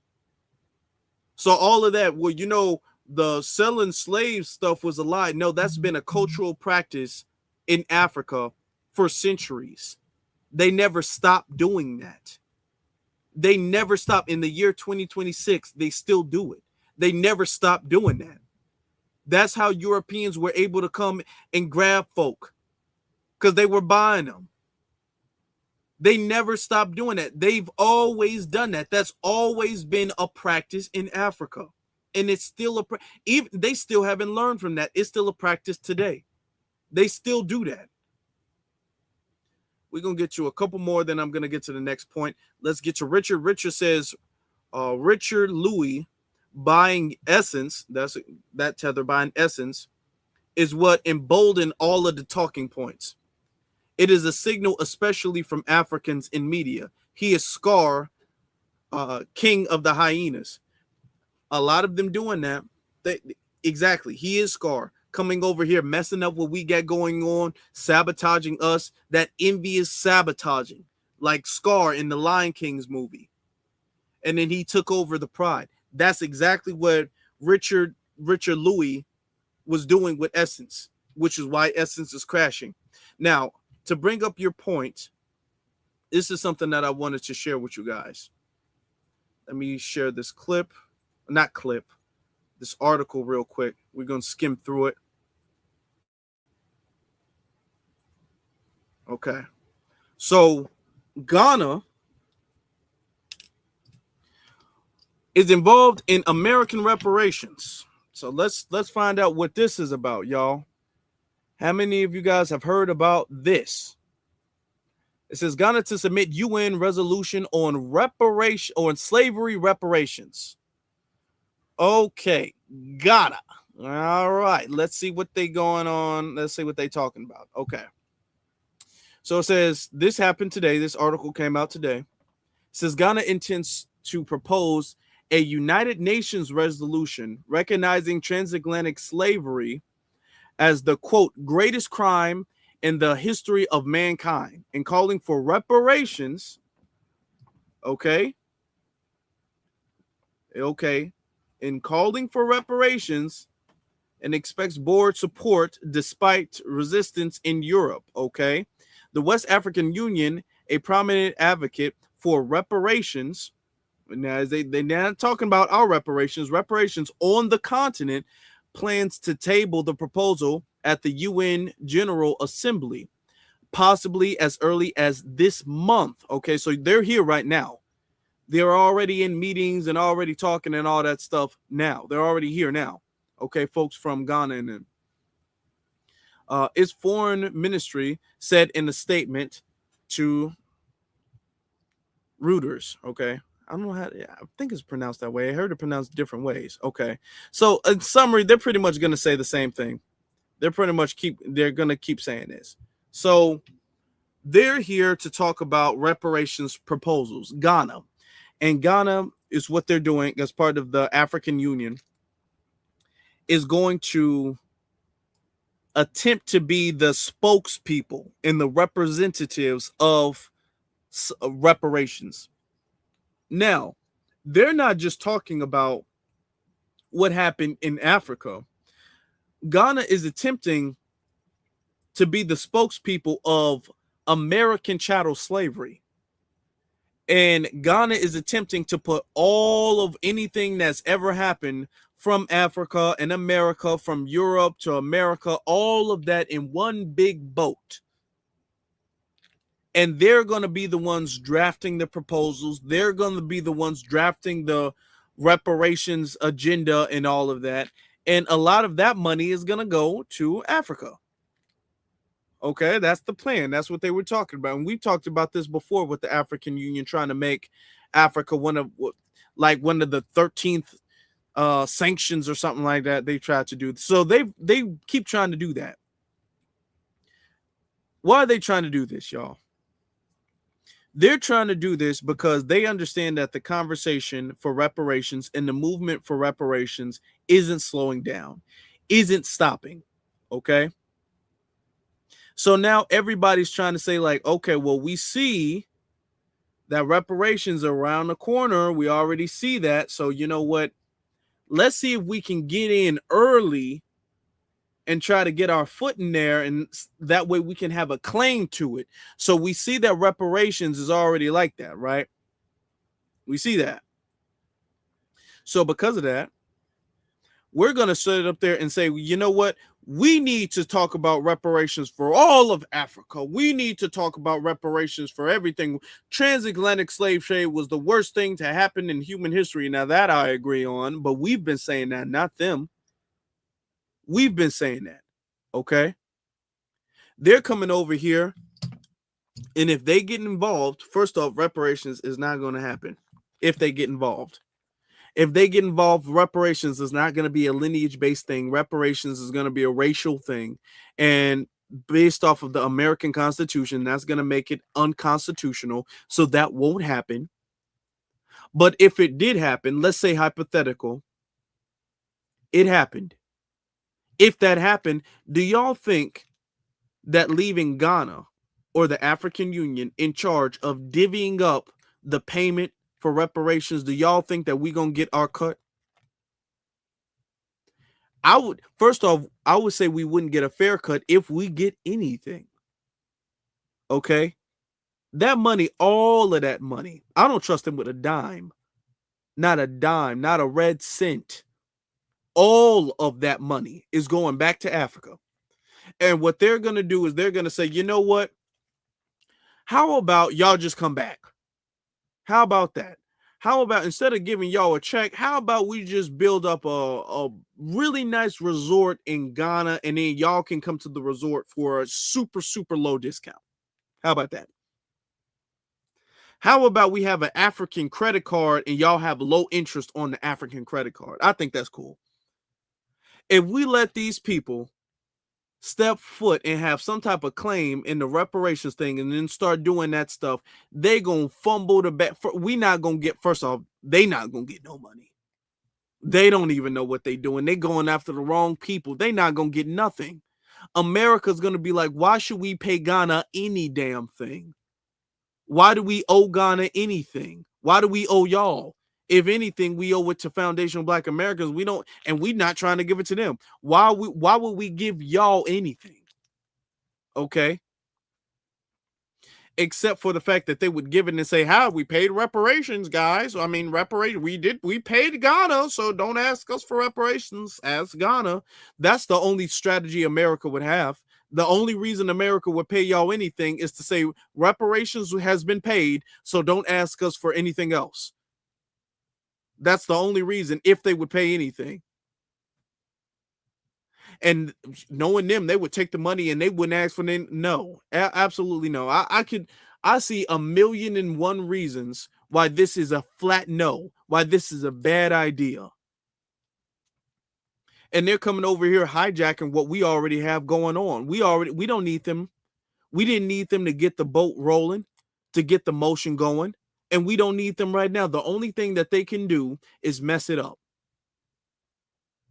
So all of that, well, you know, the selling slave stuff was a lie. No, that's been a cultural practice in Africa for centuries. They never stopped doing that. They never stopped. In the year 2026, they still do it. They never stopped doing that. That's how Europeans were able to come and grab folk, because they were buying them. They never stopped doing that. They've always done that. That's always been a practice in Africa. And it's still even they still haven't learned from that. It's still a practice today. They still do that. We're going to get you a couple more, then I'm going to get to the next point. Let's get to Richard. Richard says, Richard Louis buying Essence, that Tether buying Essence, is what emboldened all of the talking points. It is a signal, especially from Africans in media. He is Scar, king of the hyenas. A lot of them doing that. Exactly. He is Scar coming over here, messing up what we got going on, sabotaging us. That envious sabotaging, like Scar in the Lion King's movie. And then he took over the pride. That's exactly what Richard Louis was doing with Essence, which is why Essence is crashing. Now, to bring up your point, this is something that I wanted to share with you guys. Let me share this this article real quick. We're going to skim through it. Okay. So Ghana is involved in American reparations. So let's find out what this is about, y'all. How many of you guys have heard about this? It says Ghana to submit UN resolution on slavery reparations. Okay, Ghana. All right, let's see what they going on. Let's see what they talking about. Okay. So it says this happened today. This article came out today. It says Ghana intends to propose a United Nations resolution recognizing transatlantic slavery as the, quote, greatest crime in the history of mankind and calling for reparations. Okay. In calling for reparations and expects board support despite resistance in Europe. Okay. The West African Union, a prominent advocate for reparations. Now, they're not talking about our reparations on the continent, plans to table the proposal at the UN General Assembly, possibly as early as this month. Okay, so they're here right now. They're already in meetings and already talking and all that stuff now. They're already here now. Okay, folks from Ghana. And its foreign ministry said in a statement to Reuters, okay, I don't know how, I think it's pronounced that way. I heard it pronounced different ways. Okay. So in summary, they're pretty much going to say the same thing. They're going to keep saying this. So they're here to talk about reparations proposals, Ghana. And Ghana is what they're doing as part of the African Union, is going to attempt to be the spokespeople and the representatives of reparations. Now, they're not just talking about what happened in Africa. Ghana is attempting to be the spokespeople of American chattel slavery. And Ghana is attempting to put all of anything that's ever happened from Africa and America, from Europe to America, all of that in one big boat. And they're going to be the ones drafting the proposals. They're going to be the ones drafting the reparations agenda and all of that. And a lot of that money is going to go to Africa. Okay, that's the plan. That's what they were talking about. And we talked about this before with the African Union trying to make Africa one of the 13th sanctions or something like that they tried to do. So they keep trying to do that. Why are they trying to do this, y'all? They're trying to do this because they understand that the conversation for reparations and the movement for reparations isn't slowing down, isn't stopping. Okay. So now everybody's trying to say like, okay, well, we see that reparations are around the corner. We already see that. So you know what? Let's see if we can get in early and try to get our foot in there, and that way we can have a claim to it. So we see that reparations is already like that, right? We see that. So because of that, we're going to sit up there and say, you know what? We need to talk about reparations for all of Africa. We need to talk about reparations for everything. Transatlantic slave trade was the worst thing to happen in human history. Now that I agree on, but we've been saying that, not them. We've been saying that. Okay. They're coming over here. And if they get involved, first off, reparations is not going to happen. if they get involved. If they get involved, reparations is not going to be a lineage-based thing. Reparations is going to be a racial thing. And based off of the American Constitution, that's going to make it unconstitutional. So that won't happen. But if it did happen, let's say hypothetical, it happened. If that happened, do y'all think that leaving Ghana or the African Union in charge of divvying up the payment for reparations, do y'all think that we're going to get our cut? First off, I would say we wouldn't get a fair cut if we get anything. Okay? That money, all of that money, I don't trust them with a dime. Not a dime, not a red cent. All of that money is going back to Africa. And what they're going to do is they're going to say, you know what? How about y'all just come back? How about that? How about instead of giving y'all a check, how about we just build up a really nice resort in Ghana, and then y'all can come to the resort for a super, super low discount? How about that? How about we have an African credit card and y'all have low interest on the African credit card? I think that's cool. If we let these people step foot and have some type of claim in the reparations thing and then start doing that stuff, they gonna fumble the back. We not gonna get, first off, they not gonna get no money. They don't even know what they doing. They going after the wrong people. They not gonna get nothing. America's gonna be like, why should we pay Ghana any damn thing? Why do we owe Ghana anything? Why do we owe y'all? If anything, we owe it to foundational Black Americans. We don't, and we're not trying to give it to them. Why would we give y'all anything? Okay. Except for the fact that they would give it and say, how we paid reparations, guys. I mean, we paid Ghana, so don't ask us for reparations. Ask Ghana. That's the only strategy America would have. The only reason America would pay y'all anything is to say reparations has been paid, so don't ask us for anything else. That's the only reason, if they would pay anything. And knowing them, they would take the money and they wouldn't ask for them. No, absolutely no. I see 1,000,001 reasons why this is a flat no, why this is a bad idea. And they're coming over here hijacking what we already have going on. We don't need them. We didn't need them to get the boat rolling, to get the motion going. And we don't need them right now. The only thing that they can do is mess it up.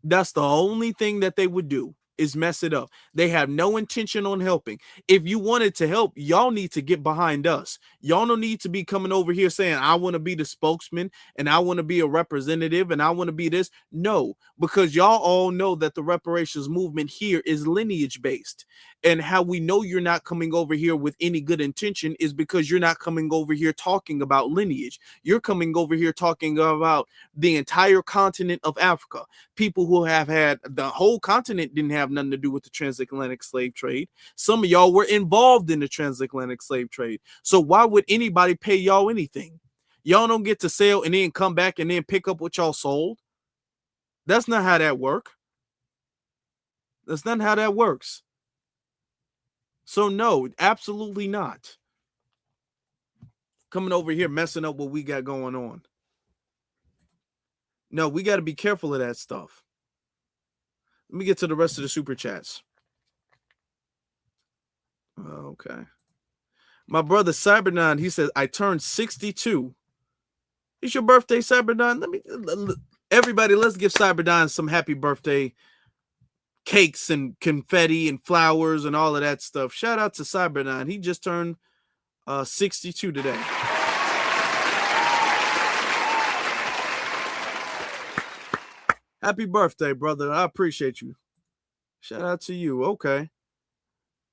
That's the only thing that they would do, is mess it up. They have no intention on helping. If you wanted to help, y'all need to get behind us. Y'all don't need to be coming over here saying, I want to be the spokesman and I want to be a representative and I want to be this. No, because y'all all know that the reparations movement here is lineage based. And how we know you're not coming over here with any good intention is because you're not coming over here talking about lineage. You're coming over here talking about the entire continent of Africa. People who have had, the whole continent didn't have nothing to do with the transatlantic slave trade. Some of y'all were involved in the transatlantic slave trade. So why would anybody pay y'all anything? Y'all don't get to sell and then come back and then pick up what y'all sold. That's not how that works. That's not how that works. So no, absolutely not. Coming over here messing up what we got going on. No, we got to be careful of that stuff. Let me get to the rest of the super chats. Okay. My brother Cybernon, he says, I turned 62. It's your birthday, Cybernon. Everybody, let's give Cybernon some happy birthday cakes and confetti and flowers and all of that stuff. Shout out to Cybernon. He just turned 62 today. Happy birthday, brother. I appreciate you. Shout out to you. Okay.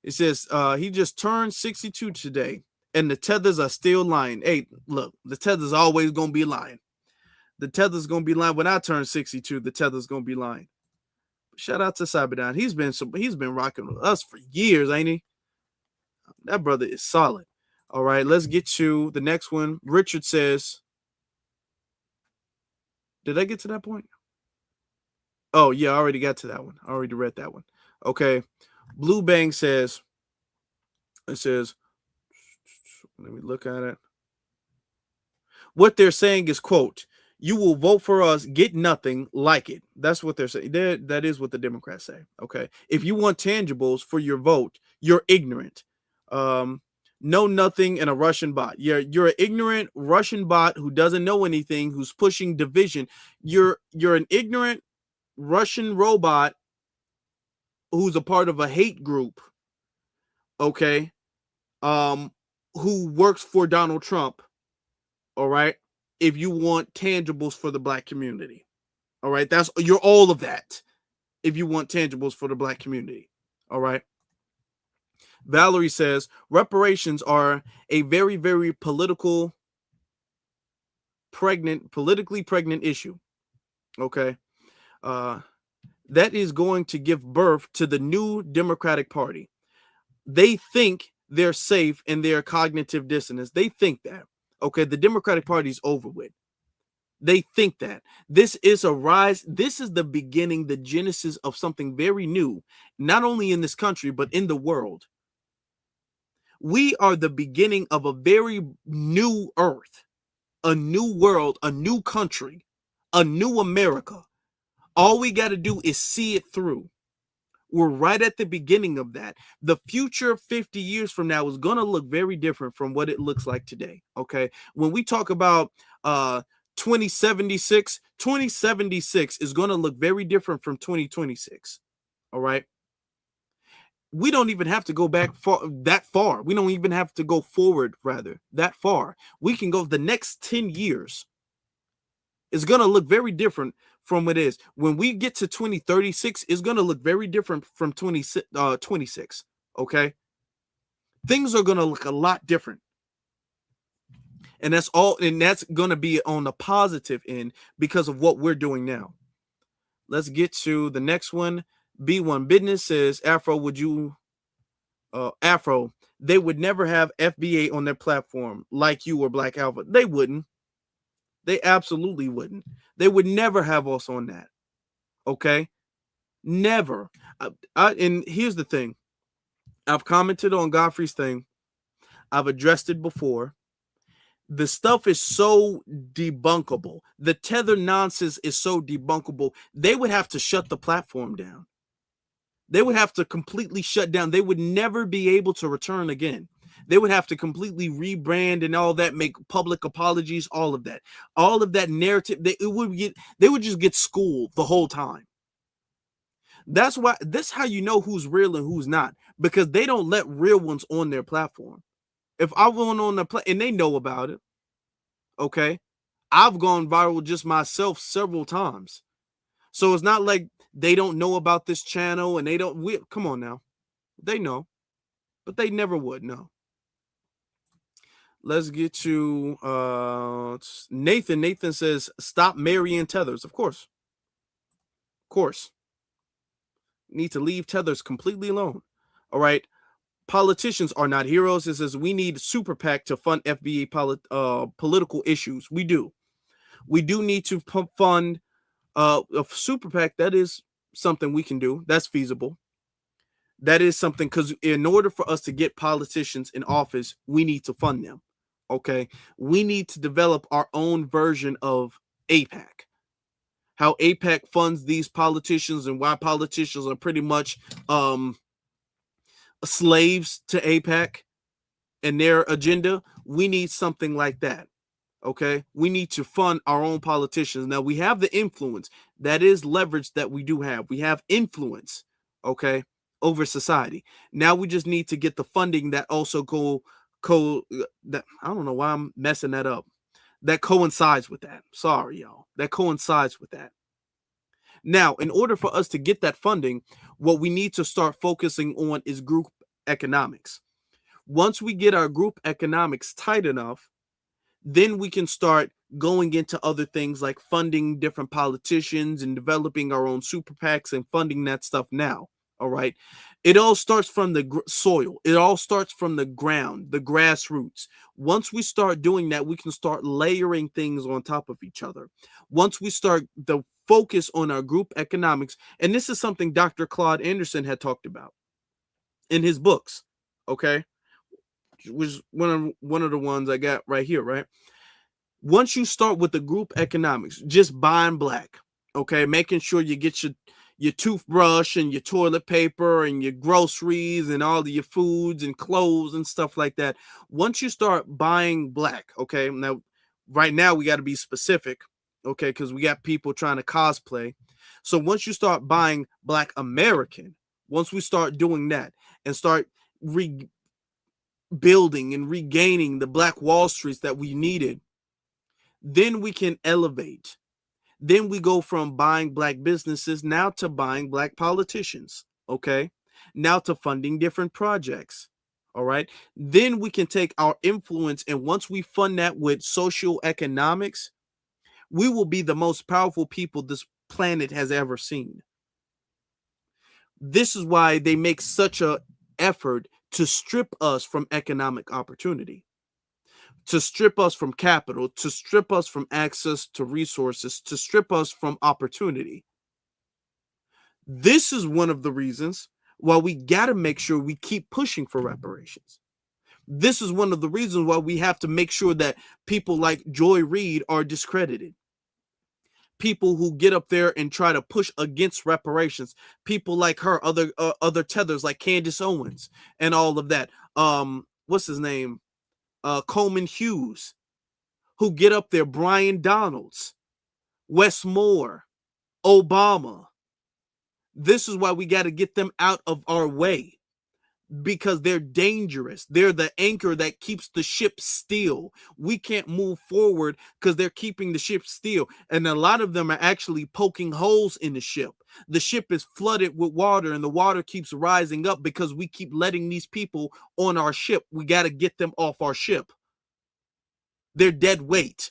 It says he just turned 62 today, and the tethers are still lying. Hey, look, the tether's always going to be lying. The tether's going to be lying. When I turn 62, the tether's going to be lying. Shout out to Cyberdown. He's been rocking with us for years, ain't he? That brother is solid. All right, let's get to the next one. Richard says, did I get to that point? Oh, yeah, I already got to that one. I already read that one. Okay. Blue Bang says, let me look at it. What they're saying is, quote, you will vote for us, get nothing, like it. That's what they're saying. That is what the Democrats say. Okay. If you want tangibles for your vote, you're ignorant. Know nothing and a Russian bot. You're an ignorant Russian bot who doesn't know anything, who's pushing division. You're an ignorant Russian robot who's a part of a hate group. Okay. Who works for Donald Trump. All right. If you want tangibles for the black community. All right. You're all of that. If you want tangibles for the black community. All right. Valerie says reparations are a very, very politically pregnant issue. Okay. That is going to give birth to the new Democratic Party. They think they're safe in their cognitive dissonance. They think that. Okay, the Democratic Party is over with. They think that. This is a rise. This is the beginning, the genesis of something very new, not only in this country, but in the world. We are the beginning of a very new earth, a new world, a new country, a new America. All we got to do is see it through. We're right at the beginning of that. The future 50 years from now is going to look very different from what it looks like today. Okay. When we talk about 2076 is going to look very different from 2026. All right. We don't even have to go back that far. We don't even have to go forward, rather, that far. We can go the next 10 years. It's going to look very different from what it is. When we get to 2036, it's going to look very different from 2026. Okay. Things are going to look a lot different. And that's going to be on the positive end because of what we're doing now. Let's get to the next one. B1 Business says, Afro, they would never have FBA on their platform like you or Black Alpha. They wouldn't. They absolutely wouldn't. They would never have us on that. Okay? Never. And here's the thing. I've commented on Godfrey's thing. I've addressed it before. The stuff is so debunkable. The Tether nonsense is so debunkable. They would have to shut the platform down. They would have to completely shut down. They would never be able to return again. They would have to completely rebrand and all that, make public apologies, all of that narrative. They would just get schooled the whole time. That's how you know who's real and who's not, because they don't let real ones on their platform. If I went on the and they know about it, okay, I've gone viral just myself several times. So it's not like they don't know about this channel and come on now. They know, but they never would know. Let's get to Nathan. Nathan says, stop marrying tethers. Of course. Need to leave tethers completely alone. All right. Politicians are not heroes. It says we need super PAC to fund FBA political issues. We do need to fund a super PAC. That is something we can do. That's feasible. That is something, because in order for us to get politicians in office, we need to fund them. Okay. We need to develop our own version of APAC. How APAC funds these politicians and why politicians are pretty much slaves to APAC and their agenda. We need something like that. Okay. We need to fund our own politicians. Now we have the influence. That is leverage that we do have. We have influence. Okay. Over society. Now we just need to get the funding that also that I don't know why I'm messing that up. That coincides with that. Sorry, y'all. That coincides with that. Now, in order for us to get that funding, what we need to start focusing on is group economics. Once we get our group economics tight enough, then we can start going into other things like funding different politicians and developing our own super PACs and funding that stuff now. All right. It all starts from the soil. It all starts from the ground, the grassroots. Once we start doing that, we can start layering things on top of each other. Once we start the focus on our group economics, and this is something Dr. Claude Anderson had talked about in his books. Okay. Which was one of the ones I got right here, right? Once you start with the group economics, just buying black, okay, making sure you get your toothbrush and your toilet paper and your groceries and all of your foods and clothes and stuff like that. Once you start buying black, okay, now right now we got to be specific, okay, because we got people trying to cosplay. So once you start buying Black American, once we start doing that and start rebuilding and regaining the Black Wall Streets that we needed, then we can elevate. Then we go from buying Black businesses now to buying Black politicians, okay? Now to funding different projects, all right? Then we can take our influence, and once we fund that with social economics, we will be the most powerful people this planet has ever seen. This is why they make such an effort to strip us from economic opportunity, to strip us from capital, to strip us from access to resources, to strip us from opportunity. This is one of the reasons why we got to make sure we keep pushing for reparations. This is one of the reasons why we have to make sure that people like Joy Reid are discredited. People who get up there and try to push against reparations, people like her, other tethers like Candace Owens and all of that. What's his name? Coleman Hughes, who get up there, Brian Donalds, Wes Moore, Obama. This is why we got to get them out of our way, because they're dangerous. They're the anchor that keeps the ship still. We can't move forward because they're keeping the ship still. And a lot of them are actually poking holes in the ship. The ship is flooded with water and the water keeps rising up because we keep letting these people on our ship. We got to get them off our ship. They're dead weight.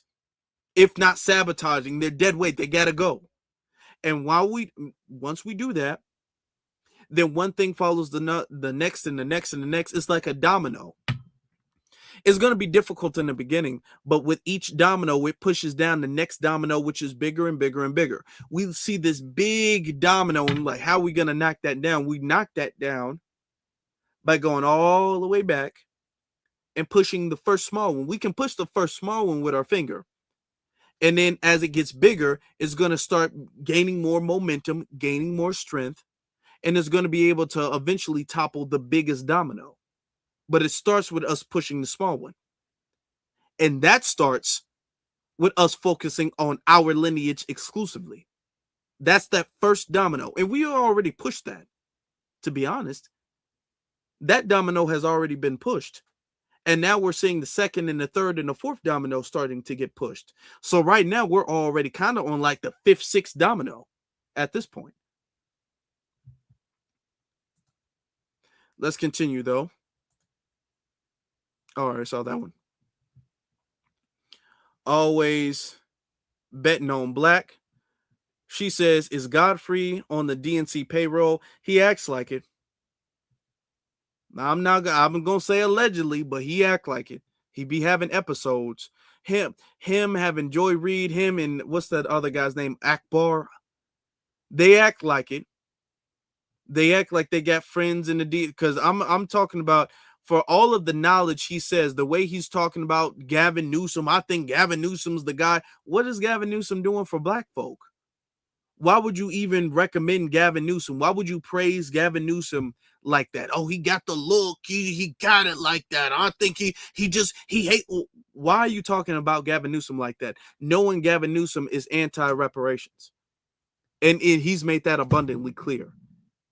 If not sabotaging, they're dead weight. They got to go. And once we do that, then one thing follows the next and the next and the next. It's like a domino. It's going to be difficult in the beginning, but with each domino, it pushes down the next domino, which is bigger and bigger and bigger. We see this big domino, and like, how are we going to knock that down? We knock that down by going all the way back and pushing the first small one. We can push the first small one with our finger. And then as it gets bigger, it's going to start gaining more momentum, gaining more strength. And it's going to be able to eventually topple the biggest domino. But it starts with us pushing the small one. And that starts with us focusing on our lineage exclusively. That's that first domino. And we already pushed that, to be honest. That domino has already been pushed. And now we're seeing the second and the third and the fourth domino starting to get pushed. So right now we're already kind of on like the fifth, sixth domino at this point. Let's continue, though. All right, I saw that one. Always betting on black. She says, is Godfrey on the DNC payroll? He acts like it. I'm going to say allegedly, but he act like it. He be having episodes. Him having Joy Reid, him and what's that other guy's name? Akbar. They act like it. They act like they got friends in the D, because I'm talking about, for all of the knowledge he says, the way he's talking about Gavin Newsom, I think Gavin Newsom's the guy. What is Gavin Newsom doing for black folk? Why would you even recommend Gavin Newsom? Why would you praise Gavin Newsom like that? Oh, he got the look. He got it like that. I think he hate. Why are you talking about Gavin Newsom like that? Knowing Gavin Newsom is anti-reparations. And he's made that abundantly clear.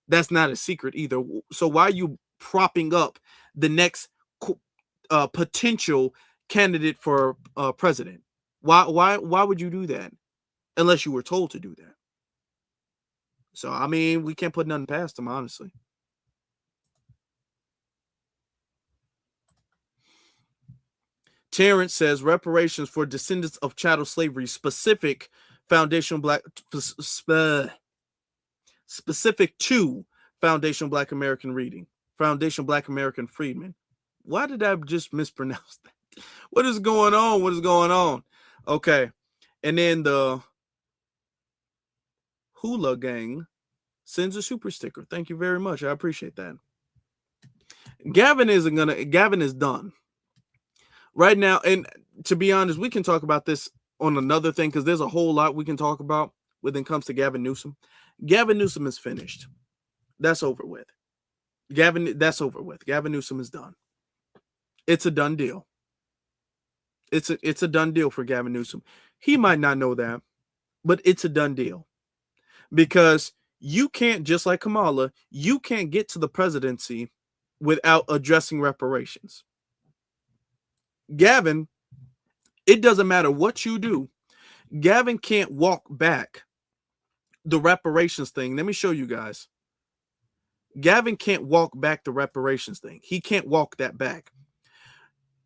That's not a secret either. So why are you propping up the next potential candidate for president? Why would you do that unless you were told to do that? So, I mean, we can't put nothing past him, honestly. Terrence says reparations for descendants of chattel slavery, specific foundational black, specific to foundational Black American reading, foundational Black American freedmen. Why did I just mispronounce that? What is going on? What is going on? Okay. And then the Hula Gang sends a super sticker. Thank you very much. I appreciate that. Gavin is done right now. And to be honest, we can talk about this on another thing because there's a whole lot we can talk about when it comes to Gavin Newsom. Gavin Newsom is finished. That's over with. That's over with. Gavin Newsom is done. It's a done deal. It's a done deal for Gavin Newsom. He might not know that, but it's a done deal. Because you can't, just like Kamala, you can't get to the presidency without addressing reparations. Gavin, it doesn't matter what you do. Gavin can't walk back the reparations thing. Let me show you guys. Gavin can't walk back the reparations thing. He can't walk that back.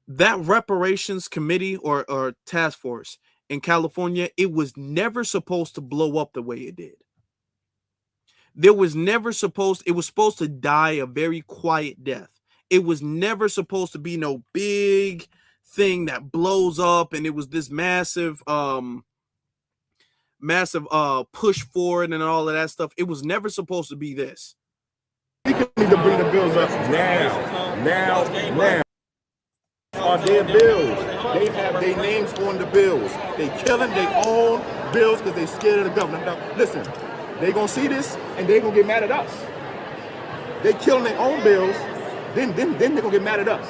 That reparations committee or task force in California, it was never supposed to blow up the way it did. It was supposed to die a very quiet death. It was never supposed to be no big thing that blows up, and it was this massive push forward and all of that stuff. It was never supposed to be this. We need to bring the bills up now. Are their bills? They have their names on the bills. They killing their own bills because they scared of the government. Now, listen, they gonna see this and they gonna get mad at us. They killing their own bills, then they gonna get mad at us.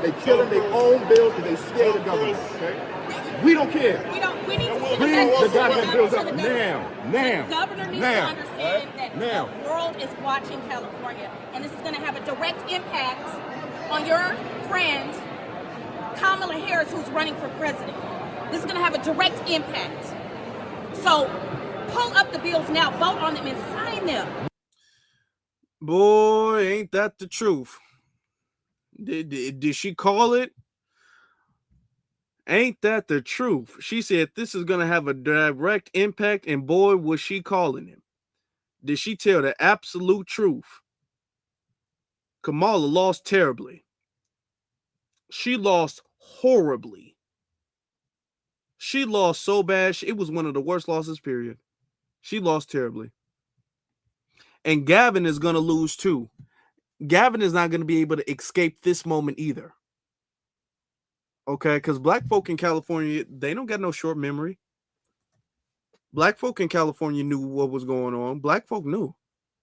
They killing their own bills because they scared of the government. Okay? We don't care. We need to bring the goddamn bills up now. The governor needs to understand that the world is watching California, and this is going to have a direct impact on your friend Kamala Harris, who's running for president. This is going to have a direct impact. So pull up the bills now, vote on them, and sign them. Boy, ain't that the truth? Did she call it? Ain't that the truth? She said this is going to have a direct impact, and boy, was she calling him. Did she tell the absolute truth? Kamala lost terribly. She lost horribly. She lost so bad. It was one of the worst losses, period. She lost terribly. And Gavin is going to lose too. Gavin is not going to be able to escape this moment either. Okay, because black folk in California, they don't got no short memory. Black folk in California knew what was going on. Black folk knew.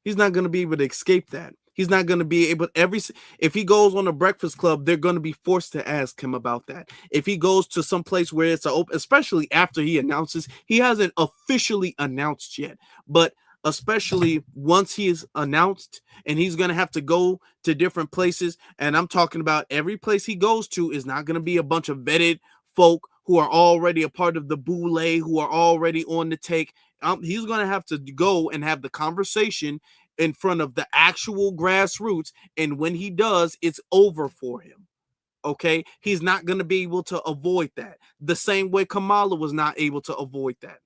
He's not going to be able to escape that. He's not going to be able, if he goes on a Breakfast Club, they're going to be forced to ask him about that. If he goes to some place where it's open, especially after he announces, he hasn't officially announced yet, but especially once he is announced, and he's going to have to go to different places. And I'm talking about every place he goes to is not going to be a bunch of vetted folk who are already a part of the boule, who are already on the take. He's going to have to go and have the conversation in front of the actual grassroots. And when he does, it's over for him. Okay. He's not going to be able to avoid that. The same way Kamala was not able to avoid that.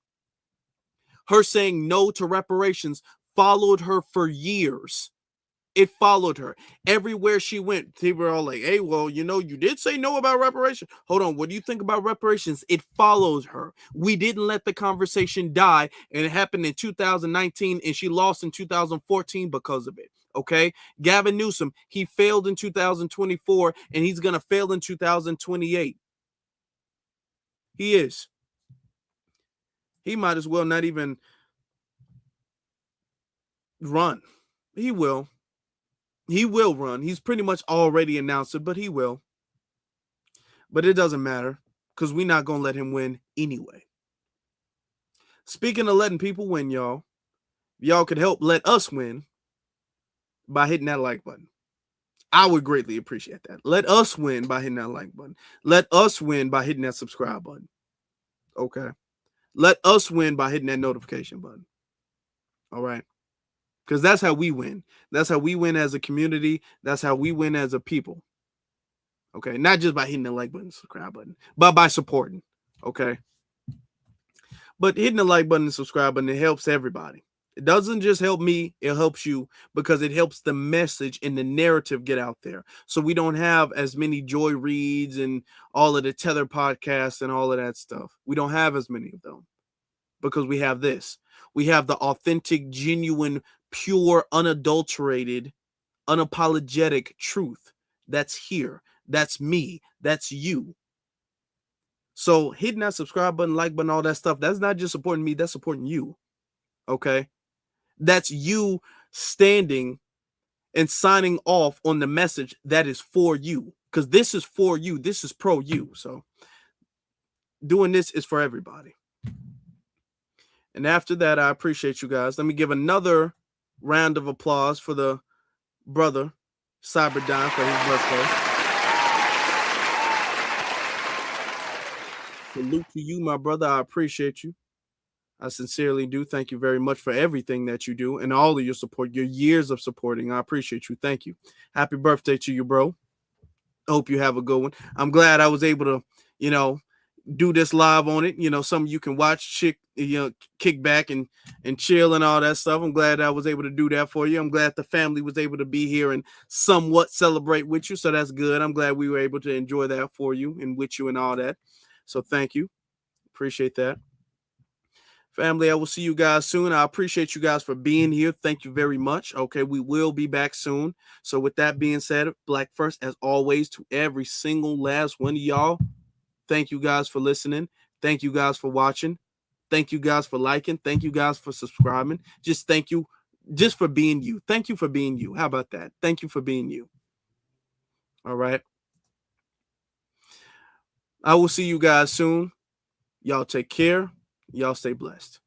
Her saying no to reparations followed her for years. It followed her everywhere she went. People were all like, hey, well, you know, you did say no about reparations. Hold on. What do you think about reparations? It followed her. We didn't let the conversation die. And it happened in 2019 and she lost in 2014 because of it. Okay. Gavin Newsom, he failed in 2024 and he's going to fail in 2028. He is. He might as well not even run. He will. He will run. He's pretty much already announced it, but he will. But it doesn't matter because we're not going to let him win anyway. Speaking of letting people win, y'all could help let us win by hitting that like button. I would greatly appreciate that. Let us win by hitting that like button. Let us win by hitting that subscribe button. Okay. Let us win by hitting that notification button. All right. Because that's how we win. That's how we win as a community. That's how we win as a people. Okay. Not just by hitting the like button, subscribe button, but by supporting. Okay. But hitting the like button and subscribe button, it helps everybody. It doesn't just help me. It helps you because it helps the message and the narrative get out there. So we don't have as many Joy Reids and all of the Tether podcasts and all of that stuff. We don't have as many of them because we have this. We have the authentic, genuine, pure, unadulterated, unapologetic truth that's here. That's me. That's you. So hitting that subscribe button, like button, all that stuff, that's not just supporting me, that's supporting you. Okay. That's you standing and signing off on the message that is for you. Because this is for you. This is pro you. So doing this is for everybody. And after that, I appreciate you guys. Let me give another round of applause for the brother, Cyberdyne, for his birthday. Salute to you, my brother. I appreciate you. I sincerely do. Thank you very much for everything that you do and all of your support, your years of supporting. I appreciate you. Thank you. Happy birthday to you, bro. I hope you have a good one. I'm glad I was able to, do this live on it. Some of you can watch, kick back and chill and all that stuff. I'm glad I was able to do that for you. I'm glad the family was able to be here and somewhat celebrate with you. So that's good. I'm glad we were able to enjoy that for you and with you and all that. So thank you. Appreciate that. Family, I will see you guys soon. I appreciate you guys for being here. Thank you very much. Okay, we will be back soon. So with that being said, Black First, as always, to every single last one of y'all, thank you guys for listening. Thank you guys for watching. Thank you guys for liking. Thank you guys for subscribing. Just thank you just for being you. Thank you for being you. How about that? Thank you for being you. All right. I will see you guys soon. Y'all take care. Y'all stay blessed.